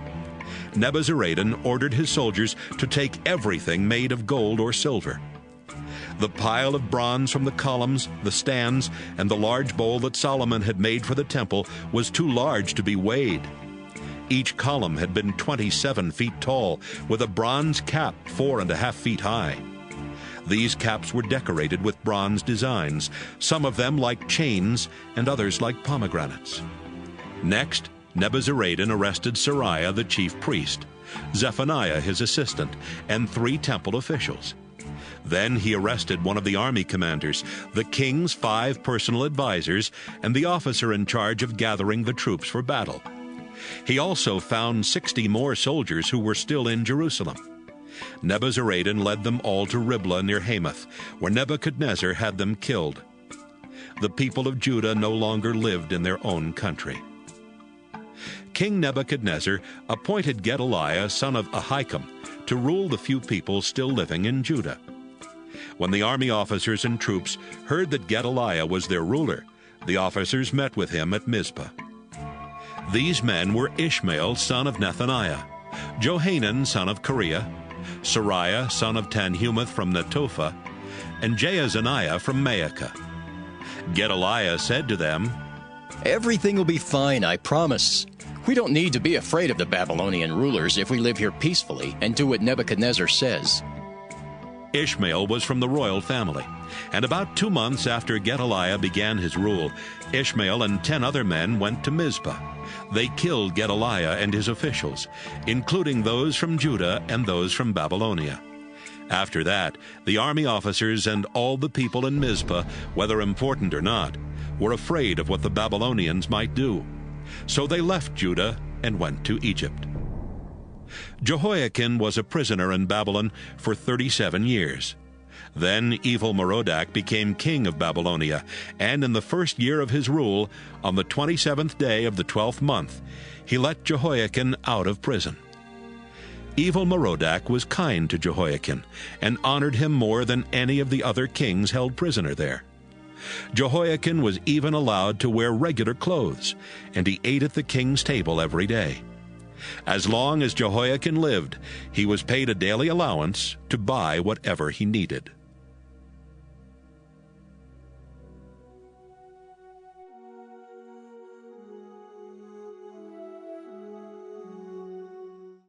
Nebuzaradan ordered his soldiers to take everything made of gold or silver. The pile of bronze from the columns, the stands, and the large bowl that Solomon had made for the temple was too large to be weighed. Each column had been 27 feet tall, with a bronze cap 4.5 feet high. These caps were decorated with bronze designs, some of them like chains and others like pomegranates. Next, Nebuzaradan arrested Seraiah the chief priest, Zephaniah his assistant, and 3 temple officials. Then he arrested one of the army commanders, the king's 5 personal advisors, and the officer in charge of gathering the troops for battle. He also found 60 more soldiers who were still in Jerusalem. Nebuzaradan led them all to Riblah near Hamath, where Nebuchadnezzar had them killed. The people of Judah no longer lived in their own country. King Nebuchadnezzar appointed Gedaliah, son of Ahikam, to rule the few people still living in Judah. When the army officers and troops heard that Gedaliah was their ruler, the officers met with him at Mizpah. These men were Ishmael, son of Nethaniah, Johanan, son of Kareah, Seraiah, son of Tanhumeth from Netophah, and Jaazaniah from Maacah. Gedaliah said to them, "Everything will be fine, I promise. We don't need to be afraid of the Babylonian rulers if we live here peacefully and do what Nebuchadnezzar says." Ishmael was from the royal family, and about 2 months after Gedaliah began his rule, Ishmael and 10 other men went to Mizpah. They killed Gedaliah and his officials, including those from Judah and those from Babylonia. After that, the army officers and all the people in Mizpah, whether important or not, were afraid of what the Babylonians might do. So they left Judah and went to Egypt. Jehoiakim was a prisoner in Babylon for 37 years. Then Evil-Merodach became king of Babylonia, and in the first year of his rule, on the 27th day of the 12th month, he let Jehoiakim out of prison. Evil-Merodach was kind to Jehoiakim and honored him more than any of the other kings held prisoner there. Jehoiakim was even allowed to wear regular clothes, and he ate at the king's table every day. As long as Jehoiakim lived, he was paid a daily allowance to buy whatever he needed.